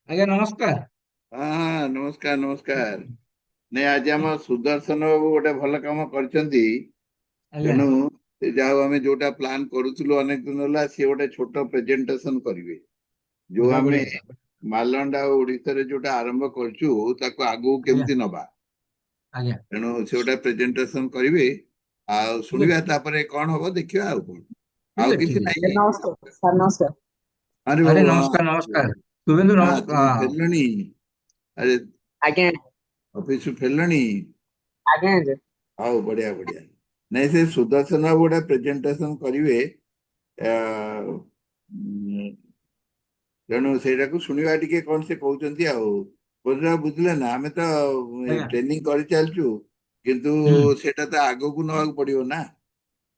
ଆଜ୍ଞା ନମସ୍କାର। ହଁ ନମସ୍କାର ନମସ୍କାର। ନାଇଁ ଆଜି ଆମ ସୁଦର୍ଶନ ବାବୁ ଗୋଟେ ଭଲ କାମ କରିଛନ୍ତି। ଆଜ୍ଞା ତେଣୁ ସେ ଯାହା ହଉ ଆମେ ଯୋଉଟା ପ୍ଲାନ୍ କରୁଥିଲୁ ଅନେକ ଦିନ ହେଲା ସିଏ ଗୋଟେ ଛୋଟ ପ୍ରେଜେଣ୍ଟେସନ କରିବେ। ଯୋଉ ବଢିଆ ଆମେ ବଢିଆ କଥା। ମାଲଣ୍ଡା ଆଉ ଓଡିଶାରେ ଯୋଉଟା ଆରମ୍ଭ କରୁଛୁ ତାକୁ ଆଗକୁ ଆଜ୍ଞା କେମିତି ନବା। ଆଜ୍ଞା ତେଣୁ ସେ ଗୋଟେ ପ୍ରେଜେଣ୍ଟେସନ କରିବେ। ଆଉ ଠିକ ଶୁଣିବା ଅଛି ତାପରେ କଣ ହବ ଦେଖିବା ଆଉ କଣ। ଠିକ ଆଉ ଅଛି କିଛି ଠିକ ଅଛି। ନାହିଁ। ନମସ୍କାର ସାର୍ ନମସ୍କାର। ଆରେ ଆରେ ବାବୁ ନମସ୍କାର ହଁ। ନମସ୍କାର ଶୁଭେନ୍ଦୁ ହଁ ନମସ୍କାର। ତମେ ଫେରିଲଣି? ଆରେ ଆଜ୍ଞା ଅଫିସରୁ ଫେରିଲଣି? ଆଜ୍ଞା ଆଜ୍ଞା ହଉ ବଢିଆ ବଢିଆ। ନାଇଁ ସେ ସୁଦର୍ଶନ ବାବୁ ଗୋଟେ ପ୍ରେଜେଣ୍ଟେସନ କରିବେ। ଆ, ଉମ୍, ତେଣୁ ସେଇଟାକୁ ଶୁଣିବା ଟିକେ କଣ ସେ କହୁଛନ୍ତି ଆଉ। ବୁଝିଲେ ନା ଆମେ ତ ଆଜ୍ଞା ଟ୍ରେନିଂ କରିଚାଲିଛୁ, କିନ୍ତୁ ହୁଁ ସେଟା ତ ଆଗକୁ ନବାକୁ ପଡିବ ନା।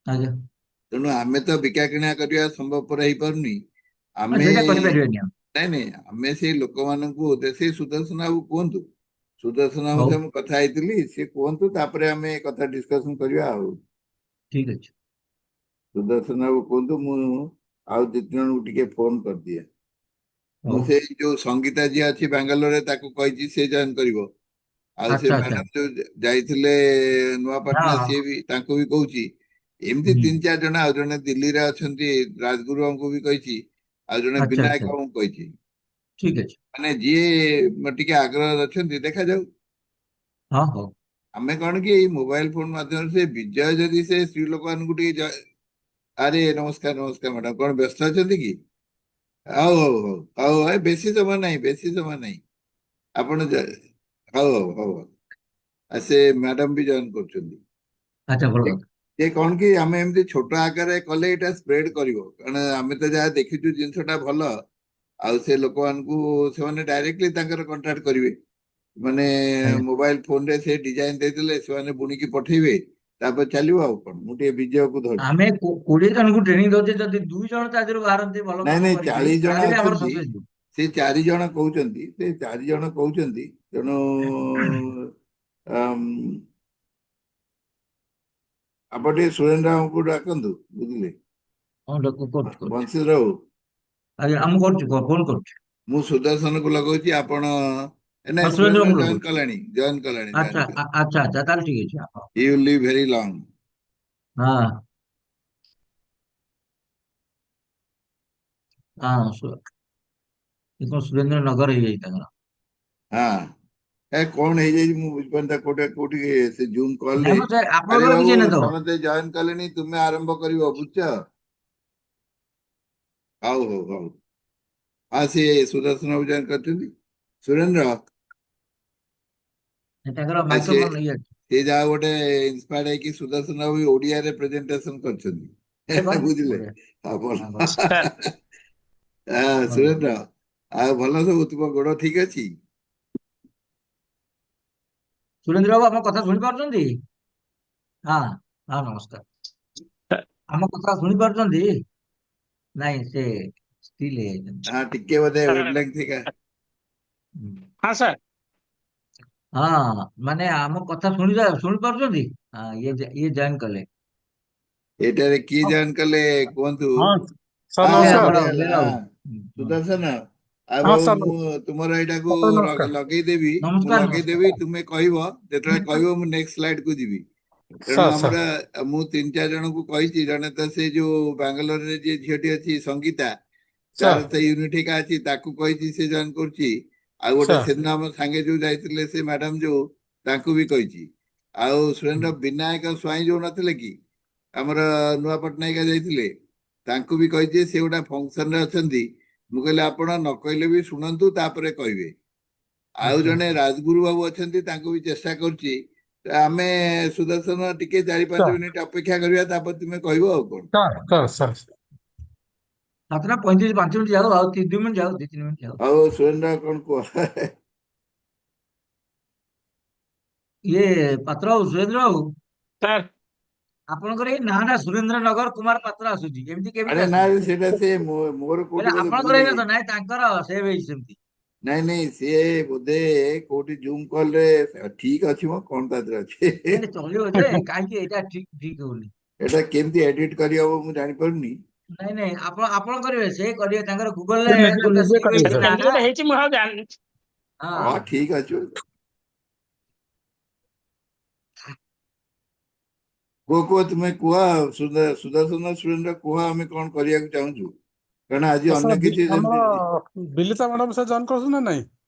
ଆଜ୍ଞା। ତେଣୁ ଆମେ ତ ବିକା କିଣା କରିବା ସମ୍ଭବପର ହେଇପାରୁନି। ଆଉ ଆମେ ସେଇଟା କରିପାରିବେନି ଆଉ। ନାଇଁ ନାଇଁ ଆମେ ସେଇ ଲୋକମାନଙ୍କୁ ସେଇ ସୁଦର୍ଶନ ବାବୁ କୁହନ୍ତୁ। ସୁଦର୍ଶନ ବାବୁ ହଉ ସହ ମୁଁ କଥା ହେଇଥିଲି, ସେ କୁହନ୍ତୁ ତାପରେ ଆମେ କଥା ଡିସ୍କସନ କରିବା ଆଉ। ଠିକ ଅଛି। ସୁଦର୍ଶନ ବାବୁ କୁହନ୍ତୁ, ମୁଁ ଆଉ ଦି ଜଣଙ୍କୁ ଟିକେ ଫୋନ କରିଦିଏ। ମୁଁ ହଉ ସେଇ ଯୋଉ ସଙ୍ଗୀତା ଯିଏ ଅଛି ବାଙ୍ଗାଲୋରରେ ତାକୁ କହିଛି ସେ ଜଏନ କରିବ। ଆଉ ସେ ଆଚ୍ଛା ଆଚ୍ଛା। ମ୍ୟାଡାମ ଯୋଉ ଯାଇଥିଲେ ହଁ ନୂଆପାଟଣା ହଁ ସିଏ ବି ତାଙ୍କୁ ବି କହୁଛି। ଏମିତି ହୁଁ ତିନି ଚାରି ଜଣ, ଆଉ ଜଣେ ଦିଲ୍ଲୀରେ ଅଛନ୍ତି ରାଜଗୁରୁଙ୍କୁ ବି କହିଛି। ଆଉ ଜଣେ ଆଚ୍ଛା ଆଚ୍ଛା ବିନାୟକ ବାବୁଙ୍କୁ କହିଛି। ଠିକ ଅଛି। ମାନେ ଯିଏ ଟିକେ ଆଗ୍ରହ ଅଛନ୍ତି ଦେଖାଯାଉ। ହଁ ହଉ। ଆମେ କଣ କି ଏଇ ମୋବାଇଲ ଫୋନ ମାଧ୍ୟମରେ ସେ ବିଜୟ ଯଦି ସେ ସ୍ତ୍ରୀ ଲୋକମାନଙ୍କୁ ଟିକେ ଆରେ ନମସ୍କାର ନମସ୍କାର ମ୍ୟାଡାମ, କଣ ବ୍ୟସ୍ତ ଅଛନ୍ତି କି? ହଉ ହଉ ହଉ ହଉ ବେଶୀ ସମୟ ନାହିଁ, ବେଶୀ ସମୟ ନାହିଁ। ଆପଣ ହଉ ହଉ ହଉ ହଉ। ଆଉ ସେ ମ୍ୟାଡାମ ବି ଜଏନ କରୁଛନ୍ତି। ଆଚ୍ଛା ଭଲ ଏ କଥା। ଏ କଣ କି ଆମେ ଏମିତି ଛୋଟ ଆକାରରେ କଲେ ଏଇଟା ସ୍ପ୍ରେଡ କରିବ, କାରଣ ଆମେ ତ ଯାହା ଦେଖିଛୁ ଜିନିଷଟା ଭଲ। ଆଉ ସେ ଲୋକମାନଙ୍କୁ ସେମାନେ ଡାଇରେକ୍ଟଲି ତାଙ୍କର କଣ୍ଟାକ୍ଟ କରିବେ। ମାନେ ଆଜ୍ଞା ମୋବାଇଲ ଫୋନରେ ସେ ଡିଜାଇନ ଦେଇଦେଲେ ସେମାନେ ବୁଣିକି ପଠେଇବେ। ତାପରେ ଚାଲିବ ଆଉ କଣ। ମୁଁ ଟିକେ ବିଜୟକୁ ଧରିଛି। ଆମେ 20 ଜଣଙ୍କୁ ଟ୍ରେନିଂ ଦଉଛେ, ଯଦି 2 ଜଣ ତା ଦେହରୁ ବାହାରନ୍ତି ଭଲ ନାଇଁ କାମ ନାଇଁ କରିକିରି 40 ଜଣ ତାହେଲେ ବି ଆମର ଅଛନ୍ତି। ସକ୍ସେସ ଯିବ। ସେ 4 ଜଣ କହୁଛନ୍ତି, ସେ 4 ଜଣ କହୁଛନ୍ତି। ତେଣୁ ଆମ୍, ଆପଣ ଟିକେ ସୁରେନ୍ଦ୍ର ବାବୁଙ୍କୁ ଡାକନ୍ତୁ, ବୁଝିଲେ? ହଁ କରୁଛୁ କରୁଛୁ। ବଂଶୀ ରାଉ। ଆଜ୍ଞା ମୁଁ କରୁଛୁ, ଫୋନ କରୁଛୁ। ମୁଁ ସୁଦର୍ଶନକୁ ଲଗଉଛି, ଆପଣ ହଁ ନାଇଁ ସୁରେନ୍ଦ୍ର ସୁରେନ୍ଦ୍ରଙ୍କୁ ଜଏନ ଲଗଉଛି। କଲାଣି, ଜଏନ କଲାଣି, ଆଚ୍ଛା ଜଏନ କଲାଣି। ଆଚ୍ଛା ଆଚ୍ଛା ତାହେଲେ ଠିକ ଅଛି। ହଁ he will live very long. ହଁ ହଁ ଏ କଣ ସୁରେନ୍ଦ୍ର ନଗର ହେଇଯାଇଛି ତାଙ୍କର। ହଁ କଣ ହେଇଯାଇଛି ମୁଁ ବୁଝିପାରୁନି। ତା କୋଉଟା କୋଉଠି ସେ ଜୁମ ନାଇଁ କଲରେ ମ ସେ ଆରେ ଆପଣଙ୍କର କିଛି ବାବୁ ହେଇନଥିବ। ସମସ୍ତେ ଜଏନ କଲେଣି, ତୁମେ ଆରମ୍ଭ କରିବ, ବୁଝଛ? ହଉ ହଉ ହଉ। ହଁ ସିଏ ସୁଦର୍ଶନ ବାବୁ ଜଏନ କରିଛନ୍ତି। ସୁରେନ୍ଦ୍ର ତାଙ୍କର ସେ ମାଇକ୍ରୋଫୋନ ଇଏ ଅଛି। ସେ ଯାହା ଗୋଟେ ଇନ୍ସପାୟାର୍ଡ ହେଇକି ସୁଦର୍ଶନ ବାବୁ ଓଡିଆରେ ପ୍ରେଜେଣ୍ଟେସନ ଆରେ ବା କରିଛନ୍ତି। ବୁଝିଲେ? ବଢିଆ। ଆପଣ ହଁ, ଭଲ ଭଲ ଭଲ। ସୁରେନ୍ଦ୍ର ଆଉ ଭଲ ସବୁ? ତୁମ ଗୋଡ ଠିକ ଅଛି? ସୁରେନ୍ଦ୍ର ବାବୁ ଆମ କଥା ଶୁଣି ପାରୁଛନ୍ତି? ହଁ ହଁ ନମସ୍କାର। ଆମ କଥା ଶୁଣି ପାରୁଛନ୍ତି? ନାଇଁ ସେ ଷ୍ଟିଲ୍ ହେଇଯାଇଛନ୍ତି। ହଁ ଟିକେ ବୋଧେ ୱେବଲେନ୍ଥ ଥିକା। ହୁଁ। ହଁ ସାର୍। ହଁ ମାନେ ଆମ କଥା ଶୁଣି ପାରୁଛନ୍ତି? ହଁ ଇଏ ଜଏନ କଲେ। ଏଇଟାରେ କିଏ ହଁ ଜଏନ କଲେ କୁହନ୍ତୁ? ହଁ ସାର୍ ହଁ ଆମର ନମସ୍କାର। ବଢିଆ ହେଲା। ବେଲ ବାବୁ। ହଁ ହୁଁ। ସୁଦର୍ଶନ ଆଉ ହଁ ବାବୁ ସାର୍ ମୁଁ ତୁମର ଏଇଟାକୁ ସାର୍ ନମସ୍କାର। ଲଗେଇଦେବି। ମୁଁ ନମସ୍କାର ନମସ୍କାର। ଲଗେଇଦେବି, ତୁମେ କହିବ। ଯେତେବେଳେ କହିବ ମୁଁ ନେକ୍ସଟ ସ୍ଲାଇଡ କୁ ଯିବି। ତେଣୁ ସାର୍ ସାର୍ ଆମର ମୁଁ 3 4 ଜଣଙ୍କୁ କହିଛି। ଜଣେ ତ ସେ ଯୋଉ ବାଙ୍ଗାଲୋରରେ ଯିଏ ଝିଅଟି ଅଛି ସଙ୍ଗୀତା, ସାର୍ ତାର ତ ୟୁନିଟ ଏକା ଅଛି, ତାକୁ କହିଛି ସେ ଜଏନ କରୁଛି। ଆଉ ଗୋଟେ ସାର୍ ସେଦିନ ଆମ ସାଙ୍ଗେ ଯୋଉ ଯାଇଥିଲେ ସେ ମ୍ୟାଡାମ ଯୋଉ, ତାଙ୍କୁ ବି କହିଛି। ଆଉ ସୁରେନ୍ଦ୍ର ବିନାୟକ ସ୍ୱାଇଁ ଯୋଉ ନଥିଲେ କି ଆମର ନୂଆପାଟନା ହେକା ଯାଇଥିଲେ, ତାଙ୍କୁ ବି କହିଛି। ସେ ଗୋଟେ ଫଙ୍କସନରେ ଅଛନ୍ତି। ମୁଁ କହିଲି ଆପଣ ନ କହିଲେ ବି ଶୁଣନ୍ତୁ, ତାପରେ କହିବେ। ଆଉ ଆଚ୍ଛା ଜଣେ ଆଚ୍ଛା। ରାଜଗୁରୁ ବାବୁ ଅଛନ୍ତି, ତାଙ୍କୁ ବି ଚେଷ୍ଟା କରୁଛି। ଆମେ ସୁଦର୍ଶନ ଟିକେ 4 5 ମିନିଟ ଅପେକ୍ଷା କରିବା, ତାପରେ ତୁମେ କହିବ ଆଉ କଣ। Sir sir sir sir 7:35, 5 minute ଯାଉ, ଆଉ 2 ମିନିଟ୍ ଯାଉ, 2 3 ମିନିଟ୍ ଯାଉ। ହଉ ସୁରେନ୍ଦ୍ର କଣ କୁହ? ଇଏ ପାତ୍ର ବାବୁ, ସୁରେନ୍ଦ୍ର ବାବୁ, ସାର୍ ଆପଣଙ୍କର ଏଇ ନାଁ ଟା ସୁରେନ୍ଦ୍ର ନଗର କୁମାର ପାତ୍ର ଆସୁଛି, ଏମିତି ଆରେ କେମିତି ନା ଆସିଲା? ସେଇଟା ସେ ମୋର ବୋଲେ କୋଉଠି ବୋଧେ ଭୁଲ ଆପଣଙ୍କର ହେଇନଥିବ, ହେଇଯାଇଛି। ନାଇଁ ତାଙ୍କର ସେଭ ହେଇଛି ସେମିତି। ନାଇଁ ନାଇଁ ସିଏ ବୋଧେ କୋଉଠି ଜୁମ କଲରେ ଠିକ ଅଛି ମ କଣ ତା ଦେହରେ ଅଛି। ନାଇଁ ନାଇଁ ଚଳିବ ଯେ, କାହିଁକି ଏଇଟା ଠିକ ଠିକ ହଉନି? ଏଟା କେମିତି ଏଡିଟ କରିହବ ମୁଁ ଜାଣିପାରୁନି। ନାଇଁ ନାଇଁ ଆପଣ ଆପଣ କରିବେ, ସେ କରିବେ ତାଙ୍କର ଗୁଗଲ ସେ ରେ ନିଜେ ଯୋଉଟା ନିଜେ ସିଲେକ୍ଟ କରିବେ। ହେଇଛି ନା ସେମିତି ନା। ଗୋଟେ ହେଇଛି, ମୁଁ ଆଉ ଜାଣିନି। ହଁ ହଁ। ଠିକ ଅଛି। କୁହ କୁହ, ତୁମେ କୁହ, ସୁଦର୍ଶନ ସୁରେନ୍ଦ୍ର କୁହ, ଆମେ କଣ କରିବାକୁ ଚାହୁଁଛୁ, କାରଣ ଆଜି ସାର୍ ଅନ୍ୟ କିଛି ଆମର ଯେମିତି। ବିଲିତା ମ୍ୟାଡାମ ସେ ଜଏନ୍ କରୁଛନ୍ତି ନା ନାଇଁ?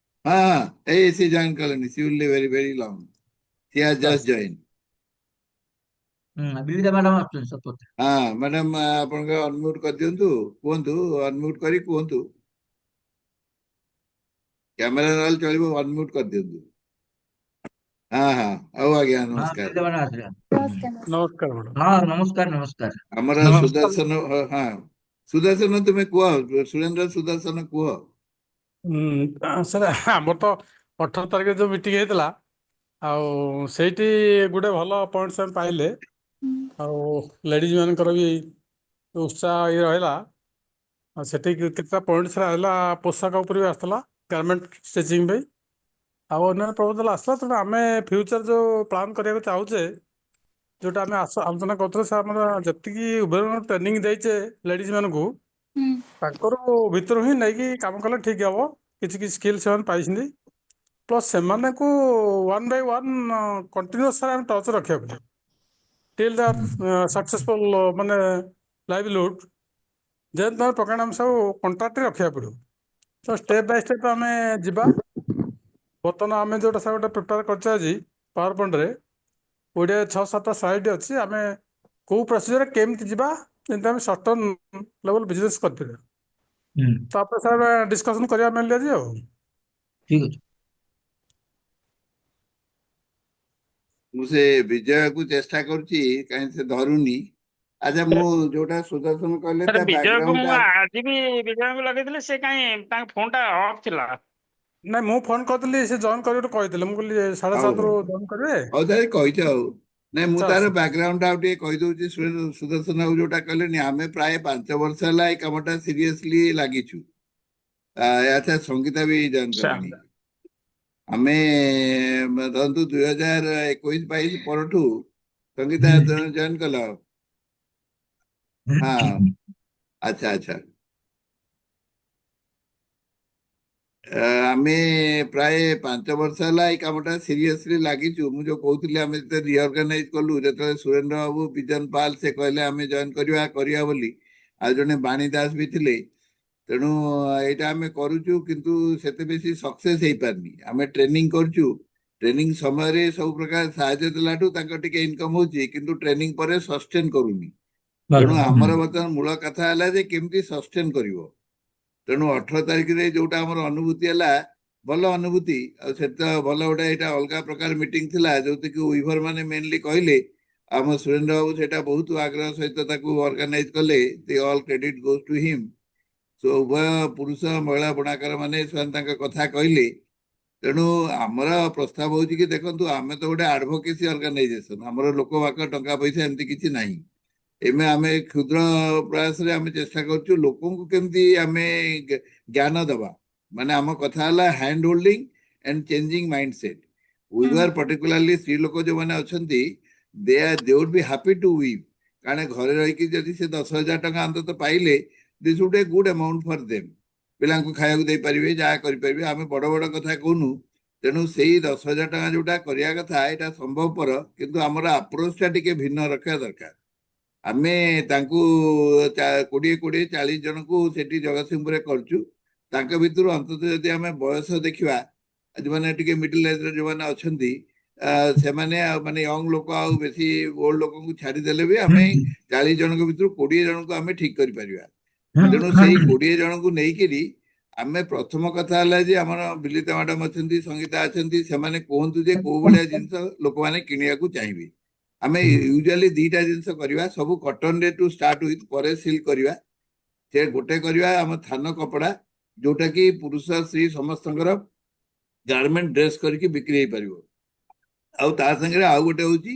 ହଁ ହଁ, ସେ ଜଏନ୍ କଲେନି, C will very very long, C has sir just join. Bibidha madam ଆସୁଛନ୍ତି ସପୋର୍ଟ। ହଁ ମ୍ୟାଡ଼ାମ, ଆପଣଙ୍କ ଅନମ୍ୟୁଟ୍ କରିଦିଅନ୍ତୁ, କୁହନ୍ତୁ, ଅନମ୍ୟୁଟ୍ କରି କୁହନ୍ତୁ, କ୍ୟାମେରା ନହେଲେ ଚଳିବ, ଅନମ୍ୟୁଟ୍ କରିଦିଅନ୍ତୁ। ହଁ ହଁ, ହଉ ଆଜ୍ଞା, ହଁ ନମସ୍କାର। ବିବିଧା ମ୍ୟାଡାମ ଆସିଲେ। ନମସ୍କାର ମ୍ୟାଡାମ। ହଁ ନମସ୍କାର ନମସ୍କାର। ଆମର ନମସ୍କାର। ସୁଦର୍ଶନ, ହଁ ସୁଦର୍ଶନ ତୁମେ କୁହ, ସୁରେନ୍ଦ୍ର ସୁଦର୍ଶନ କୁହ। ସାର୍ ଆମର ତ 18 ତାରିଖରେ ଯୋଉ ମିଟିଂ ହେଇଥିଲା, ଆଉ ସେଇଠି ଗୋଟେ ଭଲ ପଏଣ୍ଟସ୍ ଆମେ ପାଇଲେ, ଆଉ ଲେଡିଜ ମାନଙ୍କର ବି ଉତ୍ସାହ ଇଏ ରହିଲା। ଆଉ ସେଠି କେତେଟା ପଏଣ୍ଟସ୍ ରହିଲା, ପୋଷାକ ଉପରେ ବି ଆସିଥିଲା, ଗାର୍ମେଣ୍ଟ ଷ୍ଟିଚିଂ ପାଇଁ, ଆଉ ଅନ୍ୟାନ୍ୟ ପ୍ରପୋଜାଲ ଆସିଲା। ତେଣୁ ଆମେ ଫ୍ୟୁଚର ଯୋଉ ପ୍ଲାନ୍ କରିବାକୁ ଚାହୁଛେ, ଯୋଉଟା ଆମେ ଆଲୋଚନା କରୁଥିଲେ, ସେ ଆମର ଯେତିକି ଉଭୟ ଟ୍ରେନିଂ ଦେଇଛେ ଲେଡିଜ ମାନଙ୍କୁ, ତାଙ୍କର ଭିତରୁ ହିଁ ନେଇକି କାମ କଲେ ଠିକ୍ ହବ। କିଛି କିଛି ସ୍କିଲ୍ ସେମାନେ ପାଇଛନ୍ତି, ପ୍ଲସ୍ ସେମାନଙ୍କୁ one by one continuous sir ଆମେ ଟଚ୍ ରଖିବାକୁ ପଡ଼ିବ ଟିଲ୍ ଦ ସକ୍ସେସଫୁଲ୍ ମାନେ ଲାଇଭଲିହୁଡ୍। ଯେହେତୁ ତାର ପ୍ରକାଣ୍ଡ ଆମେ ସବୁ କଣ୍ଟ୍ରାକ୍ଟରେ ରଖିବାକୁ ପଡ଼ିବ। ତ ଷ୍ଟେପ୍ ବାଇ ଷ୍ଟେପ୍ ଆମେ ଯିବା। ବର୍ତ୍ତମାନ ଆମେ ଯୋଉଟା ସାର୍ ଗୋଟେ ପ୍ରିପେୟାର କରିଛେ ଆଜି ପାୱାର ପଏଣ୍ଟରେ, କୋଡ଼ିଏ 6-7 ସ୍ଲାଇଡ୍ ଅଛି। ଆମେ କୋଉ ପ୍ରୋସିଜରରେ କେମିତି ଯିବା, ଯେମିତି ଆମେ ସର୍ଟ ଟର୍ମ ଲେଭେଲ ବିଜନେସ୍ କରିପାରିବା। ହୁଁ ତାପରେ ସାର୍ ଡିସ୍କସନ୍ କରିବା ମେନଲି ଆଜି ଆଉ। ଠିକ ଅଛି। ମୁଁ ସେ ବିଜୟକୁ ଚେଷ୍ଟା କରୁଛି, କାହିଁ ସେ ଧରୁନି। ଆଚ୍ଛା, ମୁଁ ଯୋଉଟା ସୁଦର୍ଶନ କହିଲେ ସାର୍ ତା ବିଜୟକୁ ମୁଁ ବ୍ୟାକଗ୍ରାଉଣ୍ଡଟା। ଆଜି ବି ବିଜୟକୁ ଲଗେଇଥିଲି, ସେ କାହିଁ ତାଙ୍କ ଫୋନ୍ ଟା ଅଫ୍ ଥିଲା। ନାଇଁ ମୁଁ ଫୋନ୍ କରିଥିଲି, ସେ ଜଏନ୍ କରିବାକୁ କହିଥିଲେ। ମୁଁ କହିଲି ହଉ ହଉ 7:30ରୁ ଜଏନ୍ କରିବେ। ହଉ, ତାହେଲେ କହିଛ ଆଉ। ନାଇଁ, ମୁଁ ଆଚ୍ଛା ତାର ଆଚ୍ଛା। ବ୍ୟାକଗ୍ରାଉଣ୍ଡ ଆଉ ଟିକେ କହିଦଉଛି। ସୁଦର୍ଶନ ବାବୁ ଯୋଉଟା କହିଲେନି, ଆମେ ପ୍ରାୟ 5 ବର୍ଷ ହେଲା ଏଇ କାମଟା ସିରିୟସଲି ଲାଗିଛୁ। ଆଚ୍ଛା, ସଙ୍ଗୀତା ବି ଜଏନ୍ ଆଚ୍ଛା। କଲେଣି। ଆମେ ଧରନ୍ତୁ 2021-22 ପରଠୁ ସଙ୍ଗୀତା ଜଏନ୍ କଲ। ହଁ, ଆଚ୍ଛା ଆଚ୍ଛା। ଆମେ ପ୍ରାୟ 5 ବର୍ଷ ହେଲା ଏଇ କାମଟା ସିରିୟସଲି ଲାଗିଛୁ। ମୁଁ ଯୋଉ କହୁଥିଲି, ଆମେ ଯେତେବେଳେ ରିଅର୍ଗାନାଇଜ କଲୁ, ଯେତେବେଳେ ସୁରେନ୍ଦ୍ର ବାବୁ, ବିଜନ ପାଲ ସେ କହିଲେ ଆମେ ଜଏନ୍ କରିବା କରିବା ବୋଲି, ଆଉ ଜଣେ ବାଣୀ ଦାସ ବି ଥିଲେ। ତେଣୁ ଏଇଟା ଆମେ କରୁଛୁ, କିନ୍ତୁ ସେତେ ବେଶୀ ସକ୍ସେସ୍ ହେଇପାରିନି। ଆମେ ଟ୍ରେନିଂ କରୁଛୁ, ଟ୍ରେନିଂ ସମୟରେ ସବୁ ପ୍ରକାର ସାହାଯ୍ୟ ଦେଲାଠୁ ତାଙ୍କର ଟିକେ ଇନକମ୍ ହଉଛି, କିନ୍ତୁ ଟ୍ରେନିଂ ପରେ ସଷ୍ଟେନ୍ କରୁନି। ତେଣୁ ଆମର ବର୍ତ୍ତମାନ ମୂଳ କଥା ହେଲା ଯେ କେମିତି ସଷ୍ଟେନ୍ କରିବ। ତେଣୁ 18 ତାରିଖରେ ଯୋଉଟା ଆମର ଅନୁଭୂତି ହେଲା, ଭଲ ଅନୁଭୂତି। ଆଉ ସେଟା ଭଲ, ଗୋଟେ ଏଇଟା ଅଲଗା ପ୍ରକାର ମିଟିଂ ଥିଲା, ଯୋଉଥିକି ୱିଭର ମାନେ ମେନଲି କହିଲେ। ଆମ ସୁରେନ୍ଦ୍ର ବାବୁ ସେଇଟା ବହୁତ ଆଗ୍ରହ ସହିତ ତାକୁ ଅର୍ଗାନାଇଜ କଲେ। ଦି all credit goes two ହିମ୍। Show ଉଭୟ ପୁରୁଷ ମହିଳା ବୁଣାକାର ମାନେ ସେମାନେ ତାଙ୍କ କଥା କହିଲେ। ତେଣୁ ଆମର ପ୍ରସ୍ତାବ ହଉଛି କି, ଦେଖନ୍ତୁ, ଆମେ ତ ଗୋଟେ ଆଡଭୋକେସି ଅର୍ଗାନାଇଜେସନ, ଆମର ଲୋକ ବାକ ଟଙ୍କା ପଇସା ଏମିତି କିଛି ନାହିଁ। ଏବେ ଆମେ କ୍ଷୁଦ୍ର ପ୍ରୟାସରେ ଆମେ ଚେଷ୍ଟା କରୁଛୁ ଲୋକଙ୍କୁ କେମିତି ଆମେ ଜ୍ଞାନ ଦେବା। ମାନେ ଆମ କଥା ହେଲା hand holding and changing mindset. Weaver particularly ସ୍ତ୍ରୀ ଲୋକ ଯୋଉମାନେ ଅଛନ୍ତି, they would be happy to weave. କାରଣ ଘରେ ରହିକି ଯଦି ସେ 10,000 ଟଙ୍କା ଅନ୍ତତଃ ପାଇଲେ, this would a good amount for them. ପିଲାଙ୍କୁ ଖାଇବାକୁ ଦେଇପାରିବେ, ଯାହା କରିପାରିବେ। ଆମେ ବଡ ବଡ କଥା କହୁନୁ। ତେଣୁ ସେଇ 10,000 ଟଙ୍କା ଯୋଉଟା କରିବା କଥା, ଏଇଟା ସମ୍ଭବପର, କିନ୍ତୁ ଆମର ଆପ୍ରୋଚଟା ଟିକେ ଭିନ୍ନ ରଖିବା ଦରକାର। ଆମେ ତାଙ୍କୁ 20-40 ଜଣଙ୍କୁ ସେଠି ଜଗତସିଂହପୁରରେ କରୁଛୁ। ତାଙ୍କ ଭିତରୁ ଅନ୍ତତଃ ଯଦି ଆମେ ବୟସ ଦେଖିବା, ଯୋଉମାନେ ଟିକେ ମିଡିଲ ଏଜର ଯୋଉମାନେ ଅଛନ୍ତି, ସେମାନେ ଆଉ ମାନେ ୟଙ୍ଗ ଲୋକ ଆଉ ବେଶୀ ଓଲ୍ଡ ଲୋକଙ୍କୁ ଛାଡିଦେଲେ ବି ଆମେ 40 ଜଣଙ୍କ ଭିତରୁ 20 ଜଣଙ୍କୁ ଆମେ ଠିକ କରିପାରିବା। ତେଣୁ ସେଇ 20 ଜଣଙ୍କୁ ନେଇକିରି ଆମେ ପ୍ରଥମ କଥା ହେଲା ଯେ, ଆମର ବିଲିତା ମ୍ୟାଡାମ ଅଛନ୍ତି, ସଙ୍ଗୀତା ଅଛନ୍ତି, ସେମାନେ କୁହନ୍ତୁ ଯେ କୋଉ ଭଳିଆ ଜିନିଷ ଲୋକମାନେ କିଣିବାକୁ ଚାହିଁବେ। ଆମେ ୟୁଜୁଆଲି 2ଟା ଜିନିଷ କରିବା, ସବୁ କଟନରେ ଟୁ ଷ୍ଟାର୍ଟ ୱିଥ୍, ପରେ ସିଲ୍ କରିବା। ସେ ଗୋଟେ କରିବା ଆମ ଥାନ କପଡା, ଯୋଉଟା କି ପୁରୁଷ ସ୍ତ୍ରୀ ସମସ୍ତଙ୍କର ଗାର୍ମେଣ୍ଟ ଡ୍ରେସ୍ କରିକି ବିକ୍ରି ହେଇପାରିବ। ଆଉ ତା ସାଙ୍ଗରେ ଆଉ ଗୋଟେ ହଉଛି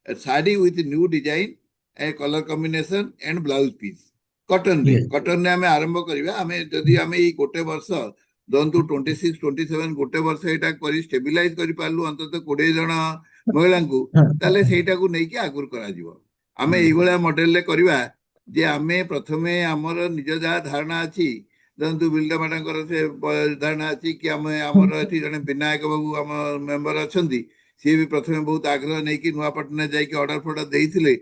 sari with new design, a colour combination and blouse piece. କଟନରେ ଆମେ ଆରମ୍ଭ କରିବା। ଆମେ ଯଦି ଆମେ ଏଇ ଗୋଟେ ବର୍ଷ ଧରନ୍ତୁ 26-27 ଗୋଟେ ବର୍ଷ ଏଇଟା କରି ଷ୍ଟେବିଲାଇଜ କରିପାରିଲୁ ଅନ୍ତତଃ 20 ଜଣ ମହିଳାଙ୍କୁ, ତାହେଲେ ସେଇଟାକୁ ନେଇକି ଆଗରୁ କରାଯିବ। ଆମେ ଏଇଭଳିଆ ମଡେଲରେ କରିବା। ଯେ ଆମେ ପ୍ରଥମେ ଆମର ନିଜ ଯାହା ଧାରଣା ଅଛି, ଧରନ୍ତୁ ବିଲଡର ମାନଙ୍କର ସେ ଧାରଣା ଅଛି କି ଆମର ଏଠି ଜଣେ ବିନାୟକ ବାବୁ ଆମ ମେମ୍ବର ଅଛନ୍ତି, ସିଏ ବି ପ୍ରଥମେ ବହୁତ ଆଗ୍ରହ ନେଇକି ନୂଆପାଟଣା ଯାଇକି ଅର୍ଡର ଫର୍ଡର ଦେଇଥିଲେ।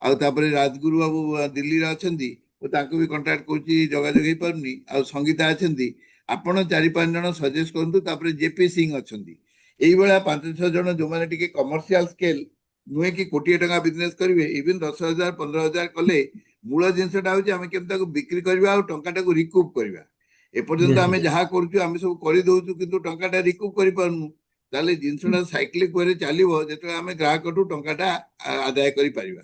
ଆଉ ତାପରେ ରାଜଗୁରୁ ବାବୁ ଦିଲ୍ଲୀରେ ଅଛନ୍ତି, ମୁଁ ତାଙ୍କୁ ବି କଣ୍ଟାକ୍ଟ କରୁଛି, ଯୋଗାଯୋଗ ହେଇପାରୁନି। ଆଉ ସଙ୍ଗୀତା ଅଛନ୍ତି, ଆପଣ 4-5 ଜଣ ସଜେଷ୍ଟ କରନ୍ତୁ। ତାପରେ ଜେପି ସିଂ ଅଛନ୍ତି। ଏଇଭଳିଆ 5-6 ଜଣ ଯୋଉମାନେ ଟିକେ କମର୍ସିଆଲ ସ୍କେଲ, ନୁହେଁ କି କୋଟିଏ ଟଙ୍କା ବିଜନେସ କରିବେ, ଇଭିନ 10,000 15,000 କଲେ ମୂଳ ଜିନିଷଟା ହଉଛି ଆମେ କେମିତି ତାକୁ ବିକ୍ରି କରିବା ଆଉ ଟଙ୍କାଟାକୁ ରିକୁପ୍ କରିବା। ଏପର୍ଯ୍ୟନ୍ତ Yes, ଆମେ yes. ଯାହା କରୁଛୁ ଆମେ ସବୁ କରିଦଉଛୁ, କିନ୍ତୁ ଟଙ୍କାଟା ରିକୁପ୍ କରିପାରୁନୁ। ତାହେଲେ ଜିନିଷଟା ସାଇକ୍ଲିକ ୱେରେ ଚାଲିବ ଯେତେବେଳେ ଆମେ ଗ୍ରାହକଠୁ ଟଙ୍କାଟା ଆଦାୟ କରିପାରିବା।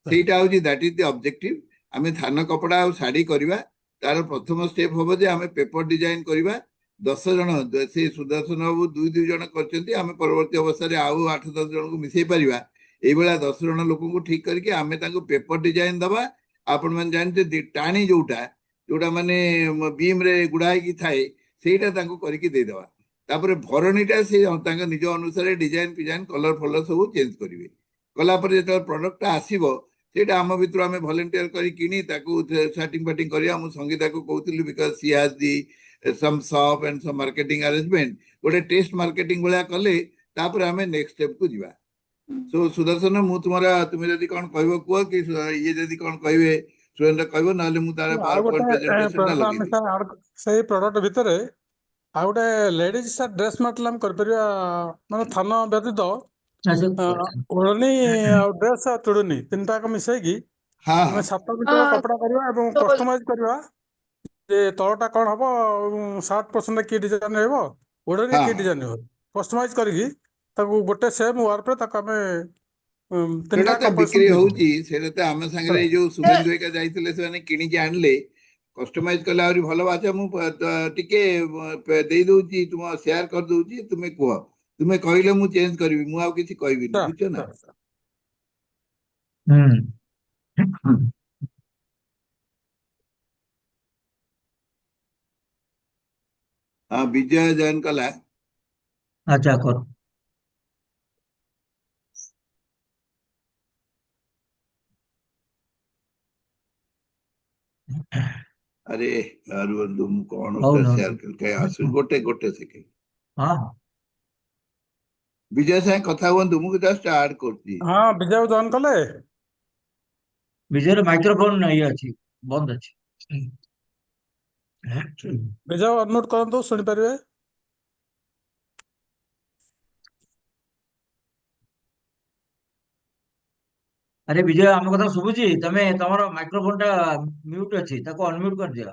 ସେଇଟା ହଉଛି ଦ୍ୟାଟ୍ ଇଜ ଦି ଅବଜେକ୍ଟିଭ। ଆମେ ଥାନ କପଡା ଆଉ ଶାଢୀ କରିବା। ତାର ପ୍ରଥମ ଷ୍ଟେପ ହବ ଯେ ଆମେ ପେପର ଡିଜାଇନ କରିବା। 10 ଜଣ, ସେ ସୁଦର୍ଶନ ବାବୁ 2-2 ଜଣ କରିଛନ୍ତି, ଆମେ ପରବର୍ତ୍ତୀ ଅବସ୍ଥାରେ ଆଉ 8-10 ଜଣଙ୍କୁ ମିଶେଇ ପାରିବା। ଏଇଭଳିଆ 10 ଜଣ ଲୋକଙ୍କୁ ଠିକ କରିକି ଆମେ ତାଙ୍କୁ ପେପର ଡିଜାଇନ ଦବା। ଆପଣ ମାନେ ଜାଣିଛନ୍ତି ଟାଣି ଯୋଉଟା ଯୋଉଟା ମାନେ ବିମ ରେ ଗୁଡା ହେଇକି ଥାଏ, ସେଇଟା ତାଙ୍କୁ କରିକି ଦେଇଦବା। ତାପରେ ଭରଣୀଟା ସେ ତାଙ୍କ ନିଜ ଅନୁସାରେ ଡିଜାଇନ ଫିଜାଇନ କଲର ଫଲର ସବୁ ଚେଞ୍ଜ କରିବେ। କଲା ପରେ ଯେତେବେଳେ ପ୍ରଡକ୍ଟଟା ଆସିବ, ସେଇଟା ଆମ ଭିତରୁ ଆମେ ଭଲେଣ୍ଟିୟର କରି କିଣି ତାକୁ ସେଟିଂ ଫାଟିଂ କରିବା। ମୁଁ ସଙ୍ଗୀତାକୁ କହୁଥିଲି, because C has the SUM shop and SUM marketing arrangement, ଗୋଟେ ଟେଷ୍ଟ ମାର୍କେଟିଂ ଭଳିଆ କଲେ ତାପରେ ଆମେ ନେକ୍ସଟ ଷ୍ଟେପକୁ ଯିବା। ସୋ ସୁଦର୍ଶନ, ମୁଁ ତୁମେ ଯଦି କଣ କହିବ କୁହ, କି ଇଏ ଯଦି କଣ କହିବେ ସୁରେନ୍ଦ୍ର କହିବ, ନହେଲେ ମୁଁ ତାର ଆଉ ପାୱାର ଗୋଟେ ପଏଣ୍ଟ ପ୍ରେଜେଣ୍ଟେସନଟା ପ୍ରଡକ୍ଟ ଆମେ ଲଗେଇଦେବି। ସାର୍ ସେଇ ପ୍ରଡକ୍ଟ ଭିତରେ ଆଉ ଗୋଟେ ଲେଡିଜ ସାର୍ ଡ୍ରେସ୍ ମେଟେରିଆଲ ଆମେ କରିପାରିବା, ମାନେ ଥାନ ବ୍ୟତୀତ ଆଚ୍ଛା, ଓଢ଼ଣୀ ଆଉ ଡ୍ରେସ୍ ଆଉ ଚୁଡୁନୀ ତିନିଟା ଯାକ ମିଶେଇକି ହଁ ଆମେ ହଁ 7 ମିଟର କପଡା କରିବା ଏବଂ କଷ୍ଟମାଇଜ କରିବା। ଯେ ତଳଟା କଣ ହବ, ସାର୍ଟ ପର୍ସନରେ କି ଡିଜାଇନ ରହିବ, ଓଢ଼ଣୀରେ ହଁ କି ହଁ ଡିଜାଇନ ରହିବ, କଷ୍ଟମାଇଜ କରିକି ତାକୁ ଗୋଟେ ସେମ୍ ୱାର୍କରେ ତାକୁ ଆମେ ସେଇଟା ତିନିଟା ତ କମ୍ପୋଜିସନ ବିକ୍ରି ହଉଛି। ଦେଇପାରିବା। ସେଇଟା ତ ଆମ ସାଙ୍ଗରେ ହେଲା ଏଇ ଯୋଉ ଶୁଭେନ୍ଦୁ ହେରିକା ଯାଇଥିଲେ, ସେମାନେ କିଣିକି ଆଣିଲେ, କଷ୍ଟମାଇଜ କଲେ ଆହୁରି ଭଲ। ଆଚ୍ଛା, ମୁଁ ଟିକେ ଦେଇ ଦଉଛି, ତୁମ ସେୟାର କରିଦଉଛି, ତୁମେ କୁହ। ତୁମେ କହିଲେ ମୁଁ ଚେଞ୍ଜ କରିବି, ମୁଁ ଆଉ କିଛି କହିବିନି, ସାର୍ ବୁଝଛ ନା। ସାର୍ ସାର୍ ହୁଁ। ହଁ, ବିଜୟ ଜଏନ କଲା। ଆଚ୍ଛା, କର। ଆରେ ରୁହନ୍ତୁ, ମୁଁ କଣ ହଉନି, ସେୟାର ହଉନି। କରି ଆସୁ, ଗୋଟେ ସେକେଣ୍ଡ। ହଁ, ହଁ। ବିଜୟ ସାଙ୍ଗେ କଥା ହୁଅନ୍ତୁ, ମୁଁ ଜଷ୍ଟ ଆଡ କରୁଛି। ହଁ, ବିଜୟ ଜଏନ୍ କଲେ। ବିଜୟର ମାଇକ୍ରୋଫୋନ ଇଏ ଅଛି, ବନ୍ଦ ଅଛି। ବିଜୟ ଅନମ୍ୟୁଟ କରନ୍ତୁ, ଶୁଣିପାରିବେ। ଆରେ ବିଜୟ, ଆମ କଥା ଶୁଭୁଛି? ତମର ମାଇକ୍ରୋଫୋନ ଟା ମ୍ୟୁଟ ଅଛି, ତାକୁ ଅନମ୍ୟୁଟ କରିଦିଅ।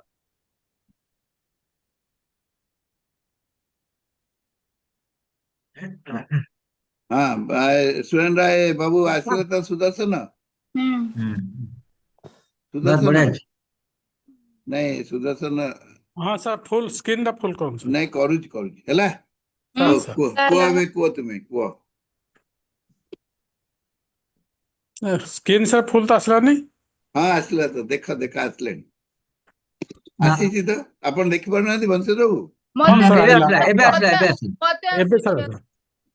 ହଁ, ସୁରେନ୍ଦ୍ର ରାୟ ବାବୁ ଆସିଲେ ତ ସୁଦର୍ଶନ। ହୁଁ। ବାସ୍ ସୁଦର୍ଶନ, ବଢିଆ ଅଛି। ନାଇଁ ସୁଦର୍ଶନ, ହଁ ସାର୍, ଫୁଲ ସ୍କ୍ରିନ୍ ଟା ଫୁଲ କରନ୍ତୁ ସାର୍। ନାଇଁ କରୁଛି ହେଲା। ସାର୍ ହଉ, ସାର୍ କୁହ ଏବେ, କୁହ ତୁମେ କୁହ। ସ୍କ୍ରିନ୍ ସାର୍ ଫୁଲ ତ ଆସିଲାନି। ହଁ, ଆସିଲା ତ, ଦେଖ ଆସିଲାଣି। ନା, ଆସିଛି ତ, ଆପଣ ଦେଖିପାରୁନାହାନ୍ତି ବଂଶୀଧର ବାବୁ? ହଁ ସାର୍ ଏବେ ଆସିଲା। ଆସିଲା, ଏବେ ଆସିଲା, ଏବେ ଆସିଲା। ଏବେ ସାର୍ ଏବେ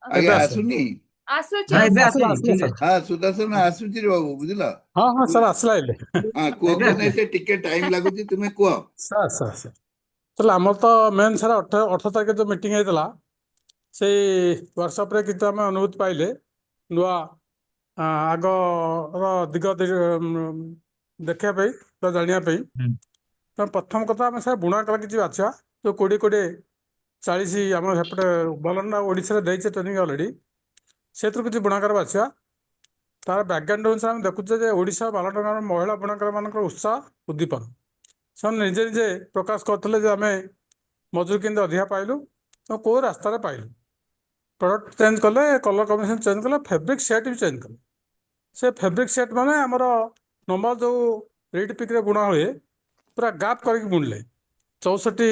ଆଜ୍ଞା, ଆସିଲା। ଆସୁନି। ହଁ, ଏବେ ଆସିଲା ଆସୁଛି, ଆସିଲା ଠିକ ସାର୍। ଅଛି। ହଁ, ସୁଦର୍ଶନ ଆସୁଛି ରେ ବାବୁ, ବୁଝିଲ। ହଁ ହଁ ସାର୍, ଆସିଲା ଏବେ। ହଁ, କୁହ ଏବେ କୁହ, ନାଇଁ ଆସିଲା। ସେ ଟିକେ ଟାଇମ ଲାଗୁଛି, ତୁମେ କୁହ। ସାର୍ ସାର୍ ସାର୍ ତାହେଲେ ଆମର ତ ମେନ୍ ସାର୍ 18 ତାରିଖ ଯୋଉ ମିଟିଂ ହେଇଥିଲା, ସେଇ ୱାର୍କସପ୍ରେ କିନ୍ତୁ ଆମେ ଅନୁଭୂତି ପାଇଲେ ନୂଆ ଆଗର ଦିଗ ଦେଖିବା ପାଇଁ ବା ଜାଣିବା ପାଇଁ। ହୁଁ। ତ ପ୍ରଥମ କଥା, ଆମେ ସାର୍ ବୁଣା କଳା କିଛି ବାଛିବା। ଯୋଉ 20-40 ଆମର ସେପଟେ ବଲାଙ୍ଗୀର ଆଉ ଓଡ଼ିଶାରେ ଦେଇଛେ ଟ୍ରେନିଂ ଅଲରେଡି, ସେଥିରୁ କିଛି ବୁଣାକାର ବାଛିବା। ତାର ବ୍ୟାକଗ୍ରାଉଣ୍ଡ ଅନୁସାରେ ଆମେ ଦେଖୁଛେ ଯେ ଓଡ଼ିଶା ବାଲଟଙ୍କାର ମହିଳା ବୁଣାକାର ମାନଙ୍କର ଉତ୍ସାହ ଉଦ୍ଦୀପନ, ସେମାନେ ନିଜେ ନିଜେ ପ୍ରକାଶ କରୁଥିଲେ ଯେ ଆମେ ମଜୁରୀ କେମିତି ଅଧିକା ପାଇଲୁ ଆଉ କେଉଁ ରାସ୍ତାରେ ପାଇଲୁ। ପ୍ରଡକ୍ଟ ଚେଞ୍ଜ କଲେ, କଲର କମ୍ବିନେସନ ଚେଞ୍ଜ କଲେ, ଫେବ୍ରିକ ସେଟ୍ ବି ଚେଞ୍ଜ କଲେ। ସେ ଫେବ୍ରିକ ସେଟ୍ ମାନେ ଆମର ନର୍ମାଲ ଯୋଉ ରିଡ୍ ପିକ୍ରେ ବୁଣା ହୁଏ, ପୁରା ଗାପ୍ କରିକି ବୁଣିଲେ। 64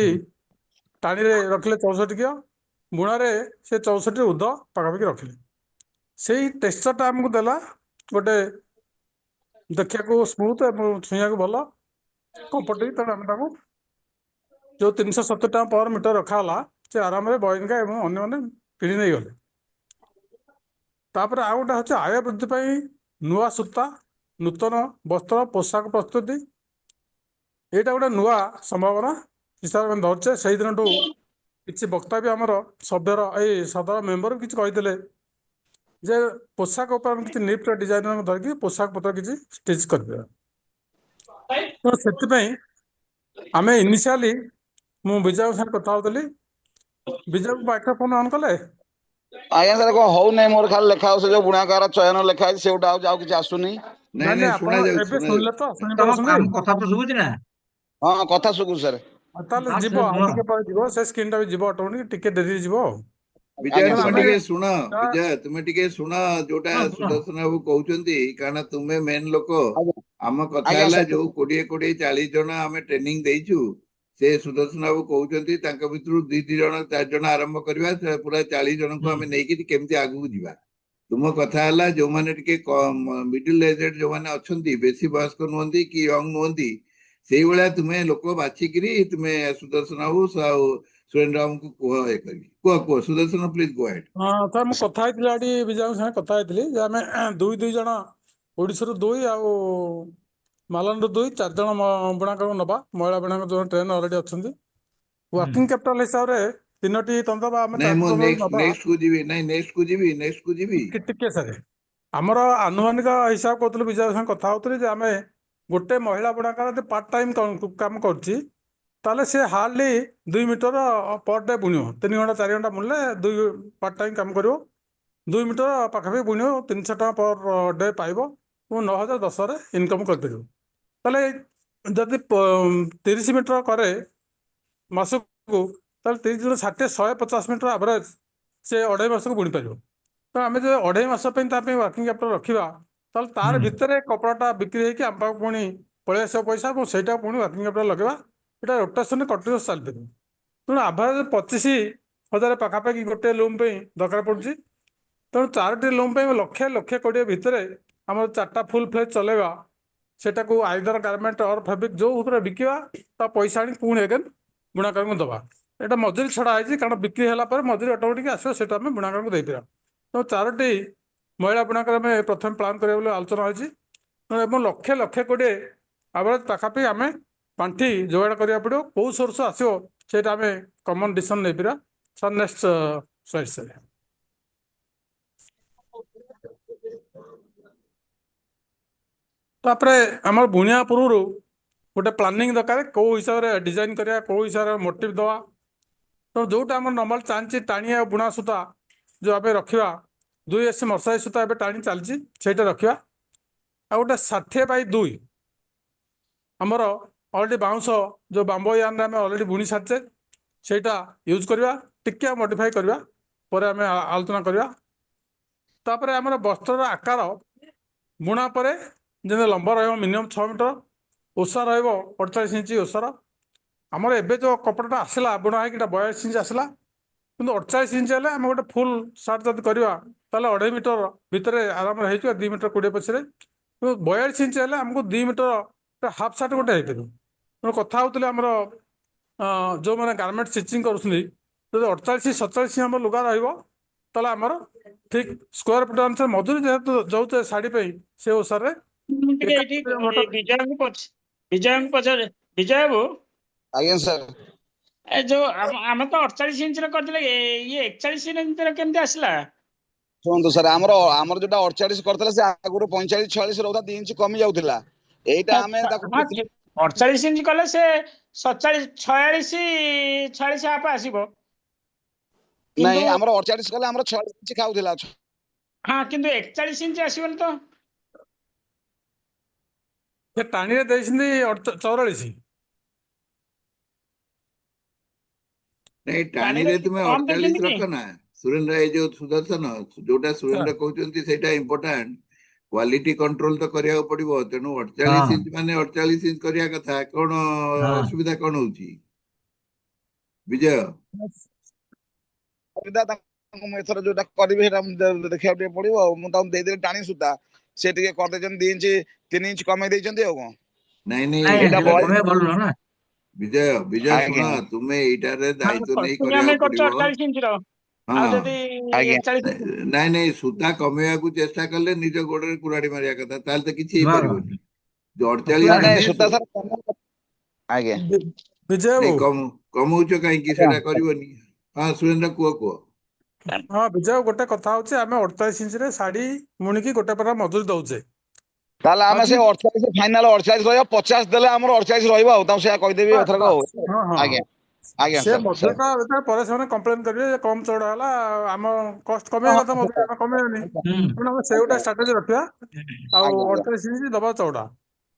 ଟାଣିରେ ରଖିଲେ 64 ବୁଣାରେ ସେ 64 ଉର୍ଦ୍ଧ ପାଖାପାଖି ରଖିଲେ। ସେଇ ଟେକ୍ସଚରଟା ଆମକୁ ଦେଲା ଗୋଟେ ଦେଖିବାକୁ ସ୍ମୁଥ ଏବଂ ଛୁଇଁବାକୁ ଭଲ କମ୍ଫର୍ଟେବଲ। ତେଣୁ ଆମେ ତାକୁ ଯୋଉ 370 ଟଙ୍କା ପର ମିଟର ରଖା ହେଲା, ସେ ଆରାମରେ ବୟନିକା ଏବଂ ଅନ୍ୟମାନେ କିଣି ନେଇଗଲେ। ତାପରେ ଆଉ ଗୋଟେ ହচ্ছে ଆୟ ବୃଦ୍ଧି ପାଇଁ ନୂଆ ସୂତା ନୂତନ ବସ୍ତ୍ର ପୋଷାକ ପ୍ରସ୍ତୁତି ଏଇଟା ଗୋଟେ ନୂଆ ସମ୍ଭାବନା ହିସାବରେ ଆମେ ଧରୁଛେ। ସେଇଦିନଠୁ କିଛି ବକ୍ତା ବି ଆମର ସଭ୍ୟର ଏଇ ସଦର ମେମ୍ବର କିଛି କହିଥିଲେ ଯେ ପୋଷାକ ଉପରେ ଆମେ କିଛି ନିପ୍ଟ ଡିଜାଇନର ଧରିକି ପୋଷାକ ପତ୍ର କିଛି ଷ୍ଟିଚ୍ କରିଦେବା। ତ ସେଥିପାଇଁ ଆମେ ଇନିସିଆଲି ମୁଁ ବିଜୟ ସାଙ୍ଗେ କଥା ହଉଥିଲି। ବିଜୟ ମାଇକ୍ରୋଫୋନ ଅନ୍ କଲେ? ଆଜ୍ଞା ସାର୍ କଣ ହଉନାହିଁ, ମୋର ଖାଲି ଲେଖା ହଉଛି ଯୋଉ ବୁଣାକାର ଚୟନ ଲେଖା ହେଇଛି ସେଗୁଟା ହଉଛି, ଆଉ କିଛି ଆସୁନି। ନାଇଁ ନାଇଁ ନାଇଁ, ଆପଣ ଶୁଣା ଯାଉଛି, ଏବେ ଶୁଣା ଶୁଣିଲେ ଯାଉଛି। ତ ତମ ଶୁଣିପାରୁଛନ୍ତି? ଆମ କଥା ତ ଶୁଭୁଛି ନା? ହଁ କଥା ଶୁଭୁଛି ସାର୍। ତାହେଲେ ହଁ ଯିବ, ଆଉ ଶୁଣ, ଟିକେ ପରେ ଯିବ, ସେ ସ୍କ୍ରିନ୍ ଟା ବି ଯିବ ଅଟୋମେଟିକ, ଟିକେ ଡେରି ଯିବ ଆଉ। ବିଜୟ ଆଜ୍ଞା ତେଣୁ ତୁମେ ସାର୍। ଆମେ ଟିକେ ଶୁଣ, ବିଜୟ ତୁମେ ଟିକେ ଶୁଣ ଯୋଉଟା ଶୁଣ ଶୁଣ ସୁଦର୍ଶନ ବାବୁ କହୁଛନ୍ତି, କାରଣ ତୁମେ ମେନ୍ ଲୋକ। ଆଜ୍ଞା ଆମ କଥା ଆଜ୍ଞା ହେଲା ସାର୍। ଯୋଉ 20-40 ଜଣ ଆମେ ଟ୍ରେନିଂ ଦେଇଛୁ, ସେ ସୁଦର୍ଶନ ବାବୁ କହୁଛନ୍ତି ତାଙ୍କ ଭିତରୁ 2-3 ଜଣ 4 ଜଣ ଆରମ୍ଭ କରିବା, ସେ ପୁରା 40 ଜଣଙ୍କୁ ହୁଁ ଆମେ ନେଇକି କେମିତି ଆଗକୁ ଯିବା। ତୁମ କଥା ହେଲା ଯୋଉମାନେ ଟିକେ ମିଡିଲ ଏଜେଡ ଯୋଉମାନେ ଅଛନ୍ତି, ବେଶୀ ବୟସ୍କ ନୁହନ୍ତି କି ୟଙ୍ଗ ନୁହନ୍ତି, ସେଇଭଳିଆ ତୁମେ ଲୋକ ବାଛିକିରି ତୁମେ ସୁଦର୍ଶନ ବାବୁ ଆଉ ସୁରେନ୍ଦ୍ର ବାବୁଙ୍କୁ କୁହ, ଇଏ କରିକି କୁହ କୁହ। Sudarshan please go head. ହଁ ସାର୍, ମୁଁ କଥା ହେଇଥିଲି ଆଠି ବିଜୟଙ୍କ ସାଙ୍ଗେ କଥା ହେଇଥିଲି ଯେ ଆମେ ଦୁଇ ଜଣ ଓଡ଼ିଶାରୁ 2 ଆଉ ମାଲଣ୍ଡରୁ 2, 4 ଜଣ ବୁଣାକାରଙ୍କୁ ନବା। ମହିଳା ବୁଣାକାର ଯୋଉ ଟ୍ରେନ ଅଲରେଡି ଅଛନ୍ତି। ହୁଁ ୱାର୍କିଂ କ୍ୟାପିଟାଲ ହିସାବରେ 3ଟି ତନ୍ତ୍ର ବା ଆମେ ନାଇଁ 4ଟି ମୁଁ ତନ୍ତ୍ର ନବା। ନେକ୍ସଟ କୁ ଯିବି, ନାଇଁ ନେକ୍ସଟ କୁ ଯିବି। ଟିକେ ସାର୍, ଆମର ଆନୁମାନିକ ହିସାବ କରୁଥିଲୁ, ବିଜୟ ସାଙ୍ଗେ କଥା ହଉଥିଲି ଯେ ଆମେ ଗୋଟେ ମହିଳା ବୁଣାକାର ଯଦି ପାର୍ଟ ଟାଇମ୍ କାମ କରୁଛି ତାହେଲେ ସେ ହାର୍ଡଲି 2 ମିଟର ପର ଡେ ବୁଣିବ। 3 ଘଣ୍ଟା 4 ଘଣ୍ଟା ବୁଣିଲେ 2 ପାର୍ଟ ଟାଇମ୍ କାମ କରିବ, 2 ମିଟର ପାଖାପାଖି ବୁଣିବ, 300 ଟଙ୍କା ପର ଡେ ପାଇବ ଏବଂ 9,010ରେ ଇନକମ୍ କରିପାରିବ। ତାହେଲେ ଯଦି 30 ମିଟର କରେ ମାସକୁ, ତାହେଲେ 30 × 60 150 ମିଟର ଆଭରେଜ ସେ 2.5 ମାସକୁ ବୁଣି ପାରିବ। ତ ଆମେ ଯଦି 2.5 ମାସ ପାଇଁ ତା ପାଇଁ ୱାର୍କିଂ କ୍ୟାପିଟାଲ ରଖିବା, ତାହେଲେ ତାର ହୁଁ ଭିତରେ କପଡ଼ାଟା ବିକ୍ରି ହେଇକି ଆମ ପାଖକୁ ପୁଣି ପଳେଇ ଆସିବ ପଇସା, ଏବଂ ସେଇଟା ପୁଣି ୱାର୍କିଂ କ୍ୟାପିଟାଲ ଲଗେଇବା। ଏଇଟା ରୋଟେସନରେ କଣ୍ଟିନ୍ୟୁସ୍ ଚାଲିପାରିବ। ତେଣୁ ଆଭରେଜ 25,000 ପାଖାପାଖି ଗୋଟେ ଲୁମ୍ ପାଇଁ ଦରକାର ପଡୁଛି। ତେଣୁ 4ଟି ଲୁମ୍ ପାଇଁ 1,20,000 ଭିତରେ ଆମର 4ଟା ଫୁଲ୍ ଫ୍ଲେଜ୍ ଚଲେଇବା। ସେଟାକୁ ଆଇଦର ଗାର୍ମେଣ୍ଟ ଅର୍ ଫେବ୍ରିକ୍ ଯୋଉ ଉପରେ ବିକିବା, ତା ପଇସା ଆଣି ପୁଣି ଏଗେନ୍ ବୁଣାକାରଙ୍କୁ ଦେବା। ଏଇଟା ମଜୁରୀ ଛଡ଼ା ହେଇଛି, କାରଣ ବିକ୍ରି ହେଲା ପରେ ମଜୁରୀ ଅଟୋମେଟିକ୍ ଆସିବ, ସେଟା ଆମେ ବୁଣାକାରଙ୍କୁ ଦେଇପାରିବା। ତେଣୁ 4ଟି ମହିଳା ବୁଣାକାର ଆମେ ପ୍ରଥମେ ପ୍ଲାନ୍ କରିବା ବୋଲି ଆଲୋଚନା ହୋଇଛି। ଏବଂ 1,20,000 ଆଭରେଜ ପାଖାପାଖି ଆମେ ପାଣ୍ଠି ଯୋଗାଡ଼ କରିବାକୁ ପଡ଼ିବ। କୋଉ ସୋର୍ସ ଆସିବ ସେଇଟା ଆମେ କମନ୍ ଡିସିସନ୍ ନେଇପାରିବା। Sir next slide sir. ତାପରେ ଆମର ବୁଣିବା ପୂର୍ବରୁ ଗୋଟେ ପ୍ଲାନିଂ ଦରକାର, କୋଉ ହିସାବରେ ଡିଜାଇନ କରିବା, କୋଉ ହିସାବରେ ମୋଟିଭ ଦେବା। ତ ଯୋଉଟା ଆମର ନର୍ମାଲ ଚାଲିଛି ଟାଣି ଆଉ ବୁଣା ସୂତା ଯୋଉ ଆମେ ରଖିବା, 2 ମଶାରୀ ସୂତା ଏବେ ଟାଣି ଚାଲିଛି, ସେଇଟା ରଖିବା। ଆଉ ଗୋଟେ 60/2 ଆମର ଅଲରେଡି ବାଉଁଶ ଯୋଉ ବାମ୍ବୋ ୟାର୍ନରେ ଆମେ ଅଲରେଡି ବୁଣି ସାରିଛେ, ସେଇଟା ୟୁଜ୍ କରିବା। ଟିକେ ମଡିଫାଇ କରିବା, ପରେ ଆମେ ଆଲୋଚନା କରିବା। ତାପରେ ଆମର ବସ୍ତ୍ରର ଆକାର ବୁଣା ପରେ ଯେମିତି ଲମ୍ବ ରହିବ ମିନିମମ୍ 6 ମିଟର, ଓଷା ରହିବ 48 ଇଞ୍ଚ ଓଷାର। ଆମର ଏବେ ଯୋଉ କପଡ଼ାଟା ଆସିଲା ବୁଣା ହେଇକି 42 ଇଞ୍ଚ ଆସିଲା, କିନ୍ତୁ 48 ଇଞ୍ଚ ହେଲେ ଆମେ ଗୋଟେ ଫୁଲ୍ ସାର୍ଟ ଯଦି କରିବା ତାହେଲେ 2.5 ମିଟର ଭିତରେ ଆରାମରେ ହେଇଯିବ, 2 ମିଟର 20 ପଛରେ। କିନ୍ତୁ 42 ଇଞ୍ଚ ହେଲେ ଆମକୁ 2 ମିଟର ହାଫ୍ ସାର୍ଟ ଗୋଟେ ହେଇପାରିବ। ତେଣୁ କଥା ହଉଥିଲେ ଆମର ଯୋଉମାନେ ଗାର୍ମେଣ୍ଟ ଷ୍ଟିଚିଂ କରୁଛନ୍ତି, ଯଦି 48-47 ଆମର ଲୁଗା ରହିବ, ତାହେଲେ ଆମର ଠିକ ସ୍କୋୟାର ଫୁଟ ଅନୁସାରେ ମଜୁରୀ ଯେହେତୁ ଯାଉଛେ ଶାଢ଼ୀ ପାଇଁ, ସେ ଅନୁସାରେ ମୁଁ ଟିକେ ଏଇଠି ବିଜୟଙ୍କୁ ପଚାରେ। ବିଜୟ ବାବୁ, ଆଜ୍ଞା ସାର୍। ଏ ଯୋଉ ଆମେ ତ 48 ଇଞ୍ଚର କରିଥିଲେ, ଇଏ 41 ଇଞ୍ଚର କେମିତି ଆସିଲା? ଶୁଣନ୍ତୁ ସାର୍, ଆମର ଯୋଉଟା 48 କରିଥିଲା ସେ ଆଗରୁ 45-46 ରହୁଥିଲା, 2 ଇଞ୍ଚ କମି ଯାଉଥିଲା। ଏଇଟା ଆମେ ତାକୁ ହଁ, 48 ଇଞ୍ଚ କଲେ ସେ 46 ହାପ ଆସିବ। କିନ୍ତୁ ନାଇଁ, ଆମର 48 କଲେ ଆମର 46 ଇଞ୍ଚ ଖାଉଥିଲା। ହଁ, କିନ୍ତୁ 41 ଇଞ୍ଚ ଆସିବନି ତ। ସେ ଟାଣିରେ ଦେଇଛନ୍ତି 44। ନାଇଁ, ଟାଣିରେ ଟାଣିରେ ତୁମେ କମ 48 ଦେଇଛନ୍ତି କି? ରଖ ନା ସୁରେନ୍ଦ୍ର। ଏଇ ଯୋଉ ସୁଦର୍ଶନ ଯୋଉଟା ସୁରେନ୍ଦ୍ର କହୁଛନ୍ତି ସେଇଟା ଇମ୍ପୋର୍ଟାଣ୍ଟ। କ୍ୱାଲିଟି କଣ୍ଟ୍ରୋଲ ତ କରିବାକୁ ପଡିବ, ତେଣୁ 48 ହଁ ଇଞ୍ଚ ମାନେ 48 ଇଞ୍ଚ କରିବା କଥା। କଣ ହଁ ଅସୁବିଧା କଣ ହଉଛି ବିଜୟ? ତାଙ୍କୁ ମୁଁ ଏଥର ଯୋଉଟା କରିବି ସେଇଟା ଦେଖିବାକୁ ଟିକେ ପଡିବ ଆଉ। ମୁଁ ତାଙ୍କୁ ଦେଇଦେଲି ଟାଣି ସୂତା, ସେ ଟିକେ କରିଦେଇଛନ୍ତି 2-3 ଇଞ୍ଚ କମେଇ ଦେଇଛନ୍ତି ଆଉ କଣ। ନାଇଁ ନାଇଁ, ନାଇଁ ଏଇଟା ସେଟା କମେଇବା ଭଲ ନୁହଁ ନା। ବିଜୟ ଶୁଣ, ଆଜ୍ଞା ତୁମେ ଏଇଟାରେ ହଁ, ଦାୟିତ୍ୱ ନେଇ ତୁମେ ଆମେ କରିବାକୁ କରୁଛୁ ପଡିବ। 48 ଇଞ୍ଚର। ଆଉ ହଁ ଯଦି ଆଜ୍ଞା 41 ନାଇଁ ନାଇଁ ସୂତା କମେଇବାକୁ ଚେଷ୍ଟା କଲେ ନିଜ ଗୋଡରେ କୁରାଢି ମାରିବା କଥା, ତାହେଲେ ତ କିଛି ବାସ୍ ହେଇପାରିବନି। ଯୋଉ ଅସୁବିଧା 48 ନାଇଁ ନାହିଁ। ନାଇଁ ଦିନେ ସୂତା ସାର୍ ଆଜ୍ଞା ବିଜୟ ନାଇଁ ବାବୁ, କମଉଛ କାହିଁକି, ଆଜ୍ଞା ସେଟା କରିବନି। ହଁ ସୁରେନ୍ଦ୍ର କୁହ କୁହ। ହଁ ବିଜୟ ବାବୁ, ଗୋଟେ କଥା ହଉଛି ଆମେ 48 ଇଞ୍ଚରେ ଶାଢୀ ବୁଣିକି ଗୋଟେ ପ୍ରକାର ମଜୁରୀ ଦଉଛେ। ତାହେଲେ ଆଉ ଆମେ ସେ ଯିଏ 48 ଫାଇନାଲ 48 ରହିବ, 50 ଦେଲେ ଆମର 48 ରହିବ ଆଉ ତାଙ୍କୁ ସେଇଆ କହିଦେବି ବାସ୍ ଏଥରକ ଆଉ। ବାସ୍, ହଁ ହଁ, ଆଜ୍ଞା ଆଜ୍ଞା ସେ ସାର୍ ସାର୍ ମଜୁରୀଟା ଯେତେବେଳେ ପରେ ସେମାନେ କମ୍ପ୍ଲେନ କରିବେ ଯେ କମ ଚଉଡା ହେଲା, ଆମ କଷ୍ଟ ହଁ କମେଇବା କଥା, ହଁ ମଜୁରୀ ଆମେ କମେଇବାନି। ହୁଁ ତେଣୁ ଆମେ ସେଇଗୋଟା ଷ୍ଟ୍ରାଟେଜି ରଖିବା। ଆଉ ଆଜ୍ଞା ଆଜ୍ଞା 48 ଇଞ୍ଚ ଦବା ଚଉଡା।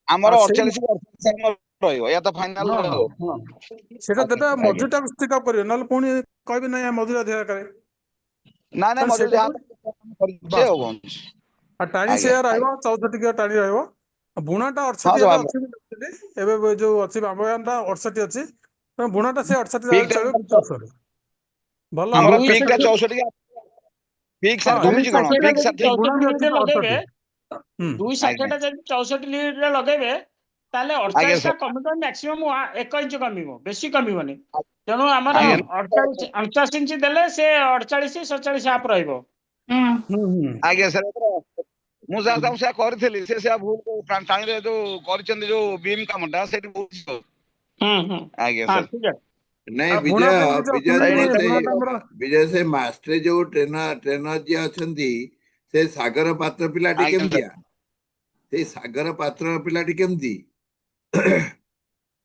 ଆମର ଆଉ ସେଇ 48 ଆମର ରହିବ, ଏହା ତ ହଁ ଫାଇନାଲ ହଁ ଆଉ। ହଁ, ସେଇଟା ଆଜ୍ଞା ଦେବେ। ଆଉ ଆଜ୍ଞା ମଜୁରୀଟାକୁ ସ୍ଟିକ୍ ଅପ୍ କରିବେ, ନହେଲେ ପୁଣି କହିବେ ନାଇଁ ଆମ ମଜୁରୀ ଅଧିକା ଦରକାର। ନାଇଁ ନାଇଁ ତେଣୁ ମଜୁରୀ ଯାହା ସେଇଟାକୁ କରିଛେ ବାସ୍ ଆଉ ବାସ୍। କଣ। ଆଉ ଟାଣି ଆଜ୍ଞା ସେଇଆ ରହିବ, ଆଜ୍ଞା 64 ଟାଣି ରହିବ। ଆଉ ବୁଣାଟା ହଁ 68 ସବୁ ଏବେ ଆଜ୍ଞା ଅଛି ବୋଲି ଦେଖୁଥିଲି। ଏବେ ଯୋଉ ଅଛି ବାବୁଗାନଟା 68 ଅଛି। ତେଣୁ ବୁଣାଟା ସେ 68 ପିକ୍ ଯାହେଲେ ଚଳିବ, କିଛି ଟା ଅସୁବିଧା ନାହିଁ। ଭଲ ଆମର ଆଉ ଦୁଇ ପିକ୍ ଟା କେତେ? 64 ପିକ୍ ହଁ ସାର୍ ଦୁଇ କମିଛି କଣ, ଷାଠିଏ ଟା ପିକ୍ ଯଦି 60। ବୁଣା 64 ବି ଅଛି ଲିଡରେ ଲଗେଇବେ, 68। ହୁଁ। ଦୁଇ ଷାଠିଏ ଆଜ୍ଞା ଟା ଯଦି 64 ଲିଡରେ ଲଗେଇବେ, ତାହେଲେ ଆଜ୍ଞା 48 ଟା ସାର୍ କମିବ, ମ୍ୟାକ୍ସିମମ୍ 1 ଇଞ୍ଚ କମିବ, ବେଶୀ କମିବନି। ତେଣୁ ଆମର ହଁ ଆଜ୍ଞା 48 ଇଞ୍ଚ ଦେଲେ ସେ 48 47 ହାଫ୍ ରହିବ। ହୁଁ ହୁଁ। ଆଜ୍ଞା ସାର୍ ମୁଁ ଯାହା ତାଙ୍କୁ ସେୟା କରିଥିଲି, ସେ ସେୟା ଭୁଲ ଟାଣିରେ ଯୋଉ କରିଛନ୍ତି ଯୋଉ ବିମ୍ କାମଟା ସେଇଠି ବହୁତ। ହୁଁ ଆଜ୍ଞା ହଁ ସାର୍ ଠିକ ଅଛି। ନାଇଁ ଆଉ ବୁଣା ବିଜୟ, ପାଇଁ କିଛି ବିଜୟ ଅସୁବିଧା ତୁମ ନାହିଁ। ସେଇ ବୁଣାଟା ଆମର ବିଜୟ ସେ ମାଷ୍ଟରେ ଯୋଉ ଟ୍ରେନର ଯିଏ ଅଛନ୍ତି, ସେ ସାଗର ପାତ୍ର ପିଲାଟି ଆଜ୍ଞା ସାର୍ କେମିତିଆ? ସେଇ ସାଗର ପାତ୍ର ପିଲାଟି କେମିତି?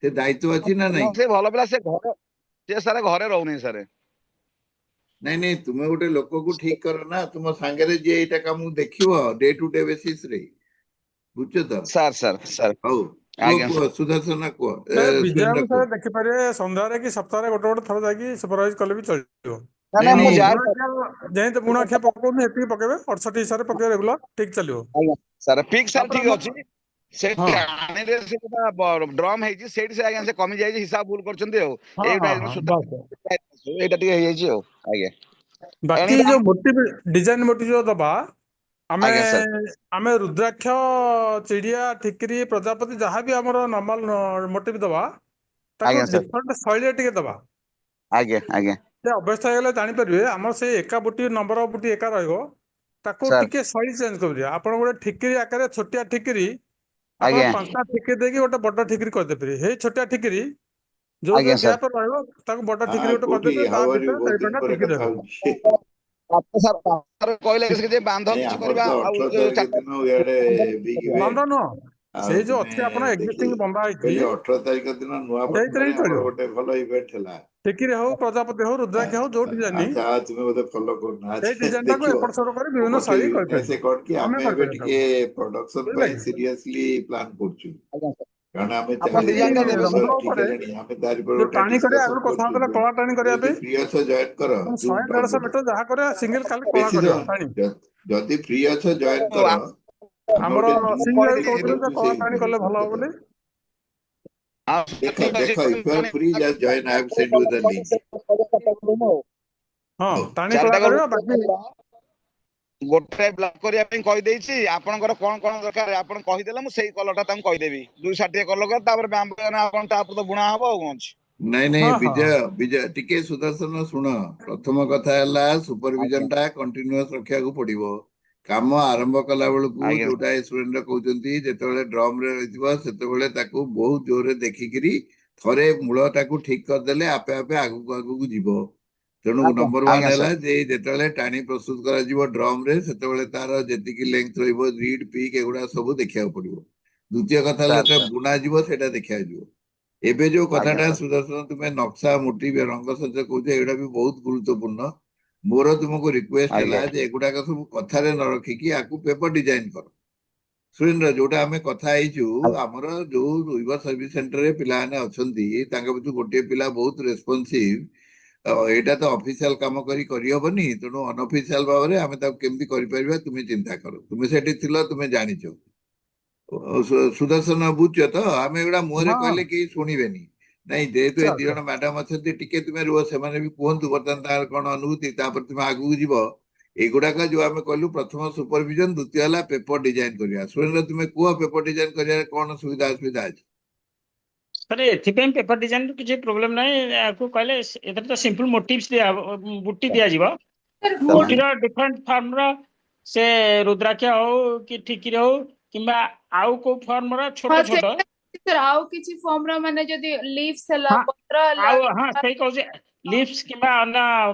ସେ ଦାୟିତ୍ଵ ଅଛି ନା ନାଇଁ? ସେ ଭଲ ପିଲା, ସେ ଘରେ ସେ ସାର୍ ଘରେ ରହୁନି ସାର୍। ନାଇଁ ନାଇଁ, ତୁମେ ଗୋଟେ ଲୋକକୁ ଠିକ କର ନା, ତୁମ ସାଙ୍ଗରେ ଯିଏ ଏଇଟା କାମକୁ ଦେଖିବ ଡେ ଟୁ ଡେ ବେସିସ ରେ। ବୁଝୁଛ ତ? ସାର୍ ସାର୍ ସାର୍ ହଉ କୁହ ଆଜ୍ଞା କୁହ ସାର୍ ସୁଦର୍ଶନ କୁହ, ନାଇଁ, ସୁରେନ୍ଦ୍ର ବିଜୟବାବୁ କୁହ। ସାର୍ ଦେଖିପାରିବେ ସନ୍ଧ୍ୟାରେ କି ସପ୍ତାହରେ ଗୋଟେ ଗୋଟେ ଥର ଯାଇକି ସୁପରଭାଇଜ କଲେ ବି ଚଳିବ। ନା ନାଇଁ ନା ମୁଁ ଆଉ ନାଇଁ, ଯାଏ ବୁଣାଖିଆ ଯେମିତି ବୁଣାଖିଆ ପକଉଛନ୍ତି ସେତିକି ପକେଇବେ, 68 ହିସାବରେ ପକେଇବେ, ରେଗୁଲାର ଠିକ ଚାଲିବ। ଆଜ୍ଞା ସାର୍ ପିକ୍ ସାର୍ ତାପରେ ଠିକ ଆମର ଅଛି। ସେଇଠି ହଁ ଆଣିଲେ ସେ ଡ୍ରମ୍ ହେଇଛି, ସେଇଠି ସେ ଆଜ୍ଞା ସେ କମି ଯାଇଛି, ହିସାବ ଭୁଲ କରିଛନ୍ତି ଆଉ। ହଁ ଏଇଟା ହଁ ହଁ, ସୂତା ବାସ୍ ବାସ୍। ଏଇଟା ଟିକେ ହେଇଯାଇଛି ଆଉ। ଆଜ୍ଞା ବାକି ଏଣିକି ଯୋଉ ମୋଟିଭ ଡିଜାଇନ ମୋଟିଭ ଯୋଉ ଦବା, ଆମେ ଆଜ୍ଞା ସାର୍ ଆମେ ରୁଦ୍ରାକ୍ଷ, ଚିଡ଼ିଆ, ଠିକିରି, ପ୍ରଜାପତି ଯାହାବି ଆମର ନର୍ମାଲ ମୋଟିଭ ଦବା, ତାକୁ ଆଜ୍ଞା ସାର୍ ଡିଫରେଣ୍ଟ ଶୈଳୀରେ ଟିକେ ଦବା। ଆଜ୍ଞା ଆଜ୍ଞା ସେ ଅଭ୍ୟସ୍ତ ହେଇଗଲେ ଜାଣିପାରିବେ ଆମର ସେଇ ଏକା ବୁଟି ନମ୍ବର ଅଫ ବୁଟି ଏକା ରହିବ। ତାକୁ ସାର୍ ଟିକେ ଶୈଳୀ ଚେଞ୍ଜ କରିଦିଅ। ଆପଣ ଗୋଟେ ଠିକିରି ଆକାରରେ ଛୋଟିଆ ଠିକିରି, ଆପଣ ଆଜ୍ଞା 5ଟା ଠିକିରି ଦେଇକି ଗୋଟେ ବଡ ଠିକିରି କରିଦେଇପାରିବେ। ହେଇ ଛୋଟିଆ ଠିକିରି ଯୋଉ ଆଜ୍ଞା ଯୋଉ ସାର୍ ଗ୍ୟାପ ରହିବ, ତାକୁ ବଡ ହଁ ଠିକିରି ଗୋଟେ କୋଉଠି କରିଦେବେ, ତା ହାଉ ଆର୍ ୟୁ, ଭିତରେ ବହୁତ ଚାରି ଦିନ 5ଟା ପରେ ଠିକିରି କଥା ରହିବ। ହଉଛି। ସାର୍ କହିଲେ ଯେ ବାନ୍ଧ ନାଇଁ କିଛି ଆମର କରିବା ତ ଆଉ 18 ଯୋଉ ତାରିଖ ଦିନ ଇଆଡେ ବିଗ୍ ବନ୍ଧ ଇଭେଣ୍ଟ। ନୁହଁ, ଆଉ ସେଇ ଯୋଉ ତୁମେ ଅଛି ଆପଣ ଦେଖି, ଏକ୍ଜିଷ୍ଟିଂ ବନ୍ଧା ହେଇଛି, କହିଲି 18 ତାରିଖ ଦିନ ସେଇଥିରେ ନୂଆପଟଣାରେ ହିଁ ଆମର ଚଳିବ। ଗୋଟେ ଭଲ ଇଭେଣ୍ଟ ହେଲା। ଠିକିରି ହଉ, ପ୍ରଜାପତି ହଉ, ରୁଦ୍ରାକ୍ଷ ହଉ, ଯୋଉ ଡିଜାଇନ, ଆଚ୍ଛା ତୁମେ ବୋଧେ ଫଲୋ କରୁନା, ସେଇ ଆଚ୍ଛା ଡିଜାଇନ ଟାକୁ ଦେଖିବ ଏପଟ ସେପଟ କରି ମୁଁ ବିଭିନ୍ନ ଶୈଳୀ ପଠେଇବି। ନାଇଁ କରିପାରିବେ। ସେ କଣ କି ଆମେ ଆମେ ଏବେ କରିପାରିବା ଟିକେ ତାକୁ, ପ୍ରଡକ୍ସନ ବୁଝିଲେ ପାଇଁ କି? ସିରିୟସଲି ପ୍ଲାନ୍ କରୁଛୁ। ଆଜ୍ଞା ସାର୍ କାରଣ ଆମେ ଆପଣ ଚାରି ଡିଜାଇନ ଟା ସେଇ ଦେବେ ବର୍ଷ ରଙ୍ଗ ଠିକ ଉପରେ ହେଲାଣି, ଆମେ ତାରି ପରେ ଯୋଉ ଗୋଟେ ଟାଣି କରିବା, ଡିସ୍କସନ ଆଗରୁ କଥା କରୁଛୁ। ହଉଥିଲେ କଳା ଟାଣି କରିବା ଯଦି ପାଇଁ, ଫ୍ରି ଅଛ ଜଏନ କର ମାନେ ଜୁମ୍ 100 150 ଟପ୍। ମିଟର ଯାହା କରିବା, ସିଙ୍ଗଲ ଖାଲି କଳା ବେଶୀ କରିବା ଟାଣି। ଯଦି ଫ୍ରି ଅଛ ଜଏନ କର, ଆମେ ଆମର ଗୋଟେ ଜୁମ୍ ସିଂ ଭାଇ ମିଟିଂ କହୁଥିଲେ ଯେ କରୁଛୁ କଳା ସେଇ ଟାଣି ଉପରେ, କଲେ ଭଲ ହବ ବୁଝୁଛ ତ? ବୋଲି। ଦେଖ ଦେଖ, if you are free just join, I have send you the link. ହଁ, ହଉ ଟାଣି କଳା ଚାରିଟା କରିବା। ବାକି ଗୋଟେ ବ୍ଲକ୍ କରିବା ପାଇଁ କହିଦେଇଛି। ଆପଣଙ୍କର କଣ କଣ ଦରକାର ଆପଣ କହିଦେଲେ ମୁଁ ସେଇ କଲରଟା ତାଙ୍କୁ କହିଦେବି। 260 କଲର, ତାପରେ ବାମ୍ବୋ ଆପଣ ତାପରେ ତ ବୁଣା ହବ ଆଉ କଣ ଅଛି। ନାଇଁ ନାଇଁ ହଁ ହଁ ବିଜୟ, ବିଜୟ ଟିକେ ସୁଦର୍ଶନ ଶୁଣ। ପ୍ରଥମ କଥା ହେଲା ଆଜ୍ଞା ସୁପରଭିଜନ ଟା କଣ୍ଟିନ୍ୟୁଅସ ରଖିବାକୁ ପଡିବ। କାମ ଆରମ୍ଭ କଲା ବେଳକୁ ଆଜ୍ଞା ଯୋଉଟା ଏ ସୁରେନ୍ଦ୍ର କହୁଛନ୍ତି, ଯେତେବେଳେ ଡ୍ରମ ରେ ରହିଥିବ ସେତେବେଳେ ତାକୁ ବହୁତ ଜୋରରେ ଦେଖିକିରି ଥରେ ମୂଳଟାକୁ ଠିକ କରିଦେଲେ ଆପେ ଆପେ ଆଗକୁ ଆଗକୁ ଯିବ। ତେଣୁ ଆଜ୍ଞା ନମ୍ବର ୱାନ ଆଜ୍ଞା ହେଲା ସାର୍ ଯେ ଯେତେବେଳେ ଟାଣି ପ୍ରସ୍ତୁତ କରାଯିବ ଡ୍ରମ ରେ, ସେତେବେଳେ ତାର ଯେତିକି ଲେନ୍ଥ ରହିବ, ରିଡ୍ ପିକ୍ ଏଗୁଡା ସବୁ ଦେଖିବାକୁ ପଡିବ। ଦ୍ୱିତୀୟ କଥା ହେଲା ସାର୍ ଯେତେବେଳେ ସାର୍ ବୁଣା ଯିବ ସେଇଟା ଦେଖିବାକୁ ଯିବ। ଏବେ ଯୋଉ ଆଜ୍ଞା କଥାଟା ସାର୍ ସୁଦର୍ଶନ ତୁମେ ନକ୍ସା ମୋଟିଭ ରଙ୍ଗ ସଜ୍ଜ କହୁଛ, ଏଗୁଡା ବି ବହୁତ ଗୁରୁତ୍ୱପୂର୍ଣ୍ଣ। ମୋର ତୁମକୁ ରିକ୍ୱେଷ୍ଟ ହେଲା ଆଜ୍ଞା ଯେ ଏଗୁଡାକ ସବୁ କଥାରେ ନ ରଖିକି ଆକୁ ପେପର ଡିଜାଇନ କର। ସୁରେନ୍ଦ୍ର, ଯୋଉଟା ଆମେ କଥା ହେଇଛୁ, ଆମର ଯୋଉ ରୁଇବା ସର୍ଭିସ ସେଣ୍ଟରରେ ପିଲାମାନେ ଅଛନ୍ତି, ତାଙ୍କ ଭିତରୁ ଗୋଟିଏ ପିଲା ବହୁତ ରେସ୍ପନ୍ସିଭ। ଏଇଟା ତ ଅଫିସିଆଲ କାମ କରି କରିହବନି, ତେଣୁ ଅନଅଫିସିଆଲ ଭାବରେ ଆମେ ତାକୁ କେମିତି କରିପାରିବା ତୁମେ ଚିନ୍ତା କର। ତୁମେ ସେଠି ଥିଲ, ତୁମେ ଜାଣିଛ। ସୁଦର୍ଶନ ବୁଝୁଛ ତ? ଆମେ ଏଗୁଡା ମୁହଁରେ ହଁ କହିଲେ କେହି ଶୁଣିବେନି। ନାଇଁ, ଯେହେତୁ ଏ ସାର୍ ଦି ଜଣ ସାର୍ ମ୍ୟାଡାମ ଅଛନ୍ତି, ଟିକେ ତୁମେ ରୁହ, ସେମାନେ ବି କୁହନ୍ତୁ ବର୍ତ୍ତମାନ ତାର କଣ ଅନୁଭୂତି, ତାପରେ ତୁମେ ଆଗକୁ ଯିବ। ଏଇଗୁଡାକ ଯୋଉ ଆମେ କହିଲୁ, ପ୍ରଥମ ସୁପରଭିଜନ, ଦ୍ୱିତୀୟ ହେଲା ପେପର ଡିଜାଇନ କରିବା। ସୁରେନ୍ଦ୍ର ତୁମେ କୁହ, ପେପର ଡିଜାଇନ କରିବାରେ କଣ ସୁବିଧା ଅସୁବିଧା ଅଛି? ସାର୍ ଏଥିପାଇଁ ପେପର ଡିଜାଇନ କିଛି ପ୍ରୋବ୍ଲେମ ନାହିଁ। ୟାକୁ କହିଲେ ଏଥିରେ ତ ସିମ୍ପଲ ମୋଟିଭ୍ସ ଦିଆହବ, ବୁଟି ଦିଆଯିବ। ମୁଦିର ଡିଫରେଣ୍ଟ ଫର୍ମର ସେ ରୁଦ୍ରାକ୍ଷ ହଉ କି ଠିକିରି ହଉ କିମ୍ବା ଆଉ କୋଉ ଫର୍ମର ଛୋଟ ଛୋଟ ଆଉ କିଛି ଫର୍ମ ର ମାନେ ଯଦି ଲିଭ୍ସ ହେଲା ହଁ ପତ୍ର ହେଲା ଆଉ ହଁ ସେଇ କହୁଛି ଲିପ୍ସ କିମ୍ବା ଅନ୍ୟ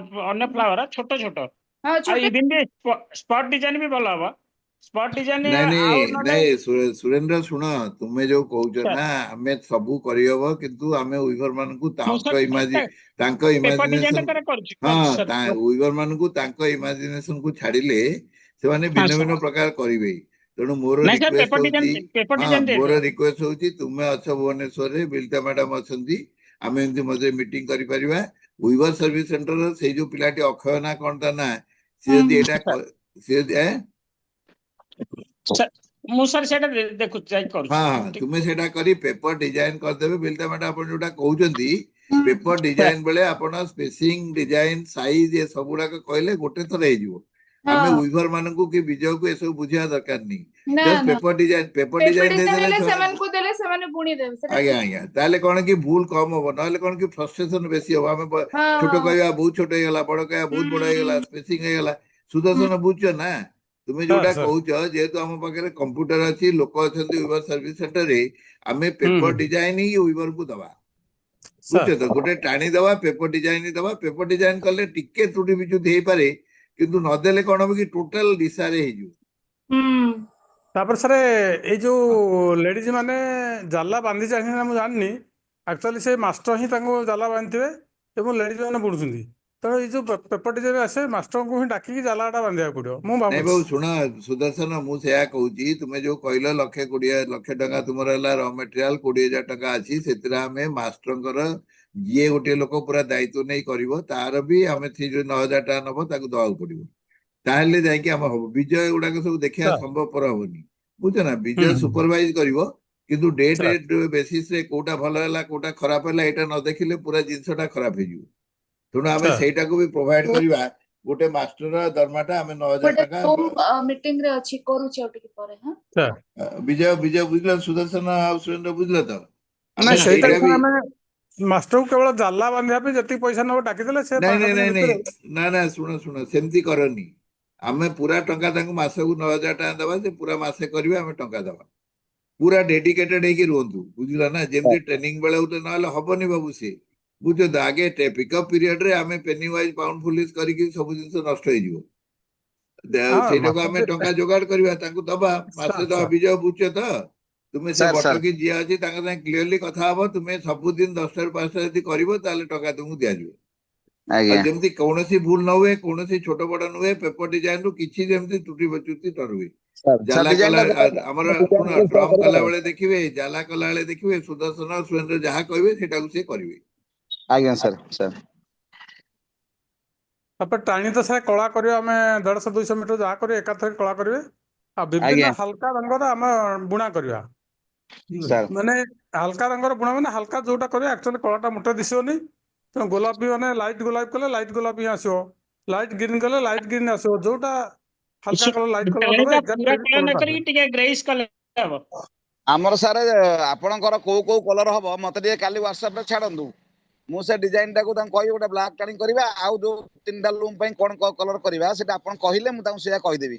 ଅନ୍ୟ ଫ୍ଲାୱାର ଛୋଟ ଛୋଟ ହଁ ଆଉ ଛୋଟ ଇଭିନ୍ ବି ସ୍ପଟ୍ ଡିଜାଇନ ବି ଭଲ ହବ ସ୍ପଟ୍ ଡିଜାଇନ ନାଇଁ ଆଉ ନାଇଁ ନହେଲେ ନାଇଁ ସୁରେନ୍ଦ୍ର ଶୁଣ, ତୁମେ ଯୋଉ କହୁଛ ସାର୍ ନା ଆମେ ସବୁ କରିହବ, କିନ୍ତୁ ଆମେ ଉଇଘର ମାନଙ୍କୁ ମୁଁ ସାର୍ ତାଙ୍କ ପେପର ଡିଜାଇନ ଇମାଜିନେସନ, ଟା ତାର କରୁଛି ହଁ ସାର୍ ଉଇଘର ମାନଙ୍କୁ ତାଙ୍କ ଇମାଜିନେସନ କୁ ଛାଡିଲେ ସେମାନେ ହଁ ଭିନ୍ନ ସାର୍ ଭିନ୍ନ ପ୍ରକାର କରିବେ। ତେଣୁ ମୋର ନାଇଁ ସାର୍ ରିକ୍ୱେଷ୍ଟ ହଉଛି, ପେପର ହଁ ଡିଜାଇନ ମୋର ଦେଇଦେବା ରିକ୍ୱେଷ୍ଟ ହଉଛି, ତୁମେ ଅଛ ଭୁବନେଶ୍ୱରରେ, ବିଲତା ମ୍ୟାଡାମ ଅଛନ୍ତି, ଆମେ ଏମିତି ମଝିରେ ମିଟିଂ କରିପାରିବା। ଉଇଘର ସର୍ଭିସ ସେଣ୍ଟର ସେଇ ଯୋଉ ପିଲାଟି ଅକ୍ଷୟ ନା କଣ ତା ନା, ସେ ଯଦି ଏଇଟା ସେ ମୁଁ ସାର୍ ସେଇଟା ଦେଖୁଛି ଯାଇ ହଁ କରୁଛି ହଁ ତୁମେ ସେଇଟା କରି ପେପର ଡିଜାଇନ କରିଦେବେ। ବିଲତା ମ୍ୟାଡାମ ଆପଣ ଯୋଉଟା କହୁଛନ୍ତି ପେପର ସାର୍ ଡିଜାଇନ ବେଳେ ଆପଣ ସ୍ପେସିଂ ଡିଜାଇନ ସାଇଜ ଏ ସବୁ ଗୁଡାକ କହିଲେ ଗୋଟେ ଥର ହେଇଯିବ। ଆମେ ହଁ ଉଇଘର ମାନଙ୍କୁ କି ବିଜୟକୁ ଏସବୁ ବୁଝିବା ଦରକାର ନାହିଁ। ନା ଜଷ୍ଟ ନା ପେପର ଡିଜାଇନ ପେପର ଡିଜାଇନ ଦେଇଦେଲେ ହେଲେ ସେମାନେ, ସେମାନଙ୍କୁ ଦେଲେ ସେମାନେ ବୁଣି ଦେବେ ସେଟା ଆଜ୍ଞା ଠିକ। ଆଜ୍ଞା, ତାହେଲେ କଣ କି ଭୁଲ କମ ହବ, ନହେଲେ କଣ କି ଫ୍ରଷ୍ଟ୍ରେସନ ବେଶୀ ହବ। ଆମେ ହଁ ଛୋଟ ହଁ କହିବା ବହୁତ ଛୋଟ ହେଇଗଲା, ବଡ କହିବା ବହୁତ ବଡ ହେଇଗଲା, ହୁଁ ସ୍ପେସିଂ ହେଇଗଲା। ହୁଁ ସୁଦର୍ଶନ ବୁଝୁଛ ନା, ତୁମେ ସାର୍ ଯୋଉଟା ସାର୍ କହୁଛ, ଯେହେତୁ ଆମ ପାଖରେ କମ୍ପ୍ୟୁଟର ଅଛି, ଲୋକ ଅଛନ୍ତି ଉଇଘର ସର୍ଭିସ ସେଣ୍ଟରରେ, ଆମେ ହୁଁ ପେପର ହୁଁ ଡିଜାଇନ ହିଁ ଉଇଘରକୁ ଦବା। ବୁଝୁଛ ସାର୍ ତ, ଗୋଟେ ଟାଣି ଦବା, ପେପର ଡିଜାଇନ ଦବା। ପେପର ଡିଜାଇନ କଲେ ଟିକେ ତ୍ରୁଟି ବିଚ୍ୟୁତି ହେଇପାରେ, କିନ୍ତୁ ନଦେଲେ କଣ ହବ କି ଟୋଟାଲ ଦିଶାରେ ହେଇଯିବ। ହୁଁ ତାପରେ ସାର୍ ଏଇ ଯୋଉ ଲେଡିଜ ମାନେ ଜାଲା ବାନ୍ଧି ଚାହିଁନା ମୁଁ ଜାଣିନି, ଆକ୍ଚୁଆଲି ସେ ମାଷ୍ଟର ହିଁ ତାଙ୍କୁ ଜାଲା ବାନ୍ଧିଥିବେ ଏବଂ ଲେଡିଜ ମାନେ ବୁଣୁଛନ୍ତି। ତେଣୁ ଏଇ ଯୋଉ ପେପର ଡିଜାଇନ ଆସେ ମାଷ୍ଟରଙ୍କୁ ହିଁ ଡାକିକି ଜାଲାଟା ବାନ୍ଧିବାକୁ ପଡିବ ମୁଁ ନାଇଁ ଭାବୁଛି। ବାବୁ ଶୁଣ ସୁଦର୍ଶନ, ମୁଁ ସେୟା କହୁଛି, ତୁମେ ଯୋଉ କହିଲ 1,20,00,000 ଟଙ୍କା ତୁମର ହେଲା ର ମେଟେରିଆଲ, 20,000 ଟଙ୍କା ଅଛି, ସେଥିରେ ଆମେ ମାଷ୍ଟରଙ୍କର ଯିଏ ଗୋଟିଏ ଲୋକ ପୁରା ଦାୟିତ୍ୱ ନେଇ କରିବ, ତାର ବି ଆମେ ସେ ଯୋଉ 9,000 ଟଙ୍କା ନବ ତାକୁ ଦବାକୁ ପଡିବ। ତାହେଲେ ଯାଇକି ଆମ ହବ। ବିଜୟ ଗୁଡାକ ସବୁ ଦେଖିବା ସାର୍ ସମ୍ଭବପର ହବନି। ବୁଝଛ ନା, ହୁଁ ବିଜୟ ହୁଁ ସୁପରଭାଇଜ କରିବ, କିନ୍ତୁ day to sir day basis ରେ କୋଉଟା ଭଲ ହେଲା କୋଉଟା ଖରାପ ହେଲା ଏଇଟା ନ ଦେଖିଲେ ପୁରା ଜିନିଷଟା ଖରାପ ହେଇଯିବ। ତେଣୁ ଆମେ ସାର୍ ସେଇଟାକୁ ବି ପ୍ରୋଭାଇଡ କରିବା। ଗୋଟେ ମାଷ୍ଟର ଦରମାଟା ଆମେ 9,000 ଗୋଟେ ଟଙ୍କା ମିଟିଂ ରେ ଅଛି, କରୁଛି ଆଉ ଟିକେ ପରେ। ହଁ ସାର୍ ବିଜୟ ବିଜୟ ବୁଝିଲ, ସୁଦର୍ଶନ ଆଉ ସୁରେନ୍ଦ୍ର ବୁଝିଲ ତ, ନାଇଁ ଆମେ ସେଇଟା ସେଇଟା ବି ଆମେ ମାଷ୍ଟରକୁ କେବଳ ଜାଲା ବାନ୍ଧିବା ପାଇଁ ଯେତିକି ପଇସା ନେବ ଡାକିଦେଲେ ସେ ନାଇଁ ପାଞ୍ଚ ନାଇଁ ଦିନ ନାଇଁ ନାଇଁ ଭିତରେ। ନା ନା ଶୁଣ ଶୁଣ, ସେମିତି କରନି। ଆମେ ପୁରା ଟଙ୍କା ତାଙ୍କୁ ମାସକୁ 9,000 ଟଙ୍କା ଦେବା, ସେ ପୁରା ମାସେ କରିବେ, ଆମେ ଟଙ୍କା ଦେବା। ପୁରା ଡେଡିକେଟେଡ ହେଇକି ରୁହନ୍ତୁ, ବୁଝିଲ ନା, ଯେମିତି ଟ୍ରେନିଂ ବେଳେ ହଉଥିଲେ, ନହେଲେ ହବନି ବାବୁ ସେ। ବୁଝଛ ତ, ଆଗେ ପିକଅପ୍ ପିରିୟଡ ରେ ଆମେ ପେନି ୱାଇଜ ପାଉଣ୍ଡ ଫୁଲିସ କରିକି ସବୁ ଜିନିଷ ନଷ୍ଟ ହେଇଯିବ। ହଁ ସେଇଟାକୁ ଆମେ ମାଷ୍ଟର ଟଙ୍କା ଯୋଗାଡ଼ କରିବା, ତାଙ୍କୁ ଦବା, ମାସେ ସାର୍ ଦବା। ସାର୍ ବିଜୟ ବୁଝଛ ତ, ତୁମେ ସେ ସାର୍ ସାର୍ ବଟକୀ ଯିଏ ଅଛି ତାଙ୍କ ସାଙ୍ଗେ କ୍ଲିୟରଲି କଥା ହବ। ତୁମେ ସବୁଦିନ 10ଟାରୁ 5ଟା ଯଦି କରିବ, ତାହେଲେ ଟଙ୍କା ତୁମକୁ ଦିଆଯିବ। ଆଉ ଆଜ୍ଞା ଯେମିତି କୌଣସି ଭୁଲ ନ ହୁଏ, କୌଣସି ଛୋଟ ବଡ ନ ହୁଏ, ପେପର ଡିଜାଇନରୁ କିଛି ଯେମିତି ତ୍ରୁଟି ବିଚ୍ୟୁତି ନ ରୁହେ। ସାର୍ ଜାଲା ଡିଜାଇନ କଲା ଟା ଆମର ଶୁଣ, ଡିଜାଇନ ସେୟା ଡ୍ରମ୍ କରିବା କଲା ଆଉ। ବେଳେ ଦେଖିବେ, ଜାଲା କଲା ବେଳେ ଦେଖିବେ, ସୁଦର୍ଶନ ଆଉ ସୁରେନ୍ଦ୍ର ଯାହା କହିବେ ସେଇଟାକୁ ସେ କରିବେ। ଆଜ୍ଞା ସାର୍ ସାର୍ ତାପରେ ଟାଣି ତ ସାର୍ କଳା କରିବା, ଆମେ 150-200 ମିଟର ଯାହା କରିବେ ଏକାଥରେ କଳା କରିବେ। ଆଉ ଆଜ୍ଞା ବିଭିନ୍ନ ହାଲକା ରଙ୍ଗର ଆମେ ବୁଣା କରିବା। ଠିକ ଅଛି। ସାର୍ ମାନେ ହାଲକା ରଙ୍ଗର ବୁଣା ମାନେ ହାଲକା ଯୋଉଟା କରିବା ଆକ୍ଚୁଆଲି କଳାଟା ମୋଟେ ଦିଶିବନି। ତେଣୁ ଗୋଲାପୀ ମାନେ ଲାଇଟ୍ ଗୋଲାପୀ କଲେ ଲାଇଟ୍ ଗୋଲାପୀ ହିଁ ଆସିବ, ଲାଇଟ୍ ଗ୍ରୀନ୍ କଲେ ଲାଇଟ୍ ଗ୍ରୀନ୍ ଆସିବ। ଯୋଉଟା ହାଲକା କଲର ଲାଇଟ୍ କଲର ଦବ ଟାଣିଟା ଏକ୍ସାକ୍ଟ ପୁରା ସେଇ କଲର ନ କଲରଟା ଆସିବ। କରିକି ଟିକେ ଗ୍ରେଇସ୍ କଲେ ହବ। ଆମର ସାର୍ ଆପଣଙ୍କର କୋଉ କୋଉ କଲର ହବ ମତେ ଟିକେ କାଲି ହ୍ୱାଟ୍ସଆପ ରେ ଛାଡନ୍ତୁ। ମୁଁ ସେ ଡିଜାଇନ ଟାକୁ ତାଙ୍କୁ କହିବି ଗୋଟେ ବ୍ଲାକ୍ ଟାଣିଂ କରିବା, ଆଉ ଯୋଉ 3ଟା ରୁମ୍ ପାଇଁ କଣ କଲର କରିବା ସେଇଟା ଆପଣ କହିଲେ ମୁଁ ତାଙ୍କୁ ସେଇଆ କହିଦେବି।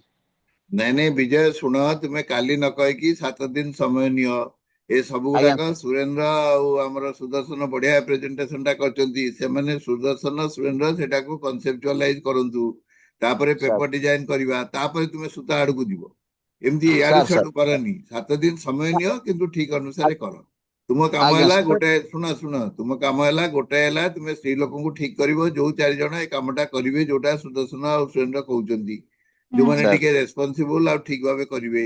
ନାଇଁ ନାଇଁ ବିଜୟ ଶୁଣ, ତୁମେ କାଲି ନ କହିକି 7 ଦିନ ସମୟ ନିଅ। ଏ ସବୁ ଆଜ୍ଞା ଗୁଡାକ ସୁରେନ୍ଦ୍ର ଆଉ ଆମର ସୁଦର୍ଶନ ବଢିଆ ପ୍ରେଜେଣ୍ଟେସନ ଟା କରିଛନ୍ତି। ସେମାନେ ସୁଦର୍ଶନ ସୁରେନ୍ଦ୍ର ସେଟାକୁ କନସେପ୍ଚୁଆଲାଇଜ କରନ୍ତୁ। ତାପରେ ସାର୍ ପେପର ଡିଜାଇନ କରିବା, ତାପରେ ତୁମେ ସୂତା ଆଡକୁ ଯିବ। ଏମିତି ଇଆଡୁ ସାର୍ ସିଆଡୁ ସାର୍ କରନି। 7 ଦିନ ସମୟ ନିଅ, କିନ୍ତୁ ଠିକ ଅନୁସାରେ କର। ତୁମ କାମ ଆଜ୍ଞା ହେଲା ସାର୍ ଗୋଟେ, ଶୁଣ ଶୁଣ, ତୁମ କାମ ହେଲା ଗୋଟେ, ହେଲା ତୁମେ ସ୍ତ୍ରୀ ଲୋକଙ୍କୁ ଠିକ କରିବ, ଯୋଉ 4 ଜଣ ଏ କାମଟା କରିବେ, ଯୋଉଟା ସୁଦର୍ଶନ ଆଉ ସୁରେନ୍ଦ୍ର କହୁଛନ୍ତି, ଯୋଉମାନେ ହୁଁ ସାର୍ ଟିକେ ରେସ୍ପନ୍ସିବୁଲ ଆଉ ଠିକ ଭାବେ କରିବେ।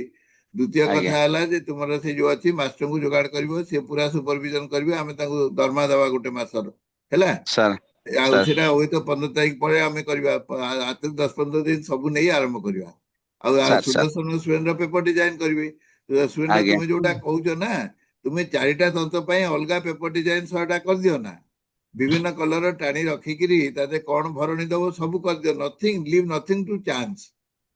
ଦ୍ୱିତୀୟ କଥା ଆଜ୍ଞା ହେଲା ଯେ ତୁମର ସେ ଯୋଉ ଅଛି ମାଷ୍ଟରଙ୍କୁ ଯୋଗାଡ଼ କରିବ, ସେ ପୁରା ସୁପରଭିଜନ କରିବେ, ଆମେ ତାଙ୍କୁ ଦରମା ଦେବା ଗୋଟେ ମାସର, ହେଲା। ସାର୍ ଆଉ ସାର୍ ସେଟା ହୁଏତ 15 ତାରିଖ ପରେ ଆମେ କରିବା, 10-15 ଦିନ ସବୁ ନେଇ ଆରମ୍ଭ କରିବା। ଆଉ sir sir Sudarshan Surendra paper design କରିବେ। ସୁରେନ୍ଦ୍ର ଆଜ୍ଞା ତୁମେ ଯୋଉଟା କହୁଛ ନା, ତୁମେ 4ଟା ତନ୍ତ ପାଇଁ ଅଲଗା ପେପର ଡିଜାଇନ 100ଟା କରିଦିଅ ନା। ବିଭିନ୍ନ କଲର ଟାଣି ରଖିକିରି ତାতে କଣ ଭରଣି ଦବ ସବୁ କରିଦିଅ। Nothing leave nothing to chance.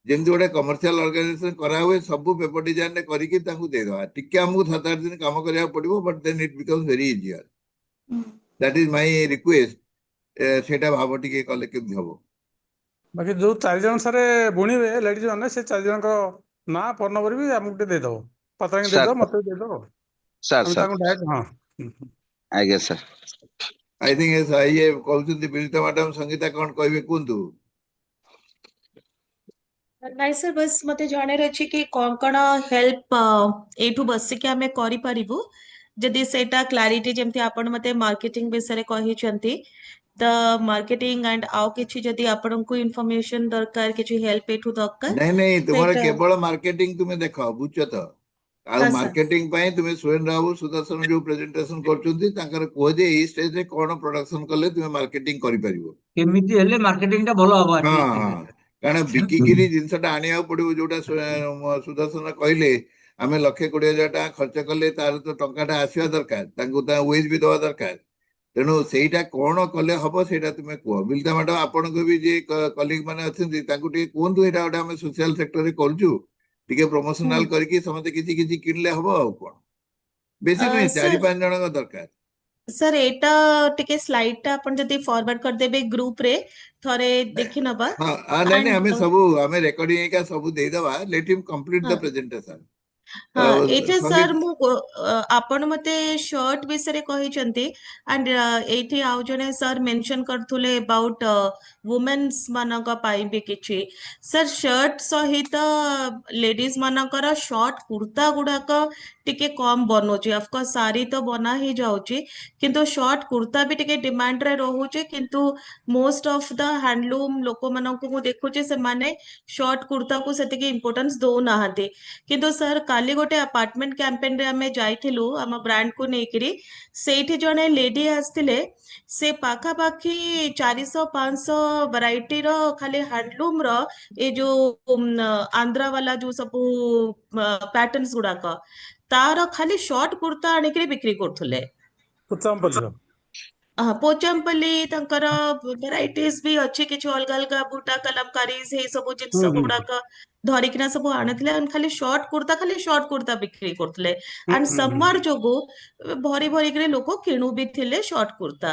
ଯେମିତି ଗୋଟେ କମର୍ସିଆଲ ଅର୍ଗାନାଇଜେସନ କରାହୁଏ, ସବୁ ପେପର ଡିଜାଇନ କରିକି ତାଙ୍କୁ ଦେଇଦେବା। ଟିକେ ଆମକୁ 7-8 ଦିନ କାମ କରିବାକୁ ପଡିବ, but then it becomes very easier. That is my request. ସେଇଟା ଭାବ ଟିକେ କଲେ କେମିତି ହବ। ବାକି ଯୋଉ 4 ଜଣ ସାରେ ବୁଣିବେ ଲେଡିଜ ମାନେ ସେ 4 ଜଣଙ୍କ ନାଁ ଫୋନ ନମ୍ବର ବି ଆମକୁ ଟିକେ ଦେଇଦବ, ପାତ୍ରାଙ୍କୁ ସାର୍ ଦେଇଦବ, ମତେ ବି ଦେଇଦବ, ସାର୍ ଆମେ ସାର୍ ତାଙ୍କୁ ଡାଇରେକ୍ଟ ହଁ ଆଜ୍ଞା ସାର୍। ଆଇ ଥିଙ୍କ ଇଏ କହୁଛନ୍ତି ବିନିତା ମ୍ୟାଡାମ, ସଙ୍ଗୀତା କଣ କହିବେ କୁହନ୍ତୁ? ନାଇଁ ସାର୍, ବସ୍ ମତେ ଜାଣିବାର ଅଛି କି କଣ ହେଲ୍ପ ଏଇଠୁ ବସିକି ଆମେ କରିପାରିବୁ, ଯଦି ସେଇଟା କ୍ଲାରିଟି, ଯେମିତି ଆପଣ ମତେ ମାର୍କେଟିଂ ବିଷୟରେ କହିଛନ୍ତି, ତ ମାର୍କେଟିଂ ଆଣ୍ଡ ଆଉ କିଛି ଯଦି ଆପଣଙ୍କୁ ଇନଫର୍ମେସନ ଦରକାର, କିଛି ହେଲ୍ପ ଏଇଠୁ ଦରକାର, ନାଇଁ ନାଇଁ, ତୁମର ସେଇଟା। କେବଳ ମାର୍କେଟିଂ ତୁମେ ଦେଖ, ବୁଝୁଛ ତ? ଆଉ ହଁ ସାର୍। ମାର୍କେଟିଂ ପାଇଁ ତୁମେ ସୁରେନ୍ଦ୍ର ବାବୁ ସୁଦର୍ଶନ ଯୋଉ ପ୍ରେଜେଣ୍ଟେସନ କରୁଛନ୍ତି, ତାଙ୍କର କୁହ ଯେ ଏଇ ଷ୍ଟେଜରେ କଣ ପ୍ରଡକ୍ସନ କଲେ ତୁମେ ମାର୍କେଟିଂ କରିପାରିବ। କେମିତି ହେଲେ ମାର୍କେଟିଂ ଟା ଭଲ ହବ ହଁ ଆଟଲିଷ୍ଟ। ହଁ, କାରଣ ବିକିକିରି ଜିନିଷଟା ଆଣିବାକୁ ପଡିବ, ଯୋଉଟା ସୁଦର୍ଶନ କହିଲେ ଆମେ 1,20,000 ଟଙ୍କା ଖର୍ଚ୍ଚ କଲେ ତାର ତ ଟଙ୍କାଟା ଆସିବା ଦରକାର, ତାଙ୍କୁ ତା ୱେଜ ବି ଦେବା ଦରକାର। ତେଣୁ ସେଇଟା କଣ କଲେ ହବ ସେଇଟା ତୁମେ କୁହ। ବିଲତା ମ୍ୟାଡାମ, ଆପଣଙ୍କ ବି ଯିଏ କଲିଗ ମାନେ ଅଛନ୍ତି ତାଙ୍କୁ ଟିକେ କୁହନ୍ତୁ, ଏଇଟା ଗୋଟେ ଆମେ ସୋସିଆଲ ସେକ୍ଟରରେ କରୁଛୁ, ଟିକେ ହୁଁ। ପ୍ରମୋସନାଲ କରିକି ସମସ୍ତେ କିଛି କିଛି କିଣିଲେ ହବ। ଆଉ କଣ, ବେଶୀ ନୁହେଁ, ସାର୍ 4-5 ଜଣଙ୍କ ଦରକାର। ସାର୍ ଏଇଟା ଟିକେ ସ୍ଲାଇଡଟା ଆପଣ ଯଦି ଫରୱାର୍ଡ କରିଦେବେ ଗ୍ରୁପରେ, ଥରେ ଦେଖି ନବା। ହଁ ନାଇଁ ନାଇଁ, ଆମେ ଆଣ୍ଡ ସବୁ ଆମେ ରେକର୍ଡିଂ ହେଇକା ସବୁ ଦେଇଦବା। ଲେଟ୍ ହିମ୍ କମ୍ପ୍ଲିଟ ଦ ପ୍ରେଜେଣ୍ଟେସନ। ହଁ, ଏଇଠି ସାର୍ ସଙ୍ଗୀତ, ଆପଣ ମତେ ସର୍ଟ ବିଷୟରେ କହିଛନ୍ତି, ଆଣ୍ଡ ଏଇଠି ଆଉ ଜଣେ ସାର୍ ମେନସନ କରୁଥିଲେ ଆବାଉଟ ୱୁମେନ୍ସ ମାନଙ୍କ ପାଇଁ ବି କିଛି। ସାର୍ ସର୍ଟ ସହିତ ଲେଡିଜ ମାନଙ୍କର ସର୍ଟ କୁର୍ତ୍ତା ଗୁଡାକ ଟିକେ କମ ବନୁଛି। ଅଫକୋର୍ସ ଶାଢୀ ତ ବନା ହେଇଯାଉଛି, କିନ୍ତୁ ସର୍ଟ କୁର୍ତ୍ତା ବି ଟିକେ ଡିମାଣ୍ଡରେ ରହୁଛି। କିନ୍ତୁ ମୋଷ୍ଟ ଅଫ ଦ ହ୍ୟାଣ୍ଡଲୁମ ଲୋକମାନଙ୍କୁ ମୁଁ ଦେଖୁଛି, ସେମାନେ ସର୍ଟ କୁର୍ତ୍ତାକୁ ସେତିକି ଇମ୍ପୋର୍ଟାନ୍ସ ଦଉନାହାନ୍ତି। କିନ୍ତୁ ସାର୍ କାଲି ଗୋଟେ ଆପାର୍ଟମେଣ୍ଟ କ୍ୟାମ୍ପେନରେ ଆମେ ଯାଇଥିଲୁ ଆମ ବ୍ରାଣ୍ଡକୁ ନେଇକିରି, ସେଇଠି ଜଣେ ଲେଡି ଆସିଥିଲେ, ସେ ପାଖାପାଖି 400-500 ଭେରାଇଟିର ଖାଲି ହ୍ୟାଣ୍ଡଲୁମର ଏ ଯୋଉ ଆନ୍ଧ୍ରା ବାଲା ଯୋଉ ସବୁ ପ୍ୟାଟର୍ନସ ଗୁଡାକ, ତାର ଖାଲି ସର୍ଟ କୁର୍ତ୍ତା ଆଣିକିରି ବିକ୍ରି କରୁଥିଲେ। ଉଚ୍ଚାମ୍ପଲ୍ଲୀର। ପୋଚାମ୍ପଲ୍ଲୀ ତାଙ୍କର ଭେରାଇଟିଜ ବି ଅଛି, କିଛି ଅଲଗା ଅଲଗା ବୁଟା କଲମକାରୀ ସେଇ ସବୁ ଜିନିଷ ହୁଁ ଗୁଡାକ ଧରିକିନା ସବୁ ଆଣିଥିଲେ। and ଖାଲି ସର୍ଟ କୁର୍ତ୍ତା ବିକ୍ରି କରୁଥିଲେ। ହୁଁ ଆଣ୍ଡ ହୁଁ ହୁଁ ସମର ଯୋଗୁ ଭରି ଭରିକିରି ଲୋକ କିଣୁ ବି ଥିଲେ ସର୍ଟ କୁର୍ତ୍ତା।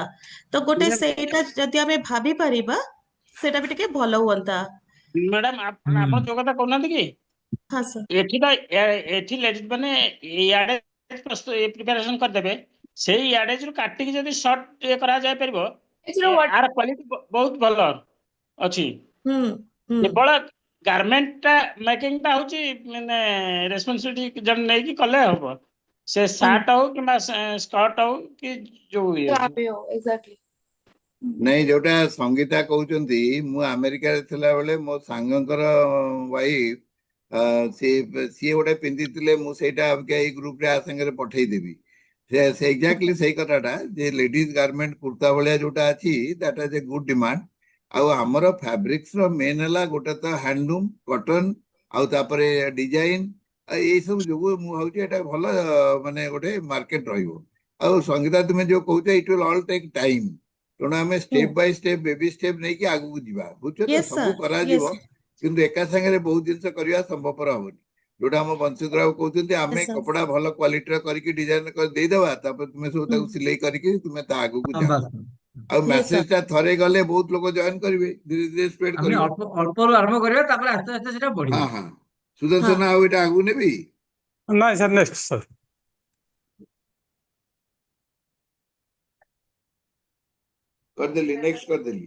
ତ ଗୋଟେ ହୁଁ। ସେଇଟା ଯଦି ଆମେ ଭାବି ପାରିବା, ସେଇଟା ବି ଟିକେ ଭଲ ହୁଅନ୍ତା। ମ୍ୟାଡାମ ଆପଣ ଯୋଉ କଥା କହୁନାହାନ୍ତି କି, ହଁ ସାର୍। ଏଠି ତ ଏଠି ଲେଡିଜ ମାନେ ଇଆଡେ ପ୍ରିପାରେସନ କରିଦେବେ, ସେଇ ୟାଡେଜରୁ କାଟିକି ଯଦି ସର୍ଟ ଇଏ କରାଯାଇ ପାରିବ, ଏଥିରେ what ଆର କ୍ୱାଲିଟି ବହୁତ ଭଲ ଅଛି। ହୁଁ ହୁଁ କେବଳ ଗାର୍ମେଣ୍ଟଟା ମେକିଂଟା ହଉଛି ମାନେ ରେସ୍ପନ୍ସିବିଲିଟି ଜଣେ ନେଇକି କଲେ ହବ। ସେ ହୁଁ ସାର୍ଟ ହଉ କିମ୍ବା ସ୍କର୍ଟ ହଉ କି ଯୋଉ ଇଏ ହଉ। ଯାହା ହଉ ଏକ୍ସାକ୍ଟଲି। ନାଇଁ, ଯୋଉଟା ସଙ୍ଗୀତା କହୁଛନ୍ତି, ମୁଁ ଆମେରିକାରେ ଥିଲାବେଳେ ମୋ ସାଙ୍ଗଙ୍କର ୱାଇଫ, ସିଏ ଗୋଟେ ପିନ୍ଧିଥିଲେ, ମୁଁ ସେଇଟା ଅବିକା ଏଇ ଗ୍ରୁପରେ ଆ ସାଙ୍ଗରେ ପଠେଇଦେବି। ସେ ଏକ୍ଜାକ୍ଟଲି ସେଇ କଥାଟା, ଯେ ଲେଡିଜ ଗାର୍ମେଣ୍ଟ କୁର୍ତ୍ତା ଭଳିଆ ଯୋଉଟା ଅଛି, that is a good demand. ଆଉ ଆମର ଫାବ୍ରିକ୍ସ ର ମେନ୍ ହେଲା ଗୋଟେ ତ ହ୍ୟାଣ୍ଡଲୁମ୍ କଟନ, ଆଉ ତାପରେ ଡିଜାଇନ, ଏଇ ସବୁ ଯୋଗୁ ମୁଁ ଭାବୁଛି ଏଟା ଭଲ ମାନେ ଗୋଟେ ମାର୍କେଟ ରହିବ। ଆଉ ସଙ୍ଗୀତା, ତୁମେ ଯୋଉ କହୁଛ, it will all take time. ତେଣୁ ଆମେ ହୁଁ। Step by step, baby step ନେଇକି ଆଗକୁ ଯିବା, ବୁଝୁଛ ତ? ୟେସ୍ ସବୁ ସାର୍, କରାଯିବ, ୟେସ୍ କିନ୍ତୁ ଏକା ସାଙ୍ଗରେ ବହୁତ ଜିନିଷ କରିବା ସମ୍ଭବପର ହବନି। ଯୋଉଟା ଆମ ବଂଶୀଧର ବାବୁ କହୁଛନ୍ତି, ଆମେ ସାର୍। କପଡା ଭଲ କ୍ୱାଲିଟିର କରିକି ଡିଜାଇନ କରି ଦେଇଦେବା, ତାପରେ ତୁମେ ସବୁ ହୁଁ। ତାକୁ ସିଲେଇ କରିକି ତୁମେ ତା ଆଗକୁ ହଁ, ଯାଅ। ବାସ୍। ଆଉ ୟେସ୍ ମେସେଜ ସାର୍। ଟା ଥରେ ଗଲେ ବହୁତ ଲୋକ ଜଏନ କରିବେ, ଧୀରେ ଧୀରେ ସ୍ପ୍ରେଡ ଆମେ କରିବ। ଅଳ୍ପରୁ ଆରମ୍ଭ କରିବା, ତାପରେ ଆସ୍ତେ ଆସ୍ତେ ସେଟା ହଁ ବଢିବ। ହଁ, ହଁ। ସୁଦର୍ଶନ ଆଉ ଏଇଟା ଆଗକୁ ନେବି। ନାଇଁ ସାର୍, ନେକ୍ସଟ ସାର୍। କରିଦେଲି, ନେକ୍ସଟ କରିଦେଲି।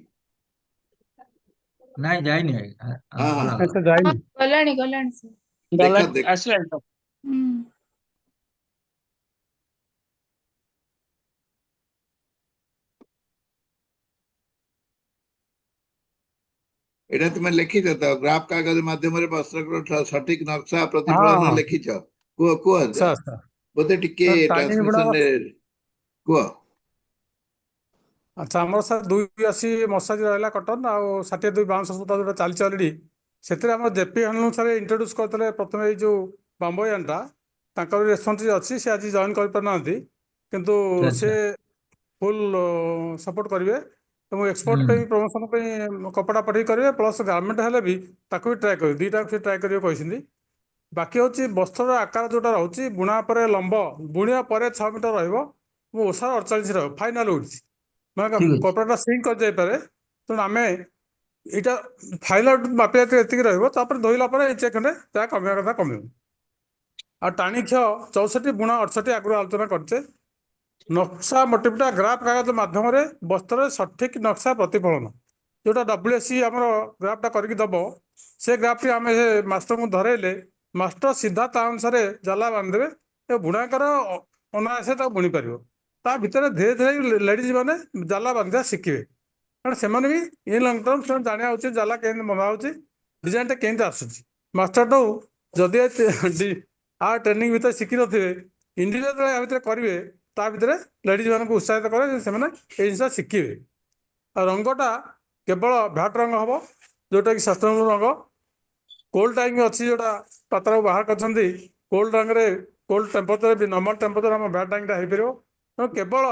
ନାଇଁ ଯାଇନି ଭାଇ। ହଁ ହଁ, ଗଲା ନାଇଁ ଗଲା। ସାର୍ ଯାଇନି। ଗଲାଣି ଗଲାଣି ସାର୍। ଦେଖ ଦେଖ। ଆସିଲାଣି ତ। ହୁଁ। ଏଇଟା ତୁମେ ଲେଖିଛ ତ, ଗ୍ରାଫ କାଗଜ ମାଧ୍ୟମରେ ବସ୍ତ୍ରର ସଠିକ ନକ୍ସା ହଁ ପ୍ରତିଫଳନ ହଁ ଲେଖିଛ? କୁହ କୁହ, ସାର୍ ସାର୍ ବୋଧେ ଟିକେ ସାର୍ ଟାଇମିଂ ଗୁଡାକ। ଟ୍ରାନ୍ସମିଶନରେ କୁହ। ଆଚ୍ଛା, ଆମର ସାର୍ 280 ମସାଜ ରହିଲା କଟନ, ଆଉ 62 ବାଉଁଶ ସୂତା ଯୋଉଟା ଚାଲିଛି ଅଲରେଡି। ସେଥିରେ ଆମର ଜେପି ହ୍ୟାଣ୍ଡଲୁମ୍ ସାର୍ ଇଣ୍ଟ୍ରୋଡ୍ୟୁସ୍ କରିଥିଲେ ପ୍ରଥମେ ଏଇ ଯୋଉ ବାମ୍ବୋୟାନଟା। ତାଙ୍କର ରେସ୍ପନ୍ସ ଅଛି, ସେ ଆଜି ଜଏନ୍ କରିପାରୁନାହାନ୍ତି, କିନ୍ତୁ ଆଚ୍ଛା ସେ ଆଚ୍ଛା। ଫୁଲ୍ ସପୋର୍ଟ କରିବେ ଏବଂ ଏକ୍ସପୋର୍ଟ ହୁଁ। ପାଇଁ ପ୍ରମୋସନ ପାଇଁ କପଡ଼ା ପଠେଇ କରିବେ, ପ୍ଲସ୍ ଗାର୍ମେଣ୍ଟ ହେଲେ ବି ତାକୁ ବି ଟ୍ରାଏ କରିବେ, ଦୁଇଟାକୁ ସେ ଟ୍ରାଏ କରିବାକୁ କହିଛନ୍ତି। ବାକି ହେଉଛି ବସ୍ତ୍ରର ଆକାର ଯୋଉଟା ରହୁଛି, ବୁଣା ପରେ ଲମ୍ବ, ବୁଣିବା ପରେ 6 ମିଟର ରହିବ, ଏବଂ ଓସାର 48 ରହିବ, ଫାଇନାଲ ଉଇଡ୍ଥ, ମାନେ ଠିକ ଅଛି। କପଡ଼ାଟା ସିଙ୍କ୍ କରିଯାଇପାରେ। ତେଣୁ ଆମେ ଏଇଟା ଫାଇଲ ଆଉଟ ମାପିବା ଏତିକି ରହିବ, ତାପରେ ଧୋଇଲା ପରେ ଏଇ ଖଣ୍ଡେ ଯାହା କମିବା କଥା କମିବ। ଆଉ ଟାଣି କ୍ଷୟ 64 ବୁଣା 68 ଆଗରୁ ଆଲୋଚନା କରିଛେ। ନକ୍ସା ମୋଟିଭଟା ଗ୍ରାଫ କାଗଜ ମାଧ୍ୟମରେ ବସ୍ତ୍ରରେ ସଠିକ ନକ୍ସା ପ୍ରତିଫଳନ, ଯୋଉଟା WSC ଆମର ଗ୍ରାଫଟା କରିକି ଦବ, ସେ ଗ୍ରାଫଟି ଆମେ ମାଷ୍ଟରଙ୍କୁ ଧରେଇଲେ ମାଷ୍ଟର ସିଧା ତା ଅନୁସାରେ ଜାଲା ବାନ୍ଧିଦେବେ ଏବଂ ବୁଣାକାର ଅନାୟାସେ ତାକୁ ବୁଣି ପାରିବ। ତା ଭିତରେ ଧୀରେ ଧୀରେ ଲେଡିଜ ମାନେ ଜାଲା ବାନ୍ଧିବା ଶିଖିବେ, କାରଣ ସେମାନେ ବି ଇନ୍ ଲଙ୍ଗ ଟର୍ମ ସେମାନେ ଜାଣିବା ଉଚିତ ଜାଲା କେମିତି ବନ୍ଧା ହଉଛି, ଡିଜାଇନଟା କେମିତି ଆସୁଛି। ମାଷ୍ଟରଠୁ ଯଦି ଆ ଟ୍ରେନିଂ ଭିତରେ ଶିଖିନଥିବେ, ଇଣ୍ଡିଭିଜୁଆଲ ୟା ଭିତରେ କରିବେ, ତା ଭିତରେ ଲେଡିଜ ମାନଙ୍କୁ ଉତ୍ସାହିତ କରେ ଯେ ସେମାନେ ଏଇ ଜିନିଷ ଶିଖିବେ। ଆଉ ରଙ୍ଗଟା କେବଳ ଭ୍ୟାଟ୍ ରଙ୍ଗ ହବ, ଯୋଉଟା କି ସଷ୍ଟନେବଲ ରଙ୍ଗ। କୋଲ୍ଡ ଟାଇମ୍ ଅଛି ଯୋଉଟା ପାତ୍ରକୁ ବାହାର କରିଛନ୍ତି, କୋଲ୍ଡ ରଙ୍ଗରେ କୋଲ୍ଡ ଟେମ୍ପରେଚର ବି ନର୍ମାଲ ଟେମ୍ପରେଚର ଆମ ଭ୍ୟାଟ୍ ଟାଇମ୍ଟା ହେଇପାରିବ। ତେଣୁ କେବଳ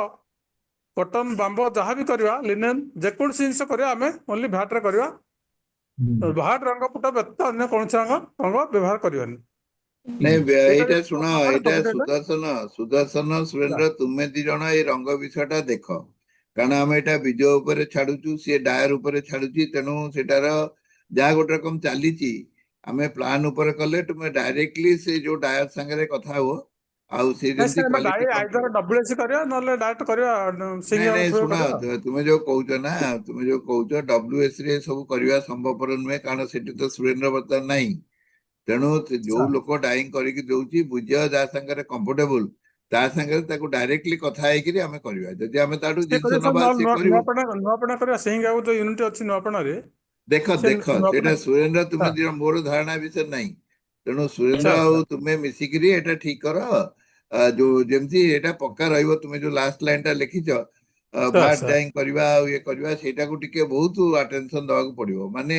କଟନ ବାମ୍ବ ଯାହା ବି କରିବା, ଲିନେନ୍ ଯେକୌଣସି ଜିନିଷ କରିବା ଆମେ ଓନ୍ଲି ଭ୍ୟାଟ୍ରେ କରିବା। ଭ୍ୟାଟ୍ ରଙ୍ଗ ପୁଟ ବ୍ୟତୀତ ଅନ୍ୟ କୌଣସି ରଙ୍ଗ ବ୍ୟବହାର କରିବାନି। ନାଇଁ ଏଇଟା ଏଇଟା ଯଦି ଶୁଣ, ମାନେ ଏଇଟା ସବୁ ଦେବେ। ସୁଦର୍ଶନ ସୁରେନ୍ଦ୍ର, ତୁମେ ଦି ଜଣ ଏଇ ରଙ୍ଗ ବିଷୟଟା ଦେଖ, କାରଣ ଆମେ ଏଇଟା ବିଜୟ ଉପରେ ଛାଡୁଛୁ, ସିଏ ଡାୟର ଉପରେ ଛାଡୁଛି, ତେଣୁ ସେଟାର ଯାହା ଗୋଟେ ରକମ ଚାଲିଛି ଆମେ ପ୍ଲାନ୍ ଉପରେ କଲେ ତୁମେ ଡାଇରେକ୍ଟଲି ସେ ଯୋଉ ଡାୟର ସାଙ୍ଗରେ କଥା ହୁଅ, ଆଉ ସେ ନାଇଁ ଯେମିତି ସାର୍, ଆମେ କ୍ୱାଲିଟି ଆଇଦର କଣ୍ଟ୍ରୋଲ। WSC କରିବା ନହେଲେ ଡାଇରେକ୍ଟ କରିବା ନାଇଁ ସିଙ୍ଗଲ ନାଇଁ ଥ୍ରୋ ଶୁଣ, କରିବା। ତୁମେ ଯୋଉ କହୁଛ ନା, ତୁମେ ଯୋଉ କହୁଛ WSC ରେ ସବୁ କରିବା ସମ୍ଭବପର ନୁହେଁ, କାରଣ ସେଠି ତ ସୁରେନ୍ଦ୍ର ବର୍ତ୍ତମାନ ନାହିଁ। ତେଣୁ ଯୋଉ ଲୋକ ଡାଇଂ କରିକି ଦଉଛି, ବୁଝ ଯାହା ସାଙ୍ଗରେ କମ୍ଫର୍ଟେବୁଲ, ତା ସାଙ୍ଗରେ ତାକୁ ଡାଇରେକ୍ଟଲି କଥା ହେଇକିରି ଆମେ କରିବା। ଯଦି ଆମେ ତାଠୁ ସେ ଜିନିଷ କରିବା ସାର୍, ନବା, ସେ କରିବ। ନୂଆପଣା କରିବା। ସିଙ୍ଗ ଆଉ ଯୋଉ ୟୁନିଟ୍ ଅଛି ନୂଆପଣାରେ, ଦେଖ ସେ ଦେଖ ନୂଆପଣା। ସେଇଟା ସୁରେନ୍ଦ୍ର, ତୁମେ ସାର୍ ମୋର ଧାରଣା ବିଷୟରେ ନାହିଁ। ତେଣୁ ସୁରେନ୍ଦ୍ର ସାର୍ ଆଉ ସାର୍ ତୁମେ ମିଶିକିରି ଏଟା ଠିକ କର। ଯୋଉ ଯେମିତି ଏଟା ପକ୍କା ରହିବ, ତୁମେ ଯୋଉ ଲାଷ୍ଟ ଲାଇନ ଟା ଲେଖିଛ, ସାର୍ ଭାଟ ସାର୍ ଡାଇଂ କରିବା ଆଉ ଇଏ କରିବା, ସେଇଟାକୁ ଟିକେ ବହୁତ ଆଟେନସନ ଦବାକୁ ପଡିବ। ମାନେ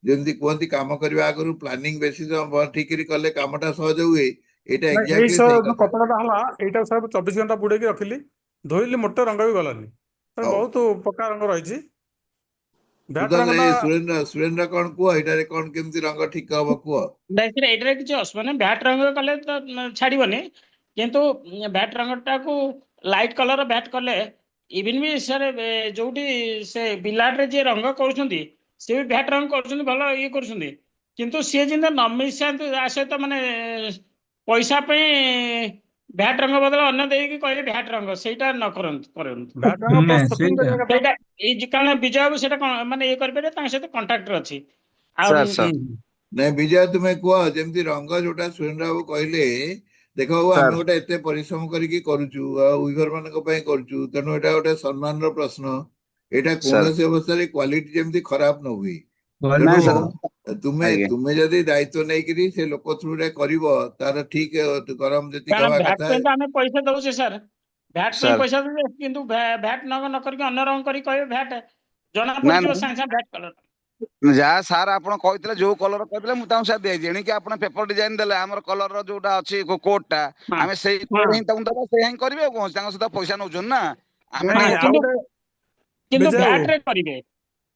ଯେମିତି କୁହନ୍ତି, କାମ କରିବା ଆଗରୁ ପ୍ଲାନିଂ ବେସିସ୍ ଠିକରି କଲେ କାମଟା ସହଜ ହୁଏ। ଏଇଟା ନାଇଁ, ଏଇ ଏକ୍ଜାକ୍ଟଲି ସେଇ ଯୋଉ କଥା। କପଡ଼ାଟା ହେଲା, ଏଇଟା ସାର୍ 24 ଘଣ୍ଟା ବୁଡେଇକି ରଖିଲି, ଧୋଇଲି, ମୋଟେ ରଙ୍ଗ ବି ଗଲାନି। ତେଣୁ ହଉ, ବହୁତ ପକ୍କା ରଙ୍ଗ ରହିଛି। ଭ୍ୟାଟ୍ ସୁରେନ୍ଦ୍ର, ରଙ୍ଗଟା ସୁରେନ୍ଦ୍ର କଣ କୁହ, ଏଇଟାରେ କଣ କେମିତି ରଙ୍ଗ ଠିକ ହବ କୁହ। ଦେଖିଲେ ଏଇଟାରେ କିଛି ଅସୁବିଧା ନାହିଁ, ଭ୍ୟାଟ୍ ରଙ୍ଗ କଲେ ତ ଛାଡ଼ିବନି, କିନ୍ତୁ ଭ୍ୟାଟ୍ ରଙ୍ଗଟାକୁ ଲାଇଟ୍ କଲର ଭ୍ୟାଟ୍ କଲେ ଇଭିନ୍ ବି ସାର୍ ଯୋଉଠି ସେ ବିଲାଟରେ ଯିଏ ରଙ୍ଗ କରୁଛନ୍ତି ସିଏ ବି ଭ୍ୟାଟ୍ ରଙ୍ଗ କରୁଛନ୍ତି, ଭଲ ଇଏ କରୁଛନ୍ତି, କିନ୍ତୁ ସିଏ ଯେମିତି ନ ମିଶାନ୍ତୁ ତା ସହିତ, ମାନେ ପଇସା ପାଇଁ ଭ୍ୟାଟ୍ ରଙ୍ଗ ବଦଳ ଅନ୍ୟ ଦେଇକି କହିଲେ ଭ୍ୟାଟ୍ ରଙ୍ଗ, ସେଇଟା ନ କରନ୍ତୁ। ଭ୍ୟାଟ୍ ରଙ୍ଗ ପ୍ଲସ୍ କୋଟିଂ ସେଇଟା କରିବା କଥା। ସେଇଟା କାରଣ ବିଜୟ ବାବୁ ସେଇଟା ମାନେ ଇଏ କରିପାରିବେ, ତାଙ୍କ ସହିତ କଣ୍ଟାକ୍ଟର ଅଛି। ଆଉ ସାର୍ ସାର୍ ନାଇଁ ବିଜୟ, ତୁମେ କୁହ ଯେମିତି ରଙ୍ଗ ଯୋଉଟା ସୁରେନ୍ଦ୍ର ବାବୁ କହିଲେ। ଦେଖ ବାବୁ, ଆମେ ସାର୍ ଗୋଟେ ଏତେ ପରିଶ୍ରମ କରିକି କରୁଛୁ, ଆଉ ୱିଭର ମାନଙ୍କ ପାଇଁ କରୁଛୁ, ତେଣୁ ଏଇଟା ଗୋଟେ ସମ୍ମାନର ପ୍ରଶ୍ନ। ଏଇଟା ସାର୍ କୌଣସି ଅବସ୍ଥାରେ କ୍ୱାଲିଟି ଯେମିତି ଖରାପ ନ ହୁଏ। ତେଣୁ ନାଇଁ କରିବ। ସାର୍, ତୁମେ ଆଜ୍ଞା। ତୁମେ ଯଦି ଦାୟିତ୍ୱ ନେଇକିରି ସେ ଲୋକ ଥ୍ରୁରେ କରିବ, ତାର ଠିକ ଗରମ ଯେତିକି କାରଣ ହବା ଭ୍ୟାଟ୍ କଥା। ପାଇଁ ତ ଆମେ ପଇସା ଦଉଛେ ସାର୍, ଭ୍ୟାଟ୍ ପାଇଁ ସାର୍ ପଇସା ଦଉଛେ, କିନ୍ତୁ ଭ୍ୟାଟ୍ ନ କରିକି ଅନ୍ୟ ରଙ୍ଗ କରି କହିବେ ଭ୍ୟାଟ୍, ଜଣା ନା ପଡିଯିବ ନା, ସାଙ୍ଗେ ସାଙ୍ଗେ ଭ୍ୟାଟ୍ କଲର। ଯାହା ସାର୍ ଆପଣ କହିଥିଲେ, ଯୋଉ କଲର କହିଥିଲେ ମୁଁ ତାଙ୍କୁ ସାର୍ ଦେଇଛି। ଏଣିକି ଆପଣ ପେପର ଡିଜାଇନ ଦେଲେ, ଆମର କଲର ଯୋଉଟା ଅଛି କୋଡଟା, ହଁ ଆମେ ସେଇ ହଁ କୋଡ୍ ହିଁ ତାଙ୍କୁ ଦେବା, ସେଇଆ ହିଁ କରିବେ। ଆଉ କଣ, ତାଙ୍କ ସହିତ ପଇସା ନଉଛନ୍ତି ନା ଆମେ ନାଇଁ ହଁ, ନାଇଁ, ଟିକେ ଆଉ କିନ୍ତୁ ଗୋଟେ କିନ୍ତୁ ବିଜୟ ବାବୁ, ଭ୍ୟାଟ୍ ରେ କରିବେ।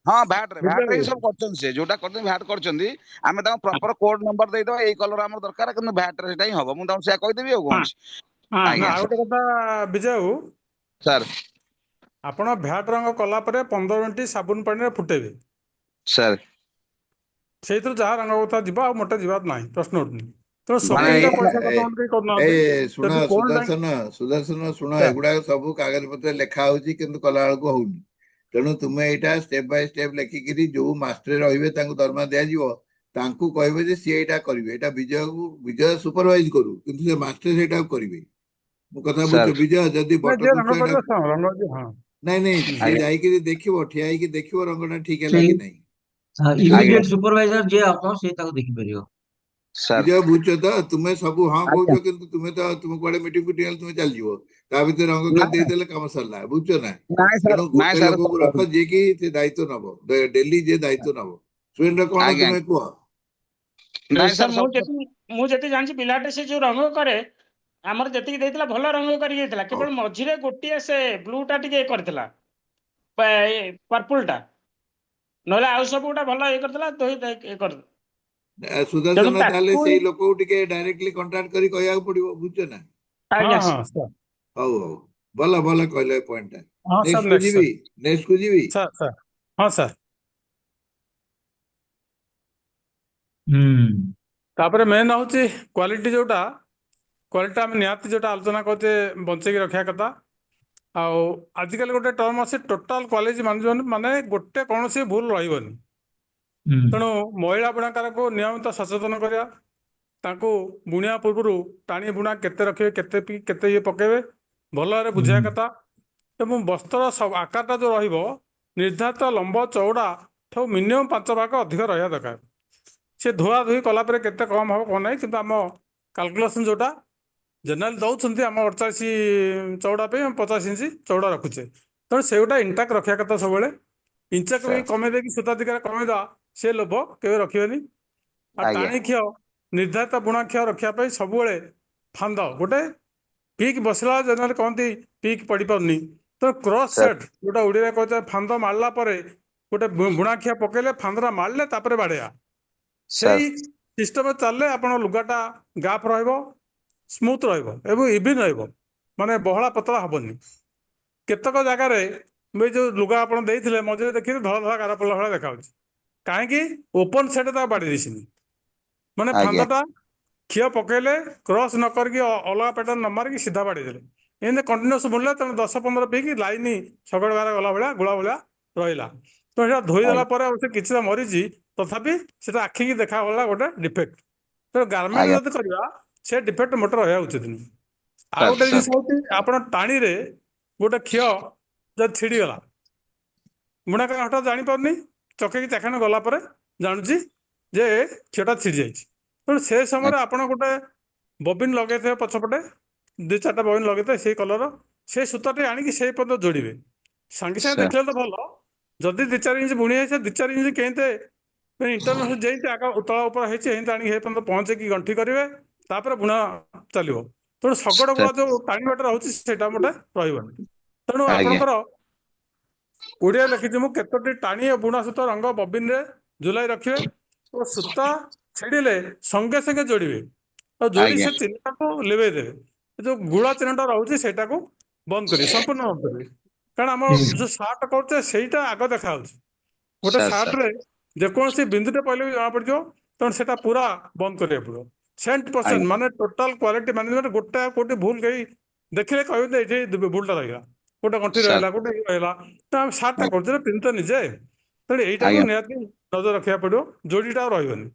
ହଁ ଭ୍ୟାଟ ବିଜୟ ରେ ବାବୁ, ହିଁ ସବୁ କରିଛନ୍ତି। ସେ ଯୋଉଟା କରିଛନ୍ତି ଭ୍ୟାଟ କରିଛନ୍ତି, ଆମେ ତାଙ୍କୁ ପ୍ରପର କୋଡ ନମ୍ବର ଦେଇଦବା, ଏଇ କଲର ଆମର ଦରକାର, କିନ୍ତୁ ଭ୍ୟାଟ ରେ ସେଟା ହିଁ ହବ। ମୁଁ ତାଙ୍କୁ ସେଇଆ କହିଦେବି, ଆଉ କଣ ହଁ ଅଛି। ହଁ ନା ହଁ ଆଜ୍ଞା ଆଉ ଗୋଟେ କଥା ବିଜୟ ବାବୁ, ସାର୍ ଆପଣ ଭ୍ୟାଟ୍ ରଙ୍ଗ କଲା ପରେ 15 ମିନିଟ୍ ସାବୁନ ପାଣିରେ ଫୁଟେଇବେ। ସାର୍ ସେଇଥିରୁ ଯାହା ରଙ୍ଗ କଥା ଯିବ, ଆଉ ମୋଟେ ଯିବାର ନାହିଁ, ପ୍ରଶ୍ନ ଉଠୁନି। ତେଣୁ ସବୁ ମାନେ ଏଇଟା ନାଇଁ ପଇସା ଖର୍ଚ୍ଚ କେହି କରୁନାହାନ୍ତି। ଶୁଣ ଯଦି କୋଲ୍ଡ ଟାଇମ୍, ସୁଦର୍ଶନ, ଏଗୁଡାକ ସବୁ କାଗଜ ପତ୍ର ଲେଖା ହଉଛି, କିନ୍ତୁ କଲା ବେଳକୁ ହଉନି। ତେଣୁ ତୁମେ ଏଇଟା ଷ୍ଟେପ ବାଇ ଷ୍ଟେପ ଲେଖିକିରି ଯୋଉ ମାଷ୍ଟର ରହିବେ ତାଙ୍କୁ ଦରମା ଦିଆଯିବ, ତାଙ୍କୁ କହିବେ ଯେ ସିଏ ଏଇଟା କରିବେ। ଏଇଟା ବିଜୟ ସୁପରଭାଇଜ କରୁ, କିନ୍ତୁ ସେ ମାଷ୍ଟର ସେଇଟାକୁ କରିବେ। ମୋ କଥା ବୁଝୁଛ ସାର୍ ବିଜୟ? ଯଦି ନା ଯିଏ ବଟରଫ୍ଲି ରଙ୍ଗ ଏଟା, କରିବ ସେ ରଙ୍ଗ ହଁ। ନାଇଁ ନାଇଁ, ସିଏ ଆଜ୍ଞା ଯାଇକିରି ଦେଖିବ, ଠିଆ ହେଇକି ଦେଖିବ ରଙ୍ଗଟା ଠିକ ହେଲା ସେଇ କି ନାହିଁ। ଆଜ୍ଞା ଇମିଡିଏଟ ସୁପରଭାଇଜର ଯିଏ ହବ ସେ ତାକୁ ଦେଖିପାରିବ। ସାର୍ ବିଜୟ ବୁଝୁଛ ତ? ତୁମେ ସବୁ ହଁ ଆଜ୍ଞା। କହୁଛ, କିନ୍ତୁ ତୁମେ କୁଆଡେ ମିଟିଂ ଫିଟିଂ ହେଲେ ତୁମେ ଚାଲିଯିବ, ତା ଭିତରେ ରଙ୍ଗ ଖାଲି ନାଇଁ ଦେଇଦେଲେ କାମ ସରିଲା। ବୁଝୁଛ ନା? ନାଇଁ ସାର୍, ତେଣୁ ନାଇଁ ଗୋଟେ ସାର୍, ଲୋକକୁ ରଖ ଯିଏକି ସେ ଦାୟିତ୍ୱ ନବ, ଡେଲି ଯିଏ ଦାୟିତ୍ୱ ନବ। ସୁରେନ୍ଦ୍ର, କଣ ଆଜ୍ଞା ତୁମେ କୁହ? ନାଇଁ ସାର୍ ସାର୍ ସବୁ ମୁଁ ଯେତିକି ଜାଣିଛି, ପିଲାଟେ ସେ ଯୋଉ ରଙ୍ଗ କରେ, ଆମର ଯେତିକି ଦେଇଥିଲା ଭଲ ରଙ୍ଗ କରିକି ଦେଇଥିଲା, ହଉ, କେବଳ ମଝିରେ ଗୋଟିଏ ସେ ବ୍ଲୁ ଟା ଟିକେ କରିଥିଲା, ପର୍ପୁଲ ଟା, ନହେଲେ ଆଉ ସବୁ ଗୋଟା ଭଲ ଇଏ କରିଥିଲା, ଇଏ କରିଥିଲା। ତେଣୁ ସୁଦର୍ଶନ, ତାହେଲେ ତାକୁ ସେଇ ଲୋକକୁ ଟିକେ ଡାଇରେକ୍ଟଲି କଣ୍ଟାକ୍ଟ କରି କହିବାକୁ ପଡିବ। ବୁଝୁଛ ନା? ହଁ ଆଜ୍ଞା ହଁ ସାର୍, ହଉ ହଉ, ଭଲ ଭଲ କହିଲେ ପଏଣ୍ଟଟା। ହଁ ସାର୍, ନେକ୍ସଟ କୁ ନେକ୍ସଟ ଯିବି, ସାର୍, ନେକ୍ସଟ କୁ ଯିବି। ସାର୍ ସାର୍, ହଁ ସାର୍। ହୁଁ ତାପରେ ମେନ୍ ହଉଛି କ୍ୱାଲିଟି ଯୋଉଟା କ୍ୱାଲିଟି ଆମେ ନିହାତି ଯୋଉଟା ଆଲୋଚନା କରୁଛେ ବଞ୍ଚେଇକି ରଖିବା କଥା। ଆଉ ଆଜିକାଲି ଗୋଟେ ଟର୍ମ ଅଛି ଟୋଟାଲ କ୍ୱାଲିଟି ମ୍ୟାନେଜମେଣ୍ଟ, ମାନେ ଗୋଟେ କୌଣସି ଭୁଲ ରହିବନି। ହୁଁ ତେଣୁ ମହିଳା ବୁଣାକାରକୁ ନିୟମିତ ସଚେତନ କରିବା, ତାଙ୍କୁ ବୁଣିବା ପୂର୍ବରୁ ଟାଣି ବୁଣା କେତେ ରଖିବେ, କେତେ ଇଏ ପକେଇବେ ଭଲ ଭାବରେ ହୁଁ ବୁଝିବା କଥା। ଏବଂ ବସ୍ତ୍ର ଆକାରଟା ଯୋଉ ରହିବ ନିର୍ଦ୍ଧାରିତ ଲମ୍ବ ଚଉଡ଼ା ଠୁ ମିନିମମ୍ 5 ଭାଗ ଅଧିକ ରହିବା ଦରକାର। ସେ ଧୁଆ ଧୁଇ କଲା ପରେ କେତେ କମ ହବ କଣ ନାହିଁ, କିନ୍ତୁ ଆମ କାଲକୁଲେସନ ଯୋଉଟା ଜେନେରାଲ ଦଉଛନ୍ତି ଆମ 48 ଚଉଡ଼ା ପାଇଁ ଆମେ 50 ଇଞ୍ଚ ଚଉଡ଼ା ରଖୁଛେ। ତେଣୁ ସେଗୁଟା ଇଣ୍ଟାକ୍ଟ ରଖିବା କଥା ସବୁବେଳେ। ଇଞ୍ଚକୁ ବି ସାର୍ କମେଇ ଦେଇକି ସୂତା ଦିଗରେ କମେଇଦବା, ସେ ଲୋଭ କେବେ ରଖିବେନି। ଆଉ ଆଜ୍ଞା ଟାଣି ଖିଅ ନିର୍ଦ୍ଧାରିତ ବୁଣା ଖିଅ ରଖିବା ପାଇଁ ସବୁବେଳେ ଫାନ୍ଦ ଗୋଟେ ପିକ୍ ବସିଲା ଜେନେରାଲି କହନ୍ତି ପିକ୍ ପଡ଼ିପାରୁନି, ତ କ୍ରସ୍ ସାର୍ ସେଟ୍ ଯୋଉଟା ଓଡ଼ିଆରେ କହୁଛେ ଫାନ୍ଦ ମାରିଲା ପରେ ଗୋଟେ ବୁଣାଖିଆ ପକେଇଲେ ଫାନ୍ଦଟା ମାରିଲେ ତାପରେ ବାଡ଼େଇବା, ସେଇ ସାର୍ ସିଷ୍ଟମ ଚାଲିଲେ ଆପଣ ଲୁଗାଟା ଗ୍ୟାପ୍ ରହିବ, ସ୍ମୁଥ ରହିବ ଏବଂ ଇଭିନ୍ ରହିବ, ମାନେ ବହଳା ପତଳା ହବନି। କେତେକ ଜାଗାରେ ଏଇ ଯୋଉ ଲୁଗା ଆପଣ ଦେଇଥିଲେ ମଝିରେ ଦେଖିବେ ଧଳା ଧଳା ଗାର ପଡିଲା ଭଳିଆ ଦେଖାଯାଉଛି, କାହିଁକି ଓପନ ସେଟ୍ ତାକୁ ବାଡେଇ ଦେଇଛନ୍ତି। ମାନେ ଆଜ୍ଞା ଫାନ୍ଦଟା ଖିଅ ପକେଇଲେ କ୍ରସ୍ ନ କରିକି ଅଲଗା ପ୍ୟାଟର୍ନ ନ ମାରିକି ସିଧା ବାଡେଇ ଦେଲେ, ଏମିତି କଣ୍ଟିନ୍ୟୁସ୍ ବୁଲିଲେ ତେଣୁ 10-15 ପିକ୍ ଲାଇନ ଶଗଡ଼ ଗାର ଗଲା ଭଳିଆ ଗୁଳା ଭଳିଆ ରହିଲା। ତ ସେଇଟା ଧୋଇଦେଲା ଆଜ୍ଞା ପରେ ଆଉ ସେ କିଛିଟା ମରିଛି, ତଥାପି ସେଟା ଆଖିକି ଦେଖାଗଲା ଗୋଟେ ଡିଫେକ୍ଟ। ତ ଗାର୍ମେଣ୍ଟ ଆଜ୍ଞା ଯଦି କରିବା ସେ ଡିଫେକ୍ଟ ମୋଟେ ରହିବା ଉଚିତ ନୁହେଁ। ଆଉ ସାର୍ ଗୋଟେ ସାର୍ ଜିନିଷ ହଉଛି ଆପଣ ଟାଣିରେ ଗୋଟେ ଖିଅ ଯଦି ଛିଡ଼ିଗଲା, ବୁଣାକାର ହଠାତ୍ ଜାଣିପାରୁନି, ଚକେଇକି ଚାଖାଣ ଗଲା ପରେ ଜାଣୁଛି ଯେ ଖିଅଟା ଛିଡ଼ି ଯାଇଛି। ତେଣୁ ସେ ସମୟରେ ଆପଣ ଗୋଟେ ବବିନ୍ ଲଗେଇଥିବେ ପଛପଟେ, 2-4ଟା ବବିନ୍ ଲଗେଇଥିବେ ସେଇ କଲର, ସେ ସୂତାଟି ଆଣିକି ସେଇ ପର୍ଯ୍ୟନ୍ତ ଯୋଡ଼ିବେ। ସାଙ୍ଗେ ସାଙ୍ଗେ ସାର୍ ଦେଖିଲେ ତ ଭଲ, ଯଦି 2-4 ଇଞ୍ଚ ବୁଣି ହେଇছে 2-4 ଇଞ୍ଚ କେତେ ଇଣ୍ଟରନାଲ ଯେମିତି ଆଗ ତଳ ଉପର ହେଇଛି ଏମିତି ଆଣିକି ହେଇ ପର୍ଯ୍ୟନ୍ତ ପହଞ୍ଚେଇକି ଗଣ୍ଠି କରିବେ, ତାପରେ ବୁଣା ଚାଲିବ। ତେଣୁ ଶଗଡ଼ ଗୁଳା ସାର୍ ଯୋଉ ଟାଣିବାଟା ରହୁଛି ସେଇଟା ମୋଟେ ରହିବନି। ତେଣୁ ଆଜ୍ଞା ଆପଣଙ୍କର ଓଡ଼ିଆ ଲେଖିଛି ମୁଁ କେତୋଟି ଟାଣି ଓ ବୁଣା ସୂତା ରଙ୍ଗ ବବିନରେ ଝୁଲାଇ ରଖିବେ ଓ ସୂତା ଛିଡ଼ିଲେ ସଙ୍ଗେ ସଙ୍ଗେ ଯୋଡ଼ିବେ, ଆଉ ଯୋଡ଼ି ଆଜ୍ଞା ସେ ଚିହ୍ନଟାକୁ ଲିଭେଇ ଦେବେ। ଯୋଉ ଗୁଳା ଚିହ୍ନଟା ରହୁଛି ସେଇଟାକୁ ବନ୍ଦ କରିବେ, ସମ୍ପୂର୍ଣ୍ଣ ବନ୍ଦ କରିବେ। କାରଣ ଆମ ଠିକ ଯୋଉ ସାର୍ଟ କରୁଛେ ସେଇଟା ଆଗ ଦେଖାଯାଉଛି। ଗୋଟେ ସାର୍ ସାର୍ ସାର୍ଟରେ ଯେକୌଣସି ବିନ୍ଦୁଟେ ପଇଲେ ବି ଜଣା ପଡ଼ିଯିବ, ତେଣୁ ସେଟା ପୁରା ବନ୍ଦ କରିବାକୁ ପଡ଼ିବ। 100% ଆଜ୍ଞା ମାନେ ଟୋଟାଲ କ୍ୱାଲିଟି ମ୍ୟାନେଜମେଣ୍ଟ, ଗୋଟେ କୋଉଠି ଭୁଲ କେହି ଦେଖିଲେ କହିବେ ଏଇଠି ଭୁଲଟା ରହିଗଲା, ଗୋଟେ ଗଣ୍ଠି ସାର୍ ରହିଲା, ଗୋଟେ ଇଏ ରହିଲା। ତ ଆମେ ସାର୍ଟଟା କରୁଛେ ପିନ୍ଧୁଛେ ନିଜେ, ତେଣୁ ଏଇଟାକୁ ଆଜ୍ଞା ନିହାତି ନଜର ରଖିବାକୁ ପଡ଼ିବ। ଯୋଡ଼ିଟା ଆଉ ରହିବନି।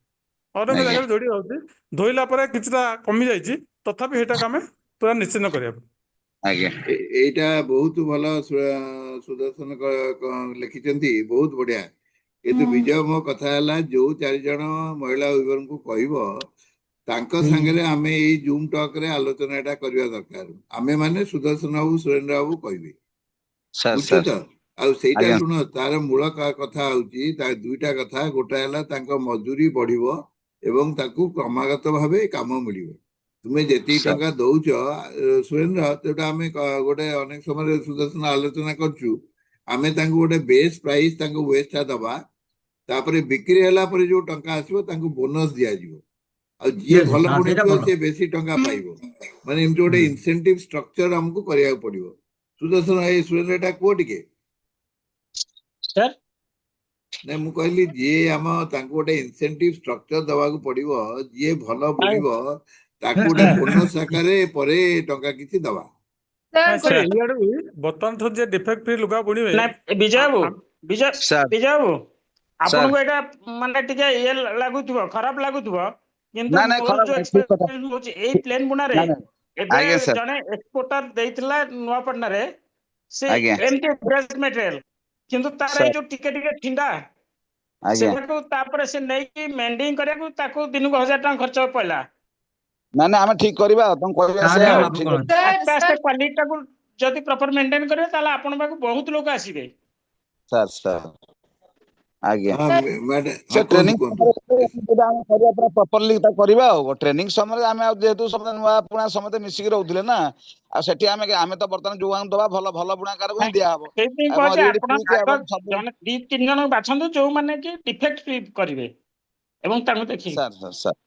ଅନେକ ଆଜ୍ଞା ଜାଗାରେ ଯୋଡ଼ି ରହୁଛି, ଧୋଇଲା ପରେ କିଛିଟା କମି ଯାଇଛି, ତଥାପି ସେଇଟାକୁ ଆମେ ପୁରା ନିଶ୍ଚିନ୍ତ କରିବାକୁ ପଡ଼ିବ। ଆଜ୍ଞା ଏଇଟା ବହୁତ ଭଲ ସୁଦର୍ଶନ ଲେଖିଛନ୍ତି, ବହୁତ ବଢିଆ। କିନ୍ତୁ ହୁଁ ବିଜୟ, ମୋ କଥା ହେଲା ଯୋଉ 4 ଜଣ ମହିଳା ଉଇଭରଙ୍କୁ କହିବ ତାଙ୍କ ହୁଁ ସାଙ୍ଗରେ ଆମେ ଏଇ ଜୁମ୍ ଟକ୍ ରେ ଆଲୋଚନା ଟା କରିବା ଦରକାର। ଆମେ ମାନେ ସୁଦର୍ଶନ ବାବୁ, ସୁରେନ୍ଦ୍ର ବାବୁ କହିବେ, ସାର୍ ବୁଝୁଛ ସାର୍ ତ? ଆଉ ସେଇଟା ଆଜ୍ଞା ଶୁଣ, ତାର ମୂଳ କଥା ହଉଛି ତା 2ଟା କଥା। ଗୋଟା ହେଲା ତାଙ୍କ ମଜୁରୀ ବଢିବ ଏବଂ ତାକୁ କ୍ରମାଗତ ଭାବେ କାମ ମିଳିବ। ତୁମେ ଯେତିକି ସାର୍ ଟଙ୍କା ଦଉଛ ସୁରେନ୍ଦ୍ର, ଯୋଉଟା ଆମେ ଗୋଟେ ଅନେକ ସମୟରେ ସୁଦର୍ଶନ ଆଲୋଚନା କରୁଛୁ, ଆମେ ତାଙ୍କୁ ଗୋଟେ ବେସ୍ ପ୍ରାଇସ୍ ତାଙ୍କୁ ୱେଜ୍ ଟା ଦବା, ତାପରେ ବିକ୍ରି ହେଲା ପରେ ଯୋଉ ଟଙ୍କା ଆସିବ ତାଙ୍କୁ ବୋନସ ଦିଆଯିବ। ଆଉ ଯିଏ ୟେସ୍ ଭଲ ହଁ ସେଇଟା ବୁଣିଥିବ ଭଲ। ସିଏ ବେଶୀ ଟଙ୍କା ପାଇବ। ମାନେ ଏମିତି ଗୋଟେ ହୁଁ ଇନସେଣ୍ଟିଭ ଷ୍ଟ୍ରକ୍ଚର ଆମକୁ କରିବାକୁ ପଡିବ। ସୁଦର୍ଶନ, ଏଇ ସୁରେନ୍ଦ୍ର ଏଟା କୁହ ଟିକେ। ସାର୍ ନାଇଁ, ମୁଁ କହିଲି ଯିଏ ତାଙ୍କୁ ଗୋଟେ ଇନସେଣ୍ଟିଭ ଷ୍ଟ୍ରକ୍ଚର ଦବାକୁ ପଡିବ, ଯିଏ ଭଲ ନାଇଁ ବୁଣିବ ତାକୁ ଗୋଟେ ବୋନସ ଆକାରରେ ପରେ ଟଙ୍କା କିଛି ଦବା। ସାର୍ ନାଇଁ ସାର୍, ଗୋଟେ ଏଇଆଡେ ବି ବର୍ତ୍ତମାନ ଥର ଯିଏ ଡିଫେକ୍ଟ ଫ୍ରି ଲୁଗା ବୁଣିବେ, ନାଇଁ ବିଜୟ ବାବୁ, ବିଜୟ ସାର୍ ବିଜୟ ବାବୁ, ସାର୍ ଆପଣଙ୍କୁ ଏଇଟା ମାନେ ଟିକେ ଇଏ ଲାଗୁଥିବ, ଖରାପ ଲାଗୁଥିବ, କିନ୍ତୁ ନାଇଁ ନାଇଁ ମୋର ଖରାପ ଯୋଉ ନାହିଁ, ଠିକ କଥା। ଏକ୍ସପେରିଏନ୍ସ ହଉଛି ଏଇ ପ୍ଲେନ ବୁଣାରେ, ନାଇଁ ନାଇଁ ଏବେ ଆଜ୍ଞା ସାର୍ ଜଣେ ଏକ୍ସପୋର୍ଟର ଦେଇଥିଲା ନୂଆପଡାରେ, ସେ ଆଜ୍ଞା ଏମିତି ଡ୍ରେସ୍ ମେଟେରିଆଲ, କିନ୍ତୁ ତାର ଏଇ ସାର୍ ଯୋଉ ଟିକେ ଟିକେ ଠିଣ୍ଡା, ଆଜ୍ଞା ସେଟାକୁ ତାପରେ ସେ ନେଇକି ମେଣ୍ଡିଂ କରିବାକୁ ତାକୁ ଦିନକୁ 1000 ଟଙ୍କା ଖର୍ଚ୍ଚ ପଇଲା। ନାଇଁ ନାଇଁ ଆମେ ଠିକ କରିବା, ତମକୁ କହିବା ତାହେଲେ ସେଇଆ ଆଉ ଆଉ ଲାଭ ଠିକ କଣ ଅଛି। ଅଛି? ସାର୍ ଆସ୍ତେ ଆସ୍ତେ ସାର୍ କ୍ୱାଲିଟି ଟାକୁ ଯଦି ପ୍ରପର ମେଣ୍ଟେନ କରିବେ, ତାହେଲେ ଆପଣଙ୍କ ପାଖକୁ ବହୁତ ଲୋକ ଆସିବେ। ସାର୍ ସାର୍ ଆଜ୍ଞା ହଁ ସାର୍ ମ୍ୟାଡାମ, ସେ ହଁ କୁହନ୍ତୁ ଟ୍ରେନିଂ କୁହନ୍ତୁ। ସମୟରେ ଆମେ କରିବା ପୁରା ପ୍ରପରଲି କରିବା। ଆଉ ଟ୍ରେନିଂ ସମୟରେ ଆମେ ଆଉ ଯେହେତୁ ସମସ୍ତେ ନୂଆ ପୁଣା ସମସ୍ତେ ମିଶିକି ରହୁଥିଲେ ନା, ଆଉ ସେଠି ଆମେ ତ ବର୍ତ୍ତମାନ ଯୋଉମାନଙ୍କୁ ଦବା ଭଲ ଭଲ ବୁଣାକାରକୁ ହିଁ ନାଇଁ, ଦିଆହବ ସେଇଥିପାଇଁ ଏବଂ କୁହାଯାଏ ରିଡ୍ ଆପଣ ପିକ୍ ଆଗ ଏବଂ ସବୁ। ଜଣେ 2-3 ଜଣ ବାଛନ୍ତୁ ଯୋଉମାନେ କି ଡିଫେକ୍ଟ ଫ୍ରି କରିବେ, ଏବଂ ତାଙ୍କୁ ଦେଖିବେ। ସାର୍ ସାର୍ ସାର୍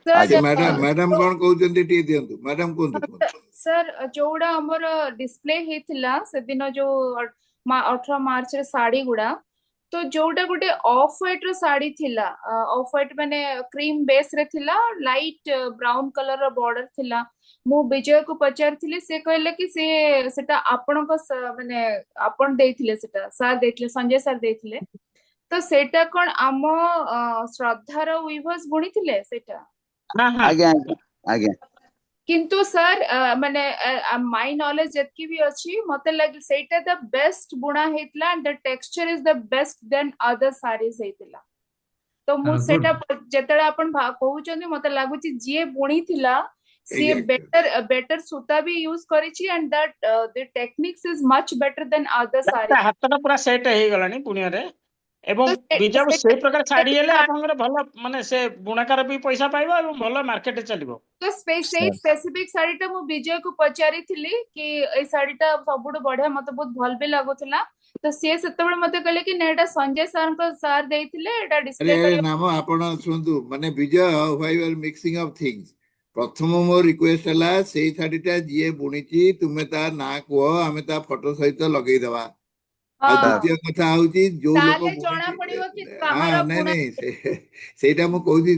ଆଚ୍ଛା, ଆଜ୍ଞା ମ୍ୟାଡାମ, ଆଜ୍ଞା ମ୍ୟାଡାମ କଣ କହୁଛନ୍ତି ଟିକେ ଦିଅନ୍ତୁ। ମ୍ୟାଡାମ କୁହନ୍ତୁ କୁହନ୍ତୁ। ସାର୍ ଯୋଉଟା ଆମର ଡିସପ୍ଲେ ହେଇଥିଲା ସେଦିନ, ଯୋଉ 18 ମାର୍ଚ୍ଚରେ ଶାଢୀ ଗୁଡା, तो जोटा गोटे ऑफ व्हाइट रो साड़ी थिला, ऑफ व्हाइट माने क्रीम बेस रे थिला, लाइट ब्राउन कलर रो बॉर्डर थिला। मु विजय को पचारथिले, से कहले कि से सेटा आपण को माने आपण देथिले, सेटा सर देथिले, संजय सर देथिले। तो सेटा कोन आम श्रद्धार विभस बुणीथिले सेटा। हाँ हाँ आज्ञा आज्ञा आज्ञा किंतु सर माने माय नॉलेज जतकी भी अछि, मते लागे सेटा द बेस्ट बुणा हेतला and the texture is the best than other saris हेतला। तो मु गुड सेटा जेतळे आपण कहउचंदी, मते लागुची जे बुणी थिला सी Exactly. बेटर सूता भी यूज करिछि and that the techniques is much better than other sari. हाथटा पूरा सेट ହେଇଗଲାଣି ବୁଣିବାରେ ଏବଂ तो ବିଜାକୁ ସେଇ ପ୍ରକାର ଶାଢୀ ହେଲେ ଆପଣଙ୍କର ଭଲ ମାନେ ସେ ବୁଣାକାର ବି ପଇସା ପାଇବ ଏବଂ ଭଲ ମାର୍କେଟରେ ଚାଲିବ। तो स्पेसिफिक शाड़ीटा मु विजय को पचारी थिली कि ए शाड़ीटा सबुठ बढ़िया, मते बहुत भल भी लागुथला। तो सी सेतबेले मते कहले कि नेटा संजय सर को सर देइथिले, एटा डिस्प्ले अरे करियो। नाम आपण शुणु माने Vijay why you are mixing up things. प्रथम मो रिक्वेस्ट हला सेई शाड़ीटा जिए बुणीची तुमे ता ना कुह, आमे ता फोटो सहित लगेई देबा। आ हाँ द्वितीय कथा हूँ जो लोक ताले जणा पड़िबो कि हाँ काहार नहीं बुणा। नहीं सेटा मु कहूची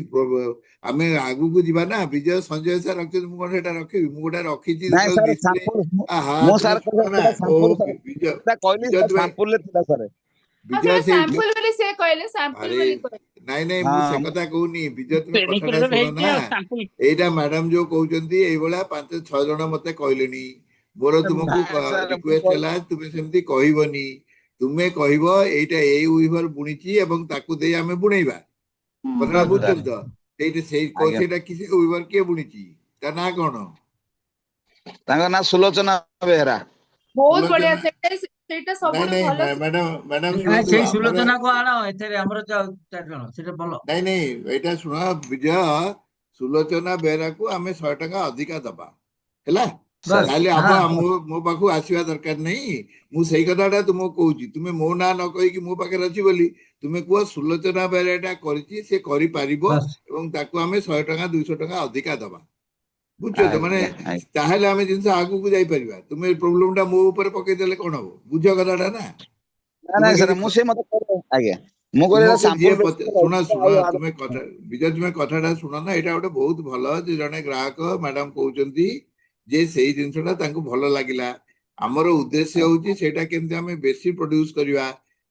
आमे आगु को जीवा ना। विजय संजय सर रखते मु कोन सेटा रखिबी, मु गोटा रखिची नहीं तो सर डिस्प्ले। सैंपल आहा मो तुमे सर सुनो ना, ओ सैंपल सर विजय कहली विजय तुमे सैंपल ले थिला सर। हाँ विजय सेटा से सैंपल वाली से कहले, सैंपल अरे वाली कहले। नहीं नहीं मु से हाँ कथा कहूनी। विजय तुमे ट्रेनिंग कथाटा पिरियड सुनो ହେଇଛି ना। ଆଉ ସାମ୍ପଲ एटा मैडम जो कहउचंदी एई भला 5-6 जण मते कहलेनी। मोर तुमको नहीं सर रिक्वेस्ट हला तुमे सेमती कहिबनी। तुमे कहिबो एटा एई उइभर बुणीची एवं ताकू देई आमे बुणेइबा। कथाटा गुड बुझछन तो एइटे सेई को आज्ञा सेटा किसी उइभर के बुणीची ता ना कोन तांगा ना सुलोचना बेहरा। बहुत बढ़िया, सुलोचना। सेटा नहीं सबुठ नहीं भलो। मैडम मैडम ନାଇଁ सुनतु ସେଇ हमर ସୁଲୋଚନା କୁ ଆଣ ଏଥିରେ ଆମର 4 ଜଣ ସେଟା ଭଲ। नहीं नहीं एटा सुनो विजय सुलोचना बेहरा को आमे 100 टका अधिका दबा हैला। सर बस ताले अब हाँ मो पाखु आसीबा दरकार नहीं। मु सेई कथाटा तुमको कहूची, तुमे मो ना न कहि कि मो पाखे अछि बोली तुमे कुआ सुलोचना बेहराटा करछि से करि पारिबो बस एवं ताकू आमे 100 टका 200 टका अधिका दबा। बुझछ तो माने आज्ञा आज्ञा ताहेले आमे जिंस आगु को जाई परिबा। तुमे प्रॉब्लमटा मो ऊपर पके देले कोन हो, बुझ कथाटा ना। ना तुमे नहीं सर किछि मु से मत कर आज्ञा मु कहले तुमको जी सैंपल सुना सुना बेस तुम्हें कथा विजय तुम्हें कथाटा शुण ना। यहाँ गोटे बहुत भल जे जड़े ग्राहक मैडम कहते जे से जिनसा तांको भल लगिला। आमर उद्देश्य हूँ सेटा केमती आमे बेसी प्रोड्यूस करवा।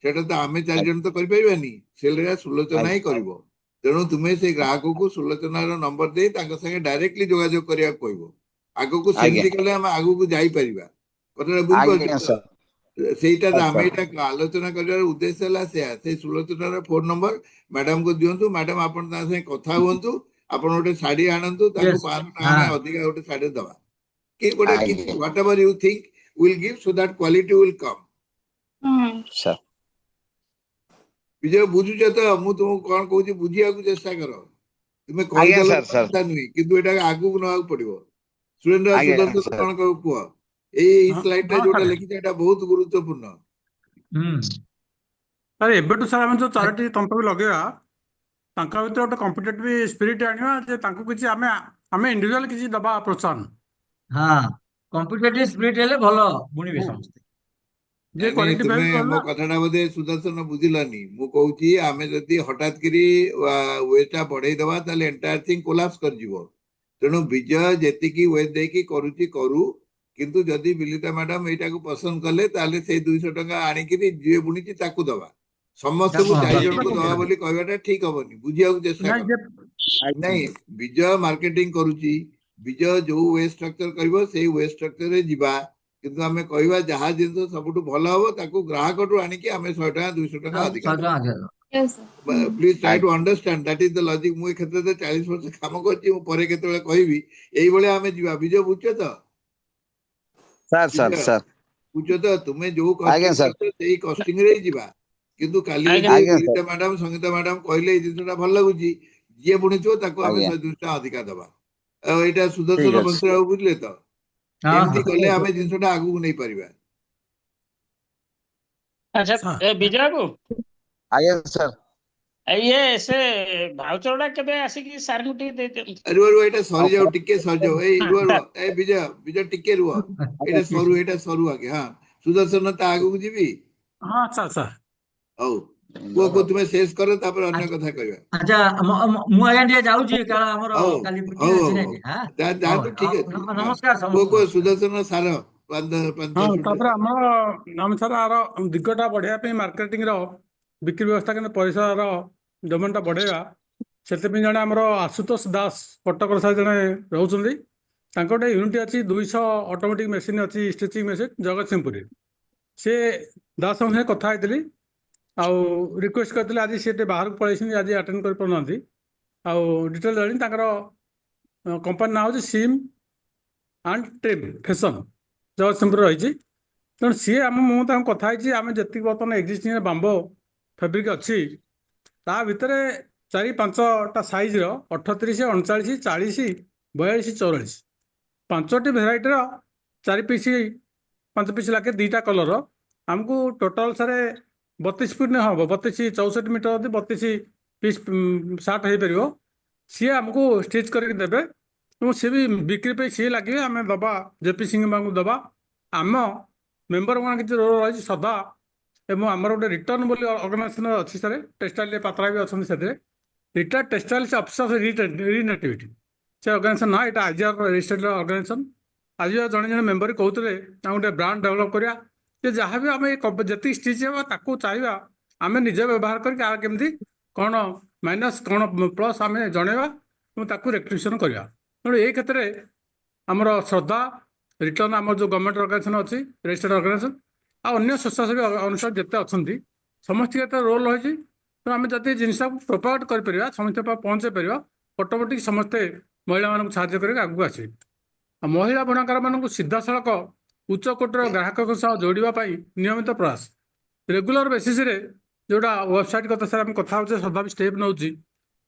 सेटा तो आमे 4 जन तो कर परिबानी, सेलरा सुलोचना ही करिवो। तेणु तुम्हें से ग्राहक को सुलोचना रो नंबर दे तांको संगे डायरेक्टली जोगाजोग करिया कहबो। आगो को आज्ञा सेमती कले हम आगो को जाई परिबा। कथाटा बुझ आज्ञा पाछो सर तो ସେଇଟା ତ ଆମେ सर ଏଇଟା ଆଲୋଚନା କରିବାର ଉଦ୍ଦେଶ୍ୟ ହେଲା ସେୟା। ସେଇ ସୁଲୋଚନାର ଫୋନ ନମ୍ବର ମ୍ୟାଡାମକୁ ଦିଅନ୍ତୁ। ମ୍ୟାଡାମ ଆପଣ ତା ସାଙ୍ଗେ କଥା ହୁଅନ୍ତୁ। ଆପଣ ଗୋଟେ ଶାଢୀ ଆଣନ୍ତୁ, ତାଙ୍କୁ यस 500 ଟଙ୍କା हाँ ଆମେ ଅଧିକା ଗୋଟେ ଶାଢୀ ଦବା କି ଗୋଟେ କିଛି आज्ञा whatever you think will give so that quality will come. Sir Vijay ବୁଝୁଛ ତ ମୁଁ ତୁମକୁ କଣ କହୁଛି, ବୁଝିବାକୁ ଚେଷ୍ଟା କର। ତୁମେ आज्ञा କହିଦେଲ सर ତ सर କଥା ନୁହେଁ, କିନ୍ତୁ ଏଇଟା ଆଗକୁ ନେବାକୁ ପଡିବ। ସୁରେନ୍ଦ୍ର आज्ञा ସୁଦର୍ଶନ सर କଣ କହିବ କୁହ। ଏଇ ହଁ ସ୍ଲାଇଡ ଟା ହଁ ଯୋଉଟା ସାର୍ ଲେଖିଛ ଏଇଟା ବହୁତ ଗୁରୁତ୍ୱପୂର୍ଣ୍ଣ। ସାର୍ ଏବେଠୁ ସାର୍ ଆମେ ଯୋଉ ଚାରୋଟି ତମ୍ପ ବି ଲଗେଇବା ତାଙ୍କ ଭିତରେ ଗୋଟେ କମ୍ପିଟେଟିଭ ସ୍ପିରିଟ୍ ଆଣିବା ଯେ ତାଙ୍କୁ କିଛି ଆମେ ଆମେ ଇଣ୍ଡିଭିଜୁଆଲ କିଛି ଦବା ପ୍ରୋତ୍ସାହନ हाँ कॉम्पिटिटिव स्पिरिट हेले भलो बुणिबे ହୁଁ समस्ते। ଯେ ନାଇଁ ନାଇଁ କ୍ୱାଲିଟି ତୁମେ ପାଇବ ମୋ କହିଲା କଥାଟା ବୋଧେ ସୁଦର୍ଶନ ବୁଝିଲନି। ମୁଁ କହୁଛି ଆମେ ଯଦି ହଠାତ୍ କରି ୱେଟଟା ବଢେଇ ଦବା ତାହେଲେ ଏଣ୍ଟାୟାର ଥିଙ୍ଗ କୋଲାପ୍ସ କରିଯିବ। ତେଣୁ ବିଜୟ ଯେତିକି ୱେଟ ଦେଇକି କରୁଛି କରୁ, କିନ୍ତୁ ଯଦି ବିଲିତା ମ୍ୟାଡାମ ଏଇଟାକୁ ପସନ୍ଦ କଲେ ତାହେଲେ ସେଇ 200 ଟଙ୍କା ଆଣିକିରି ଯିଏ ବୁଣିଛି ତାକୁ ଦବା। ସମସ୍ତଙ୍କୁ ତାକୁ ହଁ 4 ବାସ୍ ଜଣଙ୍କୁ ଦବା ବୋଲି କହିବାଟା ଠିକ ହବନି। ବୁଝିବାକୁ ଚେଷ୍ଟା ନାଇଁ କର। ଯେ ନାଇଁ ବିଜୟ ମାର୍କେଟିଂ କରୁଛି, ବିଜୟ ଯୋଉ ୱେ ଷ୍ଟ୍ରକ୍ଚର କରିବ ସେଇ ୱେ ଷ୍ଟ୍ରକ୍ଚରରେ ଯିବା। କିନ୍ତୁ ଆମେ କହିବା ଯାହା ଜିନିଷ ସବୁଠୁ ଭଲ ହବ ତାକୁ ଗ୍ରାହକଠୁ ଆଣିକି ଆମେ 100 ଟଙ୍କା 200 ଟଙ୍କା सब ଅଧିକା सब ଦବା। जगह yes please try to understand that is the logic. ମୁଁ ଏ କ୍ଷେତ୍ରରେ 40 ବର୍ଷ କାମ କରିଛି, ମୁଁ ପରେ କେତେବେଳେ କହିବି। ଏଇଭଳିଆ ଆମେ ଯିବା। ବିଜୟ ବୁଝୁଛ ତ? सर सर ବିଜୟ सर ବୁଝୁଛ ତ? ତୁମେ ଯୋଉ आज्ञा କଷ୍ଟିଂ सर କରିଛ ସେଇ କଷ୍ଟିଂ ରେ ହିଁ ଯିବା। କିନ୍ତୁ କାଲି ଆଜ୍ଞା ଯଦି आज्ञा sir Binita madam Sangeeta madam କହିଲେ ଏଇ ଜିନିଷଟା ଭଲ ଲାଗୁଛି, ଯିଏ ବୁଣିଥିବ ତାକୁ ଆମେ आज्ञा 100-200 ଟଙ୍କା ଅଧିକା ଦବା। ଆଉ ଏଇଟା ठीक ସୁଦର୍ଶନ है ବଂଶୀରାవు ବୁଝିଲେ ତ? हाँ ଏମିତି हाँ କଲେ ଆମେ ଜିନିଷଟା ଆଗକୁ ନେଇପାରିବା। ଆଚ୍ଛା ସାର୍ ଏ ବିଜୟ ବାବୁ आज्ञा सर ଇଏ ସେ ଭାଉଚର ଟା କେବେ ଆସିକି ସାରଙ୍କୁ ଟିକେ ଦେଇଦିଅନ୍ତୁ। ରୁହ ରୁହ ଏଇଟା ସରିଯାଉ, आप- ଟିକେ ସରିଯାଉ। ଏଇ ରୁହ ରୁହ ଏ ବିଜୟ ବିଜୟ ଟିକେ ରୁହ। आज्ञा ଏଇଟା ସରୁ ଆଗେ। ହଁ ସୁଦର୍ଶନ ତା ଆଗକୁ ଯିବି। ହଁ ସାର୍ ସାର୍ ହଉ କୁହ କୁହ ତୁମେ ଶେଷ କର ତାପରେ ଅନ୍ୟ ଆଚ୍ଛା କଥା କହିବା। ଆଚ୍ଛା, ମୁଁ ଆଜ୍ଞା ଟିକେ ଯାଉଛି, କାରଣ ଆମର ହଉ କାଲି ମିଟିଂ ହଉ ଅଛି ହଉ ନାଇଁ ହଉ କି? ହଁ, ହଉ ଯାଆନ୍ତୁ, ଠିକ ଅଛି। ହଁ ନମସ୍କାର କୁହ ସମସ୍ତଙ୍କୁ, କୁହ ନମସ୍କାର। ସୁଦର୍ଶନ ସାର ପାଞ୍ଚ ହଁ 10 ତାପରେ ମିନିଟ୍। ଆମେ ସାର୍ ଆର ଦିଗଟା ବଢେଇବା ପାଇଁ ମାର୍କେଟିଂର ବିକ୍ରି ବ୍ୟବସ୍ଥା କେମିତି ପଇସାର ଡୋମେନଟା ବଢେଇବା, ସେଥିପାଇଁ ଜଣେ ଆମର ଆଶୁତୋଷ ଦାସ କଟକର ସାର୍ ଜଣେ ରହୁଛନ୍ତି। ତାଙ୍କ ଗୋଟେ ୟୁନିଟ୍ ଅଛି, 200 ଅଟୋମେଟିକ୍ ମେସିନ୍ ଅଛି, ଷ୍ଟିଚିଂ ମେସିନ୍ ଜଗତସିଂହପୁରରେ। ସେ ଦାସଙ୍କ ସାଙ୍ଗେ କଥା ହେଇଥିଲି, ଆଉ ରିକ୍ୱେଷ୍ଟ କରିଥିଲେ ଆଜି ସେ ଟିକେ ବାହାରକୁ ପଳେଇଛନ୍ତି, ଆଜି ଆଟେଣ୍ଡ କରିପାରୁନାହାନ୍ତି। ଆଉ ଡିଟେଲ୍ ଜାଣି ତାଙ୍କର କମ୍ପାନୀ ନାଁ ହେଉଛି ସିମ୍ ଆଣ୍ଡ ଟ୍ରିମ୍ ଫ୍ୟାସନ୍, ଜଗତସିଂହପୁରରେ ରହିଛି। ତେଣୁ ସିଏ ମୁଁ ତାଙ୍କୁ କଥା ହେଇଛି, ଆମେ ଯେତିକି ବର୍ତ୍ତମାନ ଏକ୍ଜିଷ୍ଟିଂ ବାମ୍ବୋ ଫେବ୍ରିକ୍ ଅଛି ତା ଭିତରେ 4-5ଟା ସାଇଜ୍ର 38, 39, 40, 42, 44 5ଟି ଭେରାଇଟିର 4 ପିସ୍ 5 ପିସ୍ ଲେଖେ 2ଟା କଲର ଆମକୁ ଟୋଟାଲ ସାରେ 32 ଫିଟ୍ ହେବ। 32 64 ମିଟର ଯଦି 32 ପିସ୍ ସାର୍ଟ ହେଇପାରିବ। ସିଏ ଆମକୁ ଷ୍ଟିଚ୍ କରିକି ଦେବେ ଏବଂ ସିଏ ବି ବିକ୍ରି ପାଇଁ ସିଏ ଲାଗିବେ, ଆମେ ଦେବା ଜେପି ସିଂ ବାଙ୍କୁ ଦେବା। ଆମ ମେମ୍ବରମାନେ କିଛି ରୋଲ ରହିଛି ସଦା, ଏବଂ ଆମର ଗୋଟେ ରିଟର୍ନ ବୋଲି ଅର୍ଗାନାଇଜେସନ ଅଛି ସାର୍, ଟେକ୍ସଟାଇଲ ପାତ୍ରା ବି ଅଛନ୍ତି ସେଥିରେ। ରିଟାୟାର୍ଡ ଟେକ୍ସଟାଇଲ ଅଫିସର ରିନେଟିଭିଟି ସେ ଅର୍ଗାନାଇଜେସନ ନା, ଏଇଟା ଆଇଜିଆର ରେଜିଷ୍ଟର୍ଡ ଅର୍ଗାନାଇଜେସନ। ଆଜି ଜଣେ ଜଣେ ମେମ୍ବର କହୁଥିଲେ ତାଙ୍କୁ ଗୋଟେ ବ୍ରାଣ୍ଡ ଡେଭଲପ କରିବା, ଯେ ଯାହା ବି ଆମେ ଯେତିକି ଷ୍ଟିଚ୍ ହେବା ତାକୁ ଚାହିଁବା ଆମେ ନିଜେ ବ୍ୟବହାର କରିକି ଆଉ କେମିତି କ'ଣ ମାଇନସ୍ କ'ଣ ପ୍ଲସ୍ ଆମେ ଜଣେଇବା ଏବଂ ତାକୁ ରେକ୍ଟିଫିକେସନ୍ କରିବା। ତେଣୁ ଏହି କ୍ଷେତ୍ରରେ ଆମର ଶ୍ରଦ୍ଧା ରିଟର୍ନ ଆମର ଯେଉଁ ଗଭର୍ଣ୍ଣମେଣ୍ଟ ଅର୍ଗାନାଇଜେସନ ଅଛି, ରେଜିଷ୍ଟର୍ଡ ଅର୍ଗାନାଇଜେସନ, ଆଉ ଅନ୍ୟ ସ୍ୱେଚ୍ଛାସେବୀ ଅନୁସାରେ ଯେତେ ଅଛନ୍ତି ସମସ୍ତଙ୍କ ଏତେ ରୋଲ୍ ରହିଛି। ତେଣୁ ଆମେ ଯଦି ଜିନିଷକୁ ପ୍ରୋପାଗେଟ୍ କରିପାରିବା, ସମସ୍ତଙ୍କ ପାଖରେ ପହଞ୍ଚାଇ ପାରିବା, ଅଟୋମେଟିକ୍ ସମସ୍ତେ ମହିଳାମାନଙ୍କୁ ସାହାଯ୍ୟ କରିକି ଆଗକୁ ଆସିବେ। ଆଉ ମହିଳା ବୁଣାକାରମାନଙ୍କୁ ସିଧାସଳଖ ଉଚ୍ଚକୋଟୀର ଗ୍ରାହକଙ୍କ ସହ ଯୋଡ଼ିବା ପାଇଁ ନିୟମିତ ପ୍ରୟାସ, ରେଗୁଲାର ବେସିସ୍ରେ ଯେଉଁଟା ୱେବସାଇଟ୍ କଥା ସାର୍ ଆମେ କଥା ହେଉଛେ, ସଦା ବି ଷ୍ଟେପ୍ ନେଉଛି।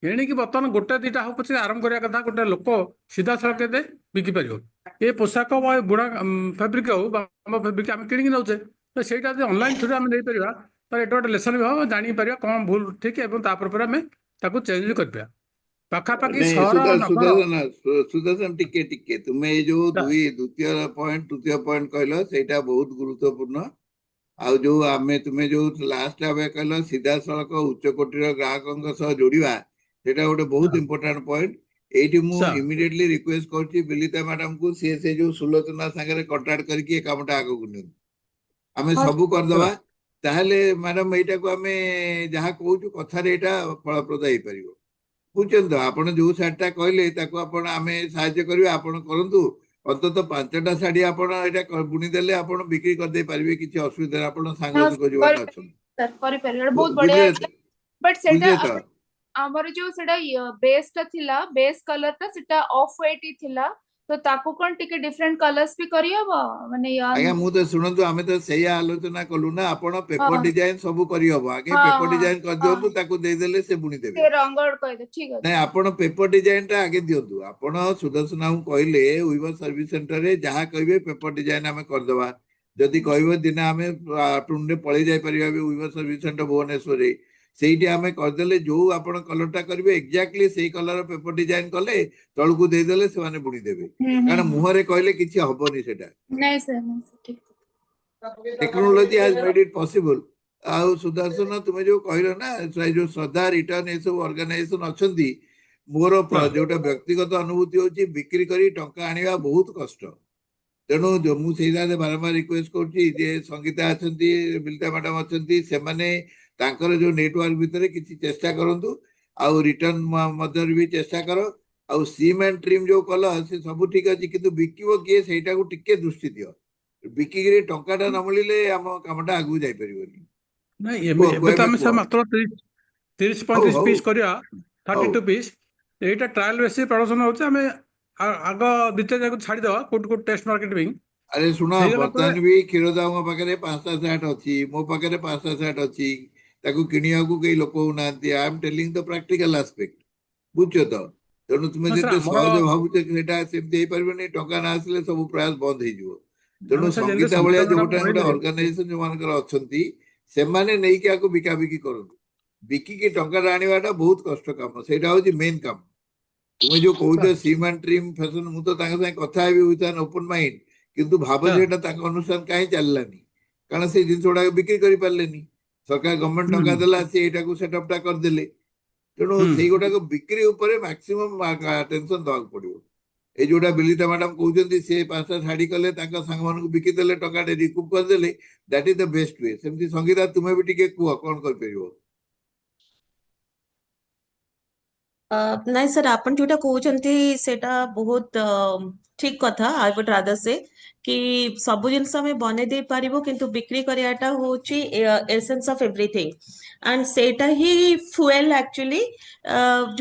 ଏଣିକି ବର୍ତ୍ତମାନ ଗୋଟେ ଦୁଇଟା ହଉ ପଛେ ଆରମ୍ଭ କରିବା କଥା, ଗୋଟେ ଲୋକ ସିଧାସଳଖ କେତେ ବିକିପାରିବ। ଏ ପୋଷାକ ବା ବୁଣା ଫେବ୍ରିକ୍ ହଉ ବା ଆମ ଫେବ୍ରିକ୍ ଆମେ କିଣିକି ନେଉଛେ, ତ ସେଇଟା ଯଦି ଅନଲାଇନ୍ ଥ୍ରୁରେ ଆମେ ଦେଇପାରିବା, ତାହେଲେ ଏଇଟା ଗୋଟେ ଲେସନ୍ ବି ହେବ, ଜାଣିପାରିବା କ'ଣ ଭୁଲ ଠିକ୍, ଏବଂ ତାପରେ ପରେ ଆମେ ତାକୁ ଚେଞ୍ଜ କରିପାରିବା। ପାଖାପାଖି ନାଇଁ ସହର ନଗର ସୁଦର୍ଶନ ଟିକେ ଟିକେ ତୁମେ ଏଇ ଯୋଉ ଦ୍ୱିତୀୟ ପଏଣ୍ଟ ତୃତୀୟ ପଏଣ୍ଟ କହିଲ ସେଇଟା ବହୁତ ଗୁରୁତ୍ୱପୂର୍ଣ୍ଣ। ଆଉ ତୁମେ ଯୋଉ ଲାଷ୍ଟ ଆମେ କହିଲ ସିଧାସଳଖ ଉଚ୍ଚ କୋଟିର ଗ୍ରାହକଙ୍କ ସହ ଯୋଡ଼ିବା, ସେଇଟା ଗୋଟେ ବହୁତ ଇମ୍ପୋର୍ଟାଣ୍ଟ ପଏଣ୍ଟ। ଏଇଠି ମୁଁ ସାର୍ ଇମିଡିଏଟଲି ରିକ୍ୱେଷ୍ଟ କରୁଛି ବିଲିତା ମ୍ୟାଡାମକୁ, ସିଏ ସେ ଯୋଉ ସୁଲୋଚନା ସାଙ୍ଗରେ କଣ୍ଟାକ୍ଟ କରିକି ଏ କାମଟା ଆଗକୁ ନିଅନ୍ତୁ, ଆମେ ହଁ ସବୁ କରିଦବା। ତାହେଲେ ମ୍ୟାଡାମ ଏଇଟାକୁ ଆମେ ଯାହା କହୁଛୁ କଥାରେ ଏଇଟା ଫଳପ୍ରଦ ହେଇପାରିବ। ବୁଝୁଛନ୍ତି ତ? ଆପଣ ଯୋଉ ଶାଢୀଟା କହିଲେ ତାକୁ ଆମେ ସାହାଯ୍ୟ କରିବା, ଆପଣ କରନ୍ତୁ। ଅନ୍ତତଃ 5ଟା ଶାଢୀ ଆପଣ ଏଇଟା ବୁଣିଦେଲେ ଆପଣ ବିକ୍ରି କରିଦେଇ ପାରିବେ, କିଛି ଅସୁବିଧା ନାହିଁ। ଆପଣ ସାଙ୍ଗ ହଁ ସୁଖ ଯୋଉମାନେ ଅଛନ୍ତି, ସାର୍ କରିପାରିବେ, ଏଇଟା ବହୁତ ବଢିଆ ବୁଝିଲେ ଆଇଡିଆ। ବଟ୍ ସେଟା ବୁଝିଲେ ତ? ଆମର ଯୋଉ ସେଟା ବେସ୍ ଟା ଥିଲା, ବେସ୍ କଲର ଟା ସେଟା ଅଫ ହ୍ୱାଇଟ ଥିଲା, ତ ତାକୁ କଣ ଟିକେ ଡିଫରେଣ୍ଟ କଲର୍ସ ବି କରିହବ ମାନେ ଆଜ୍ଞା ମୁଁ ତ ଶୁଣନ୍ତୁ, ଆମେ ତ ସେଇଆ ଆଲୋଚନା କଲୁ ନା। ଆପଣ ହଁ ପେପର ଡିଜାଇନ ସବୁ କରିହବ, ଆଗେ ହଁ ପେପର ହଁ ଡିଜାଇନ ହଁ କରିଦିଅନ୍ତୁ, ତାକୁ ଦେଇଦେଲେ ସେ ବୁଣିଦେବେ। ସେ ରଙ୍ଗ କହିଦେ, ଠିକ ନାଇଁ, ଅଛି। ଆପଣ ପେପର ଡିଜାଇନ ଟା ଆଗେ ଦିଅନ୍ତୁ। ଆପଣ ସୁଦର୍ଶନାଙ୍କୁ କହିଲେ ୱିଭର ସର୍ଭିସ ସେଣ୍ଟରରେ ଯାହା କହିବେ ପେପର ଡିଜାଇନ ଆମେ କରିଦେବା। ଯଦି କହିବେ ଦିନେ ଆମେ ଆଫ୍ଟରନୁନରେ ପଳେଇ ଯାଇପାରିବା ୱିଭର ସର୍ଭିସ ସେଣ୍ଟର ଭୁବନେଶ୍ୱରରେ, ସେଇଠି ଆମେ କରିଦେଲେ ଯୋଉ ଆପଣ କଲରଟା କରିବେ ଏକ୍ଜାକ୍ଟଲି ସେଇ କଲର ପେପର ଡିଜାଇନ କଲେ ତଳକୁ ଦେଇଦେଲେ ସେମାନେ ବୁଣିଦେବେ। କାରଣ ମୁହଁରେ କହିଲେ କିଛି ହବନି ସେଟା। ନାଇଁ ସାର୍, ନାଇଁ ସାର୍, ଠିକ। Technology has made it possible. ଆଉ ସୁଦର୍ଶନ ତୁମେ ଯୋଉ କହିଲ ନା, ଯୋଉ ଶ୍ରଦ୍ଧା ରିଟର୍ନ ଏସବୁ ଅର୍ଗାନାଇଜେସନ ଅଛନ୍ତି, ମୋର ଯୋଉଟା ବ୍ୟକ୍ତିଗତ ଅନୁଭୂତି ହଉଛି ବିକ୍ରି କରି ଟଙ୍କା ଆଣିବା ବହୁତ କଷ୍ଟ। ତେଣୁ ମୁଁ ସେଇଟା ବାରମ୍ବାର ରିକ୍ୱେଷ୍ଟ କରୁଛି ଯେ ସଙ୍ଗୀତା ଅଛନ୍ତି, ବିଲିତା ମ୍ୟାଡାମ ଅଛନ୍ତି, ସେମାନେ ତାଙ୍କର ଯୋଉ ନେଟୱାର୍କ ଭିତରେ କିଛି ଚେଷ୍ଟା କରନ୍ତୁ, ଆଉ ରିଟର୍ନ ମଧ୍ୟରେ ବି ଚେଷ୍ଟା କର। ଆଉ ସିମ୍ ଆଣ୍ଡ ଟ୍ରିମ୍ ଯୋଉ କଲ ସେ ସବୁ ଠିକ ଅଛି, କିନ୍ତୁ ବିକିବ କିଏ ସେଇଟାକୁ ଟିକେ ଦୃଷ୍ଟି ଦିଅ। ବିକିକିରି ଟଙ୍କାଟା ନ ମିଳିଲେ ଆମ କାମଟା ଆଗକୁ ଯାଇପାରିବନି। ନାଇଁ, କୁହ କୁହ ଏବେ ତ ଏବେ ଆମେ କୁହ। ସାର୍ ମାତ୍ର 30 ହଉ 35 ହଉ ପିସ୍ କରିବା, ହଉ 32 ପିସ୍। ଏଇଟା ଟ୍ରାଏଲ ବେସିସ୍ ପ୍ରଡକ୍ସନ ହେଉଛି। ଆମେ ଆଗ ଦ୍ୱିତୀୟ ଯାକୁ ଛାଡ଼ିଦେବା କୋଉଠି କୋଉଠି ଟେଷ୍ଟ ମାର୍କେଟ ପାଇଁ। ଆରେ ଶୁଣ, ହେଇଗଲା ପରେ ବର୍ତ୍ତମାନ ବି କ୍ଷୀରୋଦାଙ୍କ ପାଖରେ 5ଟା ସାର୍ଟ ଅଛି, ମୋ ପାଖରେ 5ଟା ସାର୍ଟ ଅଛି। ତାକୁ କିଣିବାକୁ କେହି ଲୋକ ହଉନାହାନ୍ତି। I M telling the practical aspect, ବୁଝୁଛ ତ? ତେଣୁ ତୁମେ ହଁ ସାର୍, ଯେତେ ଆମର ସହଜ ଭାବୁଛ ସେଇଟା ସେମିତି ହେଇପାରିବନି। ଟଙ୍କା ନ ଆସିଲେ ସବୁ ପ୍ରୟାସ ବନ୍ଦ ହେଇଯିବ। ତେଣୁ ଆମେ ସାର୍ ଯେମିତି ସଙ୍ଗୀତା ଭଳିଆ ସଙ୍ଗୀତା ମ୍ୟାଡାମ ଗୋଟେ କହିଲେ, ଅର୍ଗାନାଇଜେସନ ଯୋଉମାନଙ୍କର ଅଛନ୍ତି, ସେମାନେ ନେଇକି ଆକୁ ବିକାବିକି କରନ୍ତୁ। ବିକିକି ଟଙ୍କାଟା ଆଣିବାଟା ବହୁତ କଷ୍ଟ କାମ, ସେଇଟା ହଉଛି ମେନ୍ କାମ। ତୁମେ ଯୋଉ କହୁଛ sir sim and trim fashion, ମୁଁ ତ ତାଙ୍କ ସାଙ୍ଗେ କଥା ହେବି ୱିଥ୍ ଆନ୍ ଓପନ୍ ମାଇଣ୍ଡ, କିନ୍ତୁ ଭାବ ଯେ ସାର୍ ଏଟା ତାଙ୍କ ଅନୁସାରେ କାହିଁ ଚାଲିଲାନି, କାରଣ ସେଇ ଜିନିଷ ଗୁଡାକ ବିକ୍ରି କରିପାରିଲେନି। सरकार गवर्नमेंट ହୁଁ टंका देला से एटा को सेटअप टा कर देले तेणु ହୁଁ सेई गोटा को बिक्री ऊपर मैक्सिमम अटेंशन दବାକୁ पड़ियो ए जोटा बिलिता मैडम कहउजंती से पांचटा शाड़ी कले ताका संग मानको बिकी देले टंका दे रिकूप कर देले that is the best way सेमती संगीता तुमे भी टिके कुआ कोन कर परियो ନାଇଁ ସାର୍ ଆପଣ ଯୋଉଟା କହୁଛନ୍ତି ସେଇଟା ବହୁତ ଠିକ କଥା। ଆଇ ವುଡ୍ ରାଦର ସେ କି ସବୁ ଜିନିଷ ଆମେ ବନେଇ ଦେଇ ପାରିବୁ କିନ୍ତୁ ବିକ୍ରି କରିବାଟା ହଉଛି ଏସେନ୍ସ ଅଫ ଏଭ୍ରିଥିଙ୍ଗ ଆଣ୍ଡ ସେଇଟା ହିଁ ଫୁଏଲ ଆକ୍ଚୁଆଲି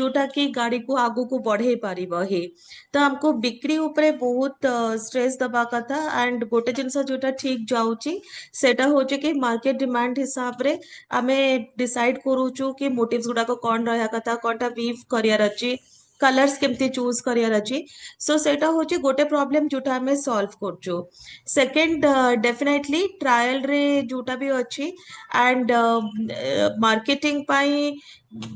ଯୋଉଟା କି ଗାଡିକୁ ଆଗକୁ ବଢେଇ ପାରିବ ହିଁ। ତ ଆମକୁ ବିକ୍ରି ଉପରେ ବହୁତ ଷ୍ଟ୍ରେସ୍ ଦବା କଥା ଆଣ୍ଡ ଗୋଟେ ଜିନିଷ ଯୋଉଟା ଠିକ ଯାଉଛି ସେଇଟା ହଉଛି କି ମାର୍କେଟ ଡିମାଣ୍ଡ ହିସାବରେ ଆମେ ଡିସାଇଡ କରୁଛୁ କି ମୋଟିଭ୍ସ ଗୁଡାକ କଣ ରହିବା କଥା କଣଟା ବିଫ୍ କରିବାର ଅଛି କଲର୍ସ କେମିତି ଚୁଜ୍ କରିବାର ଅଛି। ସୋ ସେଇଟା ହଉଛି ଗୋଟେ ପ୍ରୋବ୍ଲେମ ଯୋଉଟା ଆମେ ସଲ୍ଭ କରୁଛୁ। ସେକେଣ୍ଡ ଡେଫିନେଟଲି ଟ୍ରାଏଲରେ ଯୋଉଟା ବି ଅଛି ଆଣ୍ଡ ମାର୍କେଟିଂ ପାଇଁ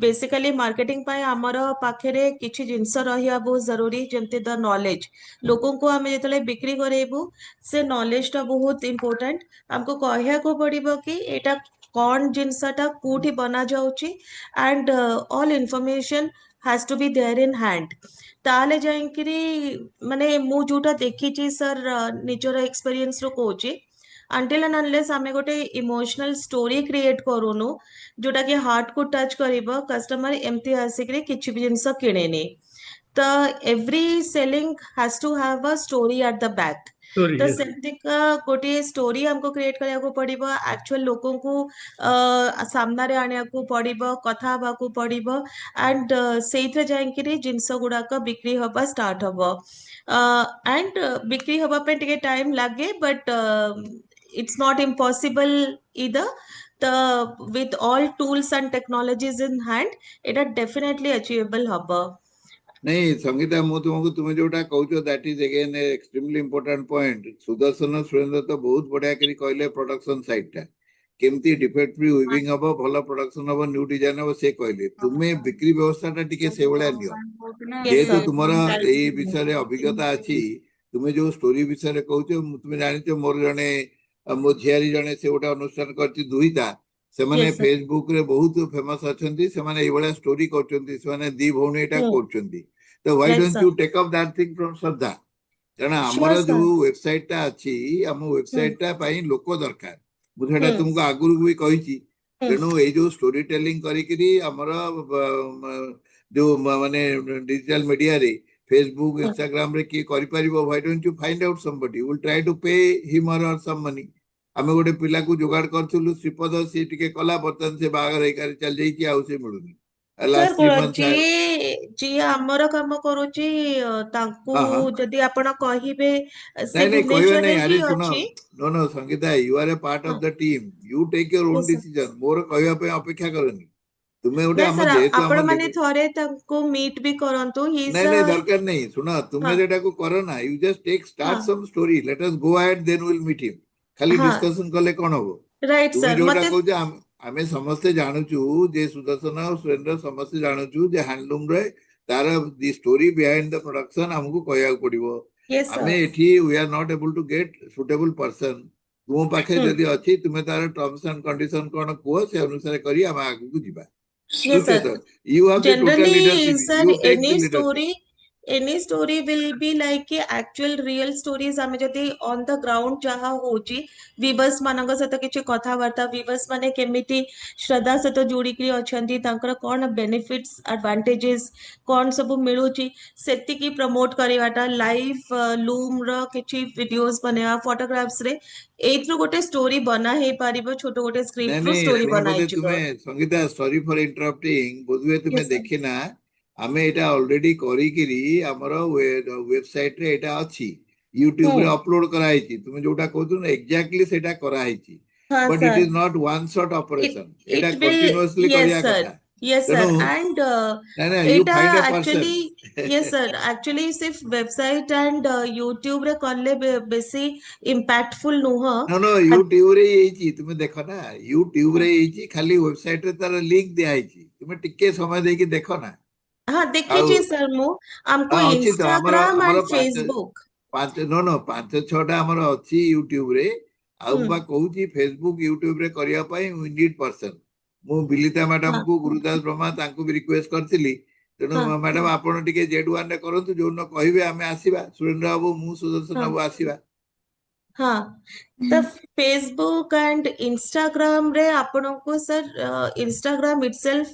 ବେସିକାଲି ମାର୍କେଟିଂ ପାଇଁ ଆମର ପାଖରେ କିଛି ଜିନିଷ ରହିବା ବହୁତ ଜରୁରୀ ଯେମିତି ଦ ନଲେଜ। ଲୋକଙ୍କୁ ଆମେ ଯେତେବେଳେ ବିକ୍ରି କରେଇବୁ ସେ ନଲେଜଟା ବହୁତ ଇମ୍ପୋର୍ଟାଣ୍ଟ। ଆମକୁ କହିବାକୁ ପଡିବ କି ଏଇଟା କଣ ଜିନିଷଟା କୋଉଠି ବନା ଯାଉଛି and all information has to be there in hand। ତାହେଲେ ଯାଇକିରି ମାନେ ମୁଁ ଯୋଉଟା ଦେଖିଛି ସାର୍ ନିଜର ଏକ୍ସପେରିଏନ୍ସ ରୁ କହୁଛି until and unless ଆମେ ଗୋଟେ ଇମୋସନାଲ ଷ୍ଟୋରି କ୍ରିଏଟ କରୁନୁ ଯୋଉଟା କି ହାର୍ଟ କୁ ଟଚ୍ କରିବ କଷ୍ଟମର ଏମିତି ଆସିକିରି କିଛି ବି ଜିନିଷ କିଣେନି। ତ every selling has to have a story at the back। Sorry ତ yes ସେମିତିକା ଗୋଟିଏ ଷ୍ଟୋରି ଆମକୁ କ୍ରିଏଟ କରିବାକୁ ପଡିବ ଆକ୍ଚୁଆଲ ଲୋକଙ୍କୁ ସାମ୍ନାରେ ଆଣିବାକୁ ପଡିବ କଥା ହବାକୁ ପଡିବ ଆଣ୍ଡ ସେଇଥିରେ ଯାଇକିରି ଜିନିଷ ଗୁଡାକ ବିକ୍ରି ହବା ଷ୍ଟାର୍ଟ ହବ। ଆଣ୍ଡ ବିକ୍ରି ହବା ପାଇଁ ଟିକେ ଟାଇମ ଲାଗେ ବଟ୍ ଇଟ୍ସ ନଟ୍ ଇମ୍ପସିବଲ ଇଦର। ତ with all tools and technologies in hand এটা definitely achievable হব। नहीं संगीता मु तुमको तुम जोटा कहूछ that is again extremely important point Sudarshan Surendra तो बहुत बढ़िया करी कहले प्रोडक्शन साइड टा केमती डिफेक्ट फ्री वीविंग हबो भलो प्रोडक्शन हबो न्यू डिजाइन हबो से कहले तुमे बिक्री व्यवस्था टा टिके से भलिया नियो Yes, जेहेतु sir. तुमर एई विषय रे अभिज्ञता अछि तुमे जो स्टोरी विषय रे कहूछ तुमे जानिछ मोर जने मो झियारी जने से गोटा अनुष्ठान करछि दुहिता से माने Yes, sir. फेसबुक रे बहुत फेमस अछंती से माने एई भलिया स्टोरी करछंती से माने दी भौणी एटा Hmm. करछंती तो why Right, don't sir. You take up that thing from Shraddha कारण Sure, हमर जो sir. वेबसाइट टा अछि हम Hmm. वेबसाइट टा पई लोक दरकार बुझेटा Hmm. तुमको आगुरु भी कहिछि Hmm. तेणु ए जो स्टोरी टेलिंग करिकरी हमर जो माने डिजिटल मीडिया रे फेसबुक Hmm. इंस्टाग्राम रे की करि परिबो why don't you find out somebody will try to pay him or some money आमे गोटे पिला को जुगाड़ करथुलु श्रीपद से टिके कला बर्तन से बागर हे कर चल जाई कि आउ से मिलुनी लास्ट 3 ସାର୍ मंथ ଯିଏ ଯିଏ ଆମର କାମ କରୁଛି ତାଙ୍କୁ हाँ हाँ ଯଦି ଆପଣ କହିବେ ସେ नहीं नहीं कोई भी ଭୁବନେଶ୍ୱରରେ नहीं ହିଁ अरे सुनो ଅଛି। No no Sangeeta you are a part ହଁ of the team you take your own yes sir। Decision मोर कहया पे अपेक्षा करनी तुम्हें गोटे ନାଇଁ हम ସାର୍ जेहेतु हम ଆପଣ ମାନେ लिमिट ଥରେ ତାଙ୍କୁ ମିଟ୍ ବି କରନ୍ତୁ ହି ଇଜ नहीं नहीं दरकार नहीं सुनो ହଁ तुम्हें जेटा को करो ना यू जस्ट टेक ହଁ start some story let us go ahead then will meet him खाली ହଁ डिस्कशन कले कोन हो ରାଇଟ୍ तुम्हें ସାର୍ जोटा ମତେ कहू आमे समस्ते जानुचु जे सुदर्शन और सुरेंद्र समस्ते जानुचु जे हैंडलूम रे तार the story behind the production हमको कहया पड़िबो yes आमे sir। एठी we are not able to get suitable person तुम पाखे ହୁଁ जदि अछि तुमे तार टर्म्स एंड कंडीशन कोन कुओ से अनुसार करी हम आगु को जीवा yes बुझते sir। तो you have the total Generally, leadership sir, you take the leadership any story will be like a actual real stories ଆମେ ଯଦି on the ground ଯାହା ହଉଛି viewers ମାନଙ୍କ ସହିତ କିଛି କଥାବାର୍ତ୍ତା viewers ମାନେ କେମିତି ଶ୍ରଦ୍ଧା ସହିତ ଯୋଡିକି ଅଛନ୍ତି ତାଙ୍କର କଣ benefits advantages କଣ ସବୁ ମିଳୁଛି ସେତିକି ପ୍ରମୋଟ କରିବାଟା ଲାଇଭ ଲୁମ୍ ର କିଛି ଭିଡିଓସ୍ ବନେଇବା photographs ରେ ଏଇଥିରୁ ଗୋଟେ ଷ୍ଟୋରି ବନା ହେଇପାରିବ ଛୋଟ ଗୋଟେ नहीं ସ୍କ୍ରିପ୍ଟ ରୁ नहीं ଷ୍ଟୋରି सुनो ବନା बोधे ହେଇଯିବ। तुम्हें संगीता सॉरी फॉर इंटरप्टिंग बोधवे तुम्हें yes sir। देखिना आमे एटा ऑलरेडी करिकिरी हमर वेबसाइट रे एटा अछि यूट्यूब ହୁଁ रे अपलोड कराई छी तुमे जोटा कहतु ना एग्जैक्टली सेटा कराई छी ହଁ but it sir। Is not one shot It operation Etah it will continuously yes करिया sir कथा yes sir तेनु and नहीं नहीं you Etah find a actually yes person sir actually सिर्फ वेबसाइट and YouTube रे करले बेसी impactful नुह। नो नो यूट्यूब रे येची तुमे देखो ना यूट्यूब रे येची खाली वेबसाइट रे तार लिंक दिया आइची तुमे टिके समय देकी देखो ना हाँ आउ देखिए सर मु हमको हाँ अच्छी तो हमर Instagram हमर and Facebook पांच नो नो पांच छटा हमर अछि यूट्यूब रे ଆଉ ମୁଁ ବା କହୁଛି ଫେସବୁକ୍ ୟୁଟ୍ୟୁବ ରେ କରିବା ପାଇଁ ୱି ନିଡ୍ ପର୍ସନ। ମୁଁ ବିଲିତା ମ୍ୟାଡାମ କୁ ଗୁରୁଦାସ ବ୍ରହ୍ମା ତାଙ୍କୁ ବି ରିକ୍ୱେଷ୍ଟ କରିଥିଲି। ତେଣୁ ମ୍ୟାଡାମ ଆପଣ ଟିକେ Z1 ରେ କରନ୍ତୁ, ଯୋଉଦିନ କହିବେ ଆମେ ଆସିବା, ସୁରେନ୍ଦ୍ର ବାବୁ ମୁଁ ସୁଦର୍ଶନ ବାବୁ ଆସିବା। हाँ तो फेसबुक एंड इंस्टाग्राम रे आपनको sir Instagram itself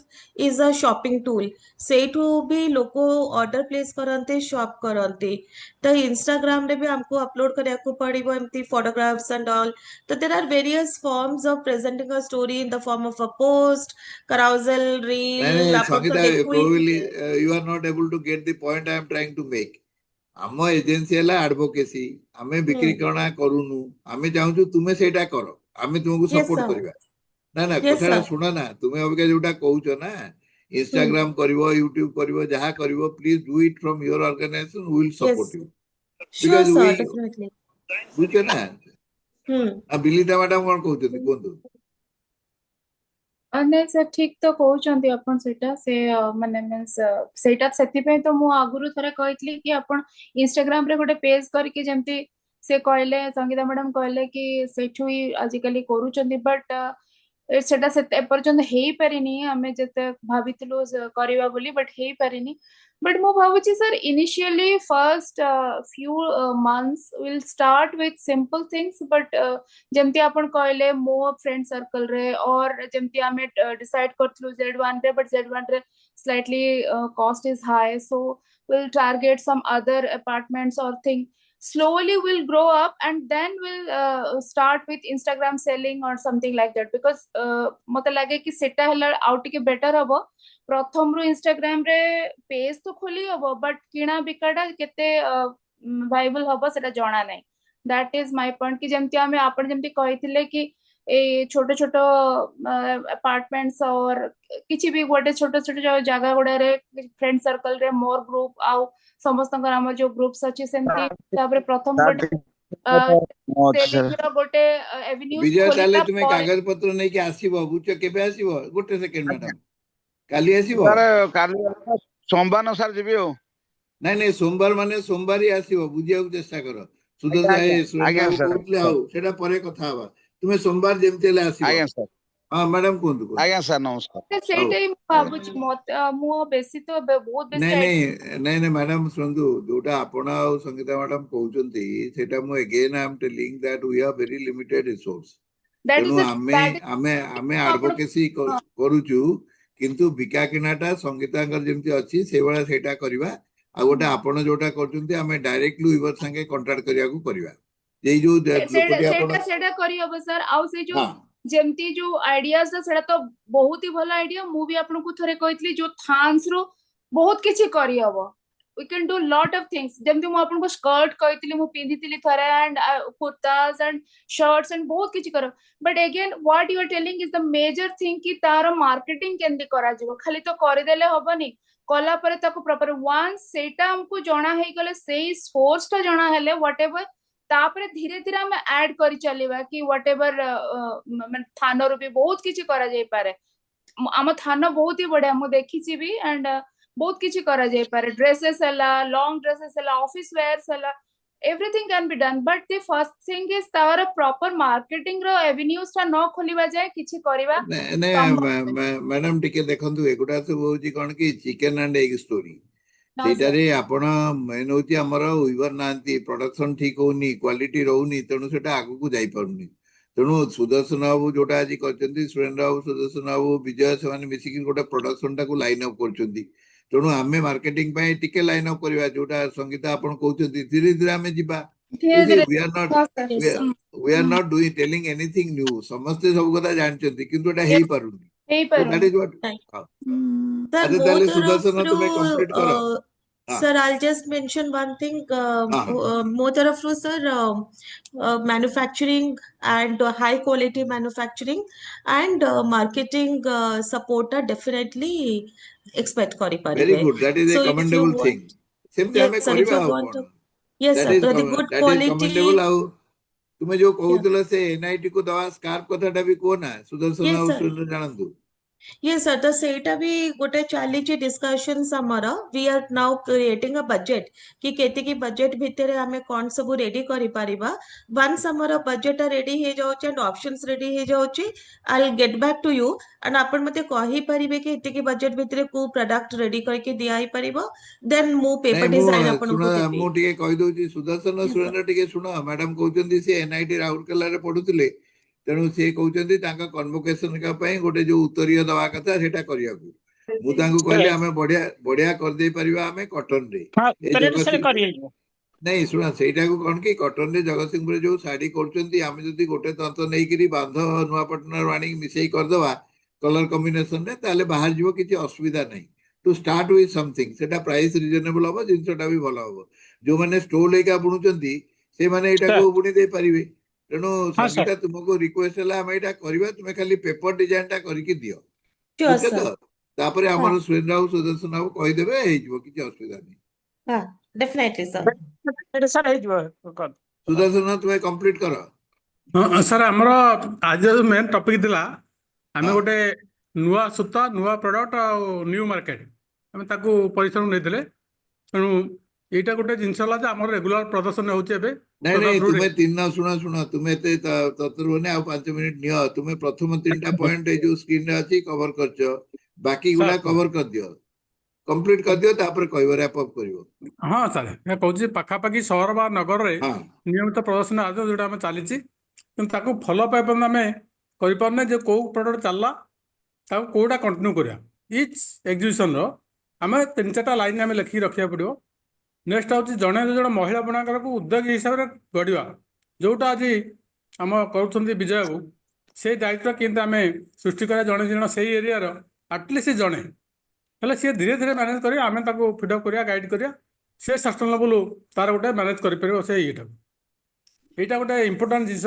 is a shopping tool सेठू भी लोको ऑर्डर प्लेस करते शॉप करते तो इंस्टाग्राम रे भी हमको अपलोड करिया को पड़िबो एमती फोटोग्राफ्स एंड ऑल तो there are various forms of presenting a story in the form of a post carousel नहीं reel नहीं आपण तो संगीता, देखु ही probably you are not able to get the point I am trying to make. आम agency है advocacy, आमे बिक्री करणा करूनु, आमे चाहूँ तुम्हें सेटा करो, आमे तुमको यस सपोर्ट सर करबा। ना ना यस कथाटा सर सुना ना, तुम्हें अबिका जोटा कहूछ ना इंस्टाग्राम करिवो, यूट्यूब करिवो, जहा करिवो, please do it from your organisation, we will yes support you sure because we sir definitely बुझे ना। हम्म आ बिलिता मैडम कोन कहउछथि कोंतु। ନାଇଁ ସାର୍ ଠିକ ତ କହୁଛନ୍ତି ଆପଣ ସେଇଟା ସେ ମାନେ ମିନ୍ସ ସେଇଟା ସେଥିପାଇଁ ତ ମୁଁ ଆଗରୁ ଥରେ କହିଥିଲି କି ଆପଣ ଇନଷ୍ଟାଗ୍ରାମ ରେ ଗୋଟେ ପେଜ କରିକି ଯେମିତି ସେ କହିଲେ ସଙ୍ଗୀତା ମ୍ୟାଡାମ କହିଲେ କି ସେଇଠୁ ହିଁ ଆଜିକାଲି କରୁଛନ୍ତି ବଟ୍ ସେଟା ସେତେ ଏପର୍ଯ୍ୟନ୍ତ ହେଇପାରିନି ଆମେ ଯେତେ ଭାବିଥିଲୁ କରିବା ବୋଲି ବଟ୍ ହେଇପାରିନି ବଟ୍ ମୁଁ ଭାବୁଛି sir initially first few months will start with simple things but ଯେମିତି ଆପଣ କହିଲେ ମୋ ଫ୍ରେଣ୍ଡ सर्कल रे और ଯେମିତି ଆମେ डिसाइड करथलु Z1 रे बट Z1 रे slightly cost is high so we'll target some other apartments or thing slowly we'll grow up and then we'll start with Instagram selling or something like that because मते लागे कि सेटा हला आउ टिके better हबो प्रथम रु Instagram रे पेज तो खोली हबो बट किणा बिकाडा केते वाइबल हबो सेटा जणा नै दैट इज माय पॉइंट कि जेमती हमें आपण जेमती कहिथिले कि ए छोटे छोटे अपार्टमेंट्स और किछि भी गोटे छोटे छोटे जगह गुडा रे फ्रेंड सर्कल रे मोर ग्रुप आउ समस्त हम जो ग्रुप्स अछि सेमती तापर प्रथम गोटे सेलिंग रो गोटे एवेन्यूज विजय ताले खोलिला तुम्हें पर कागज पत्र नहीं कि आसीबो बुझ केबे आसीबो गोटे सेकंड मैडम काली आसीबो ସାର୍ କାଲି ସୋମବାର ସାର୍ ଯିବି ଆଉ। नहीं नहीं सोमवार माने सोमवार ही आसीबो बुझिया चेष्टा कर सुदर्शन ଆଜ୍ଞା ए सुरेंद्र ଆଜ୍ଞା बाबू ସାର୍ कहउतले आउ सेटा परे कथा हवा तुम्हें सोमवार जेमते ले आसीबो। ଆଜ୍ଞା ସାର୍ हां मैडम कोंतु कोंतु ଆଜ୍ଞା ସାର୍ ନମସ୍କାର। आउ ସେଇଟା ହିଁ ମୁଁ ଭାବୁଛି ମତେ ମୁଁ ବେଶୀ ତ ବହୁତ नहीं ବେଶୀ नहीं नहीं नहीं मैडम सुनतु जोटा आपण आ संगीता मैडम कहउचंती सेटा मु again I am telling that we are very limited resource that तेणु इज आमे दैट आमे आमे इज एडवोकेसी करूचु किंतु बिका किनाटा संगीतांकर जेमती अछि से वाला सेटा करबा आ गोटे आपण जोटा करचंती आमे डायरेक्टली यूबर संगे कांटेक्ट करिया को करबा जे जो लोकटी आपण ସେଇଟା କରିହବ ସାର୍ ଆଉ ସେଇ ଯୋଉ हां ଯେମିତି ଯୋଉ ଆଇଡିଆସ ସେଇଟା ତ ବହୁତ ହି ଭଲ ଆଇଡିଆ ମୁଁ ବି ଆପଣଙ୍କୁ ଥରେ କହିଥିଲି ଯୋଉ ଥାନ୍ସ ରୁ ବହୁତ କିଛି କରିହବ we can do lot of things ଯେମିତି ମୁଁ ଆପଣଙ୍କୁ ସ୍କର୍ଟ କହିଥିଲି ମୁଁ ପିନ୍ଧିଥିଲି ଥରେ and କୁର୍ତାସ୍ and shirts and ବହୁତ କିଛି କର but again what you are telling is the major thing କି ତାର ମାର୍କେଟିଂ କେମିତି କରାଯିବ ଖାଲି ତ କରିଦେଲେ ହବନି କଲା ପରେ ତାକୁ ପ୍ରପର ୱାନ୍ସ ସେଇଟା ଆମକୁ ଜଣା ହେଇଗଲେ ସେଇ ସୋର୍ସ ଟା ଜଣା ହେଲେ whatever तापरे धीरे धीरे हम ऐड करी चलिबा कि व्हाटएवर ମାନେ ଥାନରୁ ବି ବହୁତ କିଛି କରା ଯାଇ ପାରେ ଆମ ଥାନ ବହୁତ ହି ବଢିଆ ମୁଁ ଦେଖିଛି ବି and ବହୁତ କିଛି କରା ଯାଇ ପାରେ ଡ୍ରେसेस ହେଲା ଲଙ୍ଗ ଡ୍ରେसेस ହେଲା ऑफिस वेयर्स ହେଲା everything can be done but the first thing is तार प्रॉपर मार्केटिंग रो एवेन्यूज ता न खोलिबा जाय किछि करिबा संभव मैडम टिके देखंतु एगुडा सब होची कोन कि चिकन एंड एग स्टोरी ना सर ସେଇଟାରେ ଆପଣ ମେନ୍ ହଉଛି ଆମର ୱିଭର ନାହାନ୍ତି ପ୍ରଡକ୍ସନ ଠିକ ହଉନି କ୍ୱାଲିଟି ରହୁନି ତେଣୁ ସେଟା ଆଗକୁ ଯାଇପାରୁନି ତେଣୁ ସୁଦର୍ଶନ ବାବୁ ଯୋଉଟା ଆଜି କରିଛନ୍ତି ସୁରେନ୍ଦ୍ର ବାବୁ ସୁଦର୍ଶନ ବାବୁ ବିଜୟ ସେମାନେ ମିଶିକି ଗୋଟେ ପ୍ରଡକ୍ସନ ଟାକୁ ଲାଇନ ଅପ୍ କରୁଛନ୍ତି ତେଣୁ ଆମେ ମାର୍କେଟିଂ ପାଇଁ ଟିକେ ଲାଇନ ଅପ୍ କରିବା ଯୋଉଟା ସଂଗୀତା ଆପଣ କହୁଛନ୍ତି ଧୀରେ ଧୀରେ ଆମେ ଯିବା धीरे धीरे we are not हाँ sir we are not doing telling anything new ସମସ୍ତେ ସବୁ କଥା ଜାଣିଛନ୍ତି କିନ୍ତୁ ଏଟା ହେଇପାରୁନି ହେଇ so that ପାରୁନି is what सर ଆଚ୍ଛା ମୋ ତାହେଲେ ସୁଦର୍ଶନ ତୁମେ କମ୍ପ୍ଲିଟ तरफରୁ କର ହଁ sir I'll just mention one thing ହଁ ହଁ ମୋ तरफରୁ sir manufacturing and high quality manufacturing and marketing support ଟା definitely expect very କରିପାରିବେ good that is a so if you commendable thing want ସେମିତି yes ଆମେ sir if କରିବା you ଆଉ want କଣ to yes that sir is the good that is quality commendable ଆଉ ତୁମେ ଯୋଉ yeah କହୁଥିଲ ସେ ଏନଆଇଟି କୁ ଦବା ସ୍କାର୍ପ କଥାଟା ବି କୁହ ନା ସୁଦର୍ଶନ yes ଆଉ sir ସୁରେନ୍ଦ୍ର ଜାଣନ୍ତୁ Yes, sir. तो ସେଇଟା ବି ଗୋଟେ ଚାଲିଛି discussions ଆମର. We are now creating a budget କି କେତିକି budget ଭିତରେ ଆମେ କଣ ସବୁ ready କରିପାରିବା. Once ଆମର budget ready ହେଇଯାଉଛି and options ready ହେଇଯାଉଛି, I'll get back to you and ଆପଣ ମତେ କହିପାରିବେ କି ଏତିକି budget ଭିତରେ କୋଉ product ready କରିକି ଦିଆ ହେଇପାରିବ. Then ମୁଁ ନାଇଁ paper ମୁଁ design ଶୁଣ, ଆପଣଙ୍କୁ ଦେବି. ମୁଁ ଟିକେ କହିଦଉଛି ସୁଦର୍ଶନ Yes, sir. ସୁରେନ୍ଦ୍ର, ଟିକେ ଶୁଣ। ମ୍ୟାଡାମ କହୁଛନ୍ତି ସେ NIT ରାଉରକେଲାରେ ପଢୁଥିଲେ, ତେଣୁ ସେ କହୁଛନ୍ତି ତାଙ୍କ କନଭୋକେସନ ପାଇଁ ଗୋଟେ ଯୋଉ ଉତ୍ତରୀୟ ଦବା କଥା ସେଇଟା କରିବାକୁ। ମୁଁ ତାଙ୍କୁ କହିଲି ଆମେ ବଢିଆ ବଢିଆ କରିଦେଇ ପାରିବା ଆମେ କଟନରେ। ହଁ ଏ ଉତ୍ତରରେ ସେଟା ଜଗତସିଂହପୁର, କରିହେଇଯିବ। ନାଇଁ ଶୁଣ, ସେଇଟାକୁ କଣ କି କଟନରେ ଜଗତସିଂହପୁରରେ ଯୋଉ ଶାଢୀ କରୁଛନ୍ତି, ଆମେ ଯଦି ଗୋଟେ ତନ୍ତ ନେଇକିରି ବାନ୍ଧ ନୂଆପଟଣାରୁ ଆଣିକି ମିଶେଇ କରିଦବା କଲର କମ୍ବିନେସନରେ, ତାହେଲେ ବାହାରି ଯିବ, କିଛି ଅସୁବିଧା ନାହିଁ। ଟୁ ଷ୍ଟାର୍ଟ ୱିଥ୍ ସମଥିଙ୍ଗ, ସେଟା ପ୍ରାଇସ୍ ରିଜନେବଲ ହବ, ଜିନିଷଟା ବି ଭଲ ହବ। ଯୋଉମାନେ ଷ୍ଟୋଲ ହେଇକା ବୁଣୁଛନ୍ତି ସେମାନେ ଏଇଟାକୁ ସାର୍ ବୁଣି ଦେଇପାରିବେ। ତେଣୁ ହଁ ସାର୍ ସଙ୍ଗୀତା, ତୁମକୁ ରିକ୍ୱେଷ୍ଟ ହେଲା ଆମେ ଏଇଟା କରିବା, ତୁମେ ଖାଲି ପେପର ଡିଜାଇନଟା କରିକି ଦିଅ। Sure, ଓକେ ତ? sir. ତାପରେ ହଁ, ଆମର ସୁରେନ୍ଦ୍ର ବାବୁ ସୁଦର୍ଶନ ବାବୁ କହିଦେବେ, ହେଇଯିବ, କିଛି ଅସୁବିଧା ନାହିଁ। ହଁ, definitely, sir. ଏଇଟା ସାର୍ ହେଇଯିବ। ସୁଦର୍ଶନ, ତୁମେ କମ୍ପ୍ଲିଟ କର। ହଁ ସାର୍, ଆମର ଆଜି ଯୋଉ ମେନ୍ ଟପିକ୍ ଥିଲା, ଆମେ ହଁ ଗୋଟେ ନୂଆ ସୂତା, ନୂଆ ପ୍ରଡକ୍ଟ ଆଉ ନ୍ୟୁ ମାର୍କେଟ, ଆମେ ତାକୁ ପରିଶ୍ରମ ନେଇଥିଲେ। ତେଣୁ ଏଇଟା ଗୋଟେ ଜିନିଷ ହେଲା ଯେ ଆମର ରେଗୁଲାର ପ୍ରଦର୍ଶନ ହେଉଛି ଏବେ ନାଇଁ ସଦା ନାଇଁ, ଥ୍ରୁରେ। ତୁମେ ଶୁଣ, ତୁମେ ଏତେ ତତ୍ପରବନେ ଆଉ 5 ମିନିଟ୍ ନିଅ। ତୁମେ ପ୍ରଥମ 3ଟା ପଏଣ୍ଟ ଏଇ ଯୋଉ ସ୍କ୍ରିନରେ ଅଛି କଭର କରିଛ, ବାକି ଗୁଡା ସାର୍ କଭର କରିଦିଅ, କମ୍ପ୍ଲିଟ କରିଦିଅ, ତାପରେ କହିବ, ର୍ୟାପ ଅପ୍ କରିବ। ହଁ ସାର୍, ଏହା କହୁଛି ପାଖାପାଖି ସହର ବା ନଗରରେ ହଁ ନିୟମିତ ପ୍ରଦର୍ଶନ ଆଦି ଯୋଉଟା ଆମେ ଚାଲିଛି, କିନ୍ତୁ ତାକୁ ଫଲୋ ଅପ୍ ପର୍ଯ୍ୟନ୍ତ ଆମେ କରିପାରୁନେ ଯେ କୋଉ ପ୍ରଡକ୍ଟ ଚାଲିଲା ତାକୁ କୋଉଟା କଣ୍ଟିନ୍ୟୁ କରିବା। ଇଚ୍ ଏକ୍ଜିବିସନର ଆମେ 3-4ଟା ଲାଇନ୍ ଆମେ ଲେଖିକି ରଖିବାକୁ ପଡ଼ିବ। ନେକ୍ସଟ ହେଉଛି ଜଣେ ଜଣେ ମହିଳା ବୁଣାକାରକୁ ଉଦ୍ୟୋଗୀ ହିସାବରେ ଗଢ଼ିବା, ଯୋଉଟା ଆଜି ଆମ କରୁଛନ୍ତି ବିଜୟ ବାବୁ। ସେଇ ଦାୟିତ୍ୱ କେମିତି ଆମେ ସୃଷ୍ଟି କରିବା, ଜଣେ ଜଣ ସେଇ ଏରିଆର ଆଟଲିଷ୍ଟ ଜଣେ ହେଲେ ସିଏ ଧୀରେ ଧୀରେ ମ୍ୟାନେଜ କରି ଆମେ ତାକୁ ଫିଡଅପ୍ କରିବା, ଗାଇଡ୍ କରିବା, ସେ ସଷ୍ଟେନେବଲ୍ ତାର ଗୋଟେ ମ୍ୟାନେଜ କରିପାରିବ ସେ ଇଏଟାକୁ। ଏଇଟା ଗୋଟେ ଇମ୍ପୋର୍ଟାଣ୍ଟ ଜିନିଷ।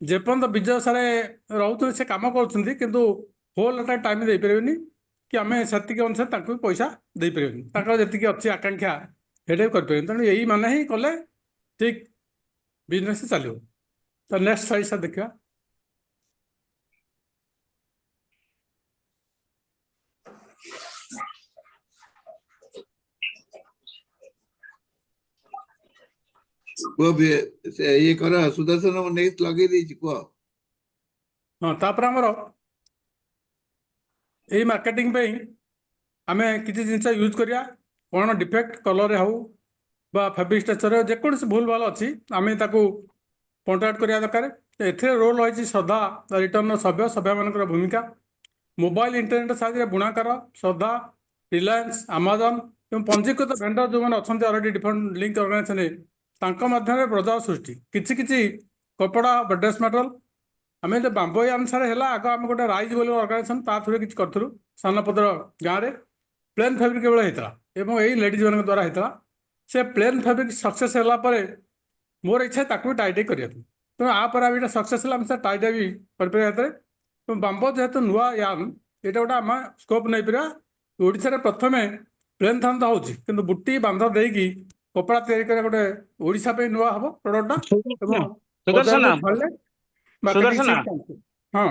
ଯେପର୍ଯ୍ୟନ୍ତ ବିଜୟ ସାରେ ରହୁଛନ୍ତି, ସେ କାମ କରୁଛନ୍ତି, କିନ୍ତୁ ହୋଲ୍ ଟା ଟାଇମ୍ ଦେଇପାରିବେନି କି ଆମେ ସେତିକି ଅନୁସାରେ ତାଙ୍କୁ ପଇସା ଦେଇପାରିବେନି। ତାଙ୍କର ଯେତିକି ଅଛି ଆକାଂକ୍ଷା ସେଇଟା ବି କରିପାରିବେନି। ତେଣୁ ଏଇ ମାନେ ହିଁ କଲେ ଠିକ୍ ବିଜନେସ୍ ଚାଲିବ। ତ ନେକ୍ସଟ ସ୍ଲାଇଡ୍ ସାର୍ ଦେଖିବା। କୁହ, ଇଏ କର। ସୁଦର୍ଶନ, ମୁଁ ନେକ୍ସଟ ଲଗେଇ ଦେଇଛି, କୁହ। ହଁ, ତାପରେ ଆମର ଏଇ ମାର୍କେଟିଂ ପାଇଁ ଆମେ କିଛି ଜିନିଷ ୟୁଜ୍ କରିବା। କ'ଣ ଡିଫେକ୍ଟ କଲର୍ରେ ହେଉ ବା ଫେବ୍ରିକ୍ ଷ୍ଟ୍ରକ୍ଚରରେ ଯେକୌଣସି ଭୁଲ ଭାଲ ଅଛି ଆମେ ତାକୁ ପଏଣ୍ଟ ଆଉଟ୍ କରିବା ଦରକାର। ଏଥିରେ ରୋଲ୍ ରହିଛି ଶ୍ରଦ୍ଧା ରିଟର୍ଣ୍ଣର ସଭ୍ୟମାନଙ୍କର ଭୂମିକା। ମୋବାଇଲ ଇଣ୍ଟରନେଟ୍ ସାହାଯ୍ୟରେ ବୁଣାକାର ଶ୍ରଦ୍ଧା, ରିଲାଏନ୍ସ, ଆମାଜନ ଏବଂ ପଞ୍ଜୀକୃତ ଭେଣ୍ଡର ଯେଉଁମାନେ ଅଛନ୍ତି ଅଲରେଡ଼ି ଡିଫରେଣ୍ଟ ଲିଙ୍କ ଅର୍ଗାନାଇଜେସନରେ, ତାଙ୍କ ମଧ୍ୟରେ ବଜାର ସୃଷ୍ଟି। କିଛି କିଛି କପଡ଼ା ବା ଡ୍ରେସ୍ ମେଟେରିଆଲ ଆମେ ଯେ ବାମ୍ବୋଇ ଅନୁସାରେ ହେଲା, ଆଗ ଆମେ ଗୋଟେ ରାଇଜ ବୋଲି ଅର୍ଗାନାଇଜେସନ ତା ଥ୍ରୁରେ କିଛି କରିଥିଲୁ ସାନପଦର ଗାଁରେ। ପ୍ଲେନ୍ ଫେବ୍ରିକ୍ କେବଳ ହେଇଥିଲା ଏବଂ ଏଇ ଲେଡ଼ିଜ୍ ମାନଙ୍କ ଦ୍ୱାରା ହେଇଥିଲା। ସେ ପ୍ଲେନ୍ ଫେବ୍ରିକ୍ ସକ୍ସେସ୍ ହେଲା ପରେ ମୋର ଇଚ୍ଛା ତାକୁ ବି ଟାଇଡାଇ କରିବାକୁ। ତେଣୁ ଆ ପରେ ଆମେ ଏଇଟା ସକ୍ସେସ୍ ହେଲା, ଆମେ ସେ ଟାଇଡାଇ ବି କରିପାରିବା ଏଥିରେ। ତେଣୁ ବାମ୍ବୋ ଯେହେତୁ ନୂଆ ୟାର୍ନ, ଏଇଟା ଗୋଟେ ଆମେ ସ୍କୋପ୍ ନେଇପାରିବା। ଓଡ଼ିଶାରେ ପ୍ରଥମେ ପ୍ଲେନ୍ ଥାନ୍ ତ ହେଉଛି, କିନ୍ତୁ ବୁଟି ବାନ୍ଧ ଦେଇକି କପଡ଼ା ତିଆରି କରିବା ଗୋଟେ ଓଡ଼ିଶା ପାଇଁ ନୂଆ ହବ ପ୍ରଡକ୍ଟଟା ଏବଂ ସୁଦର୍ଶନ ବଜାରକୁ ଛାଡ଼ିଲେ ମାର୍କେଟିଂ ସୁଦର୍ଶନ ସିଷ୍ଟ। ହଁ,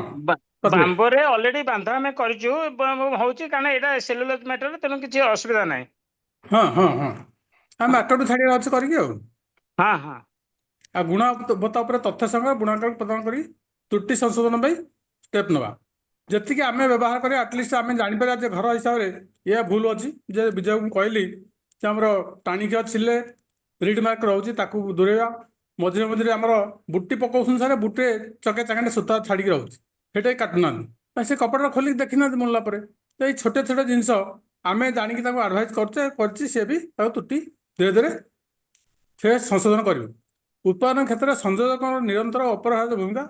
କରିବେ। ବାମ୍ବୋରେ ଅଲରେଡି ବାନ୍ଧ ଆମେ କରିଛୁ ହଉଛି, କାରଣ ଏଇଟା ସେଲୁଲୋଜ ମ୍ୟାଟର, ତେଣୁ କିଛି ଅସୁବିଧା ନାହିଁ। ହଁ ହଁ ହଁ, ଆମେ ମାର୍କେଟକୁ ଛାଡ଼ିବାର ଅଛି କରିକି ଆଉ। ହଁ ହଁ, ଆଉ ଗୁଣବତ୍ତା ଉପରେ ତଥ୍ୟ ସଂଗ୍ରହ ବୁଣାକାରକୁ ପ୍ରଦାନ କରି ତ୍ରୁଟି ସଂଶୋଧନ ପାଇଁ ଷ୍ଟେପ୍ ନେବା। ଯେତିକି ଆମେ ବ୍ୟବହାର କରିବା ଆଟଲିଷ୍ଟ ଆମେ ଜାଣିପାରିବା ଯେ ଘର ହିସାବରେ ଏହା ଭୁଲ ଅଛି। ଯେ ବିଜୟକୁ କହିଲି ଯେ ଆମର ଟାଣିକି ଛିଲେ ରିଡ୍ ମାର୍କ ରହୁଛି, ତାକୁ ଦୂରେଇବା। ମଝିରେ ମଝିରେ ଆମର ବୁଟି ପକାଉଛନ୍ତି ସାର୍, ବୁଟିରେ ଚକେ ଚାକାଣ୍ଡେ ସୂତା ଛାଡ଼ିକି ରହୁଛି, ସେଇଟା କାଟୁନାହାନ୍ତି। ସେ କପଡ଼ାଟା ଖୋଲିକି ଦେଖିନାହାନ୍ତି ବୁଣିଲା ପରେ। ତ ଏଇ ଛୋଟ ଛୋଟ ଜିନିଷ ଆମେ ଜାଣିକି ତାଙ୍କୁ ଆଡ଼ଭାଇସ୍ କରିଛି, ସିଏ ବି ତାକୁ ତ୍ରୁଟି ଧୀରେ ଧୀରେ ସେ ସଂଶୋଧନ କରିବେ। ଉତ୍ପାଦନ କ୍ଷେତ୍ରରେ ସଂଯୋଜକଙ୍କର ନିରନ୍ତର ଅପରିହାର୍ଯ୍ୟ ଭୂମିକା।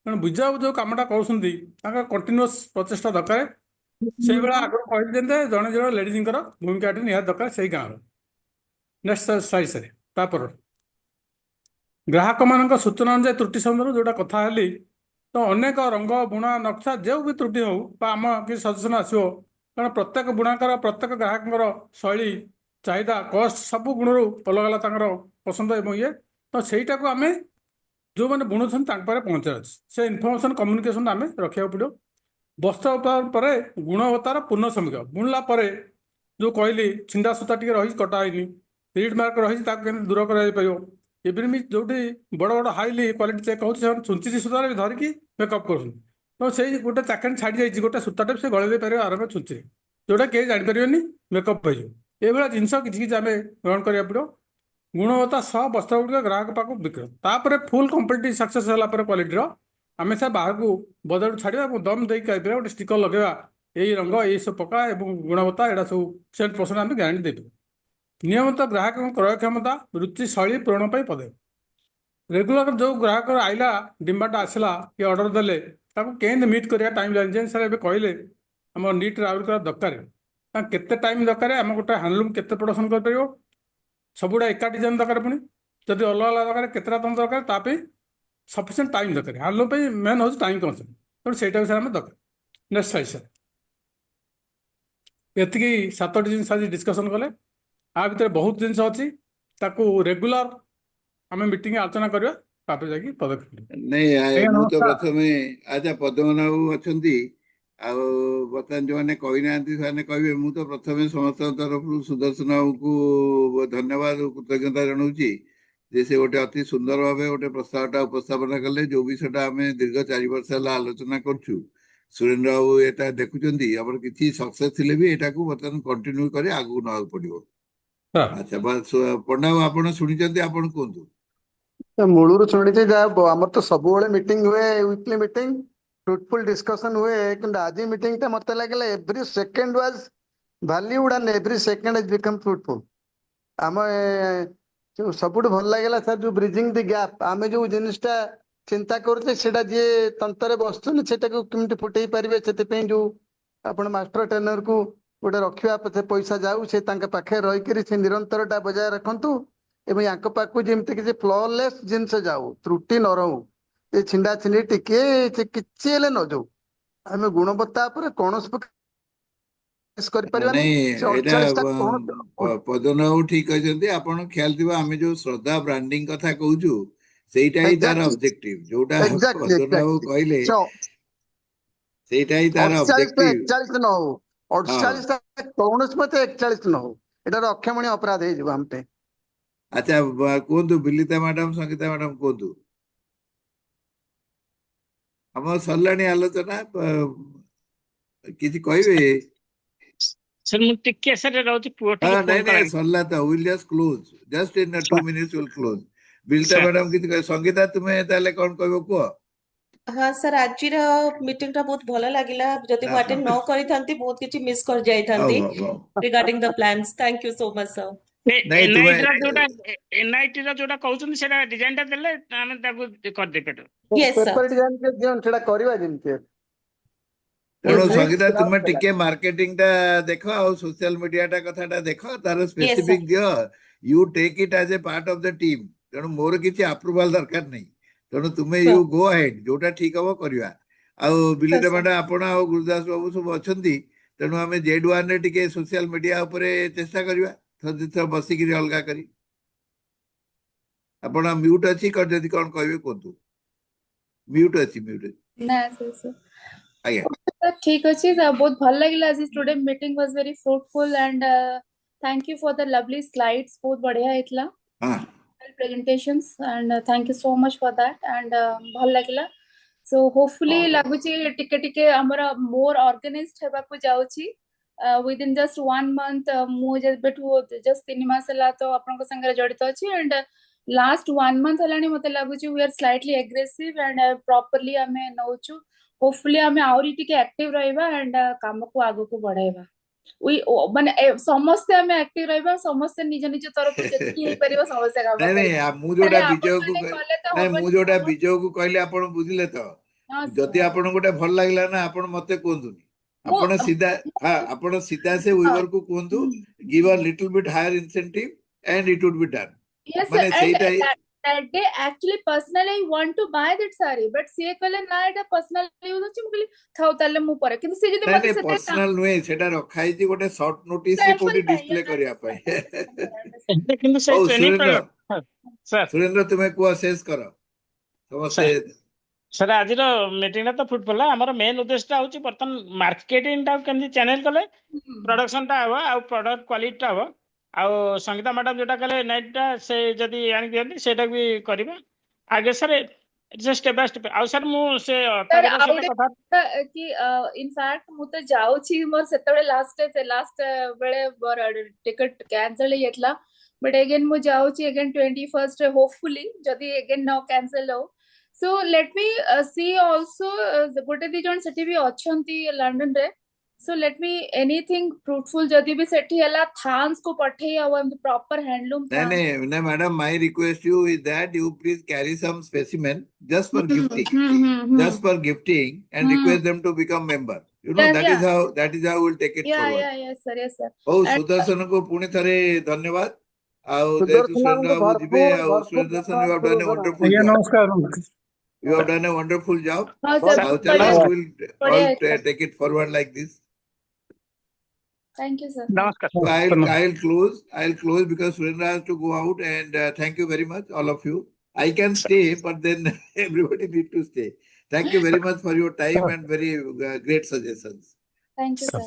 ତେଣୁ ବିଜୟ ବାବୁ ଯେଉଁ କାମଟା କରୁଛନ୍ତି ତାଙ୍କର କଣ୍ଟିନ୍ୟୁଅସ୍ ପ୍ରଚେଷ୍ଟା ଦରକାର। ସେଇଭଳିଆ ଆଗରୁ କହିଲି ଯେମିତି ଜଣେ ଜଣେ ଲେଡ଼ିଜ୍ଙ୍କର ଭୂମିକା ଏଠି ନିହାତି ଦରକାର ସେଇ ଗାଁର। Next slide sir. ତାପରେ ଗ୍ରାହକମାନଙ୍କ ସୂଚନା ଅନୁଯାୟୀ ତ୍ରୁଟି ସଂଶୋଧନ ଯେଉଁଟା କଥା ହେଲି, ତ ଅନେକ ରଙ୍ଗ ବୁଣା ନକ୍ସା ଯେଉଁ ବି ତ୍ରୁଟି ହେଉ ବା ଆମ କିଛି ସଜେସନ୍ ଆସିବ, କାରଣ ପ୍ରତ୍ୟେକ ବୁଣାକାର ପ୍ରତ୍ୟେକ ଗ୍ରାହକଙ୍କର ଶୈଳୀ, ଚାହିଦା, କଷ୍ଟ ସବୁ ଗୁଣରୁ ଅଲଗା ଅଲଗା ତାଙ୍କର ପସନ୍ଦ ଏବଂ ଇଏ। ତ ସେଇଟାକୁ ଆମେ ଯେଉଁମାନେ ବୁଣୁଛନ୍ତି ତାଙ୍କ ପାଖରେ ପହଞ୍ଚାଇବା ଅଛି। ସେ ଇନଫର୍ମେସନ୍ କମ୍ୟୁନିକେସନ୍ ଆମେ ରଖିବାକୁ ପଡ଼ିବ। ବସ୍ତ୍ର ପରେ ଗୁଣବତ୍ତାର ପୂର୍ଣ୍ଣ ସମୀକ୍ଷା ବୁଣିଲା ପରେ ଯେଉଁ କହିଲି ଛିଣ୍ଡା ସୂତା ଟିକେ ରହିଛି କଟା ହେଇନି, ରିଡ୍ ମାର୍କ ରହିଛି, ତାକୁ କେମିତି ଦୂର କରାଯାଇପାରିବ। ଇଭିନ୍ ବି ଯେଉଁଠି ବଡ଼ ବଡ଼ ହାଇଲି କ୍ୱାଲିଟି ଚେକ୍ ହେଉଛି ସେମାନେ ଛୁଞ୍ଚିରି ସୂତାରେ ବି ଧରିକି ମେକଅପ୍ କରୁଛନ୍ତି। ତ ସେଇ ଗୋଟେ ଚାକେଣ୍ଡ ଛାଡ଼ି ଯାଇଛି, ଗୋଟେ ସୂତାଟେ ସେ ଗଳେଇ ଦେଇପାରିବ ଆରାମରେ ଛୁଞ୍ଚିରେ, ଯେଉଁଟା କେହି ଜାଣିପାରିବେନି, ମେକଅପ୍ ହେଇଯିବ। ଏଇଭଳିଆ ଜିନିଷ କିଛି କିଛି ଆମେ ଗ୍ରହଣ କରିବାକୁ ପଡ଼ିବ। ଗୁଣବତ୍ତା ସହ ବସ୍ତ୍ରଗୁଡ଼ିକ ଗ୍ରାହକ ପାଖକୁ ବିକ୍ରୟ, ତାପରେ ଫୁଲ୍ କମ୍ପ୍ଲିଟ୍ ସକ୍ସେସ୍ ହେଲା ପରେ କ୍ୱାଲିଟିର ଆମେ ସେ ବାହାରକୁ ବଜାରକୁ ଛାଡ଼ିବା ଏବଂ ଦମ୍ ଦେଇକି କହିପାରିବା, ଗୋଟେ ଷ୍ଟିକର ଲଗାଇବା, ଏଇ ରଙ୍ଗ ଏଇସବୁ ପକା ଏବଂ ଗୁଣବତ୍ତା ଏଇଟା ସବୁ 100% ଆମେ ଗ୍ୟାରେଣ୍ଟି ଦେଇପାରିବୁ। ନିୟମିତ ଗ୍ରାହକଙ୍କ କ୍ରୟ କ୍ଷମତା ରୁଚି ଶୈଳୀ ପୂରଣ ପାଇଁ ପଦକ୍ଷେପ। ରେଗୁଲାର ଯେଉଁ ଗ୍ରାହକର ଆଇଲା ଡିମାଣ୍ଡ ଆସିଲା କି ଅର୍ଡ଼ର ଦେଲେ ତାକୁ କେମିତି ମିଟ୍ କରିବା ଟାଇମ୍ ଲାଇନ୍, ଯେମିତି ସାର୍ ଏବେ କହିଲେ ଆମର ନିଟ୍ରେ ଆହୁରି କରିବା ଦରକାର, ତାଙ୍କୁ କେତେ ଟାଇମ୍ ଦରକାର, ଆମେ ଗୋଟେ ହ୍ୟାଣ୍ଡଲୁମ୍ କେତେ ପ୍ରଡକ୍ସନ୍ କରିପାରିବ, ସବୁଗୁଡ଼ା ଏକା ଡିଜାଇନ୍ ଦରକାର, ପୁଣି ଯଦି ଅଲଗା ଅଲଗା ଦରକାର କେତେଟା ତନ୍ତ ଦରକାର, ତା ପାଇଁ ସଫିସିଏଣ୍ଟ ଟାଇମ୍ ଦରକାର। ହ୍ୟାଣ୍ଡଲୁମ୍ ପାଇଁ ମେନ୍ ହେଉଛି ଟାଇମ୍ କନସେପ୍ଟ, ତେଣୁ ସେଇଟା ବିଷୟରେ ଆମେ ଦରକାର। Next slide sir. ଏତିକି 7ଟି ଜିନିଷ ଆଜି ଡିସ୍କସନ୍ କଲେ, ଆ ଭିତରେ ବହୁତ ଜିନିଷ ଅଛି, ତାକୁ ରେଗୁଲାର ଆମେ ମିଟିଂ ଆଲୋଚନା କରିବା, ତାପରେ ଯାଇକି ପଦକ୍ଷେପ ନେବା। ନାଇଁ ଆଜ୍ଞା ମୁଁ ତ ନମସ୍କାର। ପ୍ରଥମେ ଆଚ୍ଛା ପଦ୍ମନାଭ ବାବୁ ଅଛନ୍ତି, ଆଉ ବର୍ତ୍ତମାନ ଯେଉଁମାନେ କହିନାହାନ୍ତି ସେମାନେ କହିବେ। ମୁଁ ତ ପ୍ରଥମେ ସମସ୍ତଙ୍କ ତରଫରୁ ସୁଦର୍ଶନ ବାବୁଙ୍କୁ ଧନ୍ୟବାଦ ଓ କୃତଜ୍ଞତା ଜଣାଉଛି ଯେ ସେ ଗୋଟେ ଅତି ସୁନ୍ଦର ଭାବେ ଗୋଟେ ପ୍ରସ୍ତାବଟା ଉପସ୍ଥାପନ କଲେ, ଯେଉଁ ବିଷୟଟା ଆମେ ଦୀର୍ଘ 4 ବର୍ଷ ହେଲା ଆଲୋଚନା କରୁଛୁ। ସୁରେନ୍ଦ୍ର ବାବୁ ଏଟା ଦେଖୁଛନ୍ତି, ଆମର କିଛି ସକ୍ସେସ୍ ଥିଲେ ବି ଏଟାକୁ ବର୍ତ୍ତମାନ କଣ୍ଟିନ୍ୟୁ କରି ଆଗକୁ ନେବାକୁ ପଡ଼ିବ। ସାର୍ ଆଚ୍ଛା ପଣ୍ଡା ବାବୁ ଆପଣ ଶୁଣିଛନ୍ତି, ଆପଣ କୁହନ୍ତୁ। ମୂଳରୁ ଶୁଣିଛି ଯାହା ଆମର ତ ସବୁବେଳେ ମିଟିଂ ହୁଏ, ୱିକଲି ମିଟିଂ, ଫ୍ରୁଟଫୁଲ ଡିସ୍କସନ ହୁଏ, କିନ୍ତୁ ଆଜି ମିଟିଂଟା ମତେ ଲାଗିଲା every second was valued and every second has become fruitful। ଆମେ ଯୋଉ ସବୁଠୁ ଭଲ ଲାଗିଲା ସାର୍ ଯୋଉ ବ୍ରିଜିଂ ଦି ଗ୍ୟାପ୍, ଆମେ ଯୋଉ ଜିନିଷଟା ଚିନ୍ତା କରୁଛେ ସେଟା ଯିଏ ତନ୍ତରେ ବସୁଛନ୍ତି ସେଟାକୁ କେମିତି ଫୁଟେଇ ପାରିବେ, ସେଥିପାଇଁ ଯୋଉ ଆପଣ ମାଷ୍ଟର ଟ୍ରେନରକୁ ଗୋଟେ ରଖିବା, ପଛେ ପଇସା ଯାଉ, ସେ ତାଙ୍କ ପାଖରେ ରହିକିରି ସେ ନିରନ୍ତରଟା ବଜାୟ ରଖନ୍ତୁ ଏବଂ ୟାଙ୍କ ପାଖକୁ ଯେମିତି କିଛି ଫ୍ଲଲେସ୍ ଜିନିଷ ଯାଉ, ତ୍ରୁଟି ନ ରହୁ, ଏ ଛିଣ୍ଡା ଛିଣ୍ଡି ଟିକେ କିଛି ହେଲେ ନ ଯାଉ, ଆମେ ଗୁଣବତ୍ତା ଉପରେ କୌଣସି କରିପାରିବାନି। ନାଇଁ ସେ ଏଇଟା 48ଟା କଣ ପଦନ ବାବୁ ଠିକ କହିଛନ୍ତି। ଆପଣ ଖ୍ୟାଲ ଥିବ ଆମେ ଯୋଉ ଶ୍ରଦ୍ଧା ବ୍ରାଣ୍ଡିଂ କଥା କହୁଛୁ, ସେଇଟା ହିଁ ତାର ଏକ୍ଜାକ୍ଟଲି ଅବଜେକ୍ଟିଭ, ଯୋଉଟା ଏକ୍ଜାକ୍ଟଲି ପଦନ ବାବୁ ଏକ୍ଜାକ୍ଟଲି କହିଲେ ସେଇଟା ହିଁ ତାର 48ଟା ଅବଜେକ୍ଟିଭ। 41 ନ ହଉ, ହଁ 48ଟା କୌଣସି ମତେ 41 ନ ହଉ, ଏଟାର ଅକ୍ଷମଣୀୟ ଅପରାଧ ହେଇଯିବ ଆମ ପାଇଁ। ଆଚ୍ଛା କୁହନ୍ତୁ ବିଲିତା ମ୍ୟାଡାମ, ସଙ୍ଗୀତା ମ୍ୟାଡାମ କୁହନ୍ତୁ। ଆମର ସରିଲାଣି ଆଲୋଚନା, କିଛି କହିବେ? ସାର୍ ମୁଁ ଟିକେ ସାର୍ ରହୁଛି, ପୁଅ ହଁ ଟିକେ ନାଇଁ ଫୋନ ନାଇଁ କଲାଣି। ସରିଲା ତ, will just close, just in 2 minutes will close. Bilita sir madam କିଛି କହିବେ? ସଙ୍ଗୀତା ତୁମେ ତାହେଲେ କଣ କହିବ କୁହ? ହଁ ସାର୍, ଆଜିର ମିଟିଂଟା ବହୁତ ଭଲ ଲାଗିଲା। ଯଦି ମୁଁ ହଁ ଆଟେଣ୍ଡ ନ କରିଥାନ୍ତି ବହୁତ କିଛି ମିସ୍ କରି ଯାଇଥାନ୍ତି ହଉ ହଉ ହଉ। Regarding the plans. Thank you so much sir. ନାଇଁ ତୁମେ ଏନ୍ଆଇଟି ର ଯୋଉଟା କହୁଛନ୍ତି ସେଟା ଡିଜାଇନଟା ଦେଲେ ଆମେ ତାକୁ କରିଦେଇପାରିବୁ। Yes sir. ପେପର ଡିଜାଇନ ଦିଅନ୍ତୁ, ସେଟା କରିବା ଯେମିତି। ତେଣୁ Please ସଙ୍ଗୀତା ତୁମେ without ଟିକେ ମାର୍କେଟିଂ ଟା ଦେଖ ଆଉ ସୋସିଆଲ ମିଡିଆଟା କଥାଟା ଦେଖ, ତାର ୟେସ୍ ସ୍ପେସିଫିକ ସାର୍। ଦିଅ, ୟୁ ଟେକ୍ ଇଟ୍ ଆଜ ଏ ପାର୍ଟ ଅଫ ଦ ଟିମ୍। ତେଣୁ ମୋର କିଛି ଆପ୍ରୁଭାଲ ଦରକାର ନାହିଁ, ତେଣୁ ତୁମେ ୟୁ ଗୋ ହେଡ୍, ଯୋଉଟା ଠିକ ହବ କରିବା। ଆଉ ବିଲିତା ସାର୍ ମ୍ୟାଡାମ ଆପଣ ଆଉ ଗୁରୁଦାସ ବାବୁ ସବୁ ଅଛନ୍ତି, ତେଣୁ ଆମେ Z1 ରେ ଟିକେ ସୋସିଆଲ ମିଡିଆ ଉପରେ ଚେଷ୍ଟା କରିବା, ଥର ବସିକିରି ଅଲଗା କରି। ଆପଣ ମ୍ୟୁଟ୍ ଅଛି, ଯଦି କଣ କହିବେ କୁହନ୍ତୁ। ମ୍ୟୁଟ୍ ଅଛି, ମ୍ୟୁଟ୍ ଅଛି। ନା ସେ ଆଜ୍ଞା ठीक अच्छी बहुत भल लगे आज today meeting was very fruitful and thank you for the lovely slides बहुत बढ़िया हेतला हाँ presentations and thank you so much for that and भल लगिला सो होपफुली लागुची टिके टिके हमर मोर ऑर्गेनाइज्ड हेबा को जाउची विद इन जस्ट 1 मंथ मु जेबेठु जस्ट 3 मास हला तो आपन संग जड़ित अछि एंड लास्ट 1 मंथ हलानी मते लागुची we are slightly aggressive and properly हमें नौचू होपफुली हमें आउरी टिके एक्टिव रहइबा एंड काम को आगो को बढ़ाइबा माने समस्त हमें एक्टिव रहइबा समस्त निज निज तरफ जति हेइ परिबा समस्त काम ନାଇଁ ନାଇଁ करबा ମୁଁ ଯୋଉଟା खाली आपण ବିଜୟକୁ माने कले तो ନାଇଁ ମୁଁ होबनी ଯୋଉଟା समस्त ବିଜୟକୁ କହିଲି ଆପଣ ବୁଝିଲେ ତ? हां ଯଦି ଆପଣଙ୍କୁ ଗୋଟେ ଭଲ ଲାଗିଲା ନା, ଆପଣ ମତେ କୁହନ୍ତୁନି, मु ଆପଣ ସିଧା ଆପଣ ସିଧା ସେ ୱିଭର କୁ କୁହନ୍ତୁ, give a little bit higher incentive and it would be done। yes ମାନେ and ସେଇଟା that day actually personally I want to buy that saree but से कहले ना एटा पर्सनल यूज अछि मु कहली थाउ ताले मु परे किंतु से जदी ନାଇଁ मते ନାଇଁ सेते ପର୍ସନାଲ ନୁହେଁ, ସେଟା ରଖା ହେଇଛି ଗୋଟେ ସର୍ଟ ନୋଟିସ ରେ sample କୋଉଠି ପାଇଁ ଡିସପ୍ଲେ yes କରିବା ପାଇଁ। ଏବେ କିନ୍ତୁ ସେଇ ହଉ ଟ୍ରେନିଂ ସୁରେନ୍ଦ୍ର, ସାର୍ ସୁରେନ୍ଦ୍ର ତୁମେ କୁହ, ଶେଷ କର ସମସ୍ତେ। ସାର୍ ସାର୍ ଆଜିର ମିଟିଂଟା ତ ଫ୍ରୁଟଫୁଲ୍ ଆମର ମେନ୍ ଉଦ୍ଦେଶ୍ୟଟା ହେଉଛି ବର୍ତ୍ତମାନ ମାର୍କେଟିଂଟା କେମିତି ଚ୍ୟାନେଲ କଲେ ପ୍ରଡକ୍ସନଟା ହବ ଆଉ ପ୍ରଡକ୍ଟ କ୍ୱାଲିଟିଟା ହବ ଆଉ ସଙ୍ଗୀତା ମ୍ୟାଡାମ ଯୋଉଟା କଲେ ନାଇଟଟା ସେ ଯଦି ଆଣି ଦିଅନ୍ତି ସେଇଟା ବି କରିବା ଆଗେ ସାର୍ ଷ୍ଟେପ୍ ବାଇ ଷ୍ଟେପ୍ ଆଉ ସାର୍ ମୁଁ ସେ सर ଅର୍ଥାଗତ ଆଉ ସହିତ ଗୋଟେ କଥା कि इनफैक्ट ମୁଁ ତ ଯାଉଛି ମୋର ସେତେବେଳେ ଲାଷ୍ଟ ବେଳେ ମୋର ଟିକେଟ କ୍ୟାନ୍ସଲ ହେଇଯାଇଥିଲା ବଟ୍ अगेन ମୁଁ ଯାଉଛି अगेन 21st ରେ होपफुली ଯଦି अगेन ନ କ୍ୟାନ୍ସଲ ହଉ सो लेट मी सी ऑल्सो ଗୋଟେ ଦି ଜଣ ସେଠି ବି ଅଛନ୍ତି ଲଣ୍ଡନ ରେ so let me anything fruitful जदि भी सेठी हला थान्स को पठेई हवा प्रॉपर हैंडलूम थान्स No, madam, my request you is that you please carry some specimen just for gifting, just for gifting, and request them to become member. You know, Yeah, that is how we'll take it forward. yes sir. Oh, And Sudarshan को पुणे थारे धन्यवाद. ଆଉ ଯେହେତୁ ସୁଦର୍ଶନ ସୁରେନ୍ଦ୍ର ଆମକୁ ବାବୁ ଯିବେ ଆଉ ଭରପୁର Sudarshan you have done a wonderful ଆଜ୍ଞା job. ନମସ୍କାର। You have done a wonderful job. हाँ सर ଆଉ बढ़िया ଚାଲ we'll बढ़िया all है take it forward like this. Thank you sir ନମସ୍କାର So ଧନ୍ୟବାଦ। I'll close because Surendra has to go out and thank you very much, all of you. I can stay, but then everybody need to stay. Thank you very much for your time and very great suggestions. Thank you sir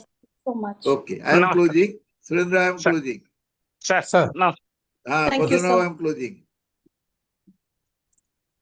so much Okay, I am ନମସ୍କାର closing. Surendra, I am sir closing. Sir sir ନମସ୍କାର Thank you, Padmanabh, sir. I am closing.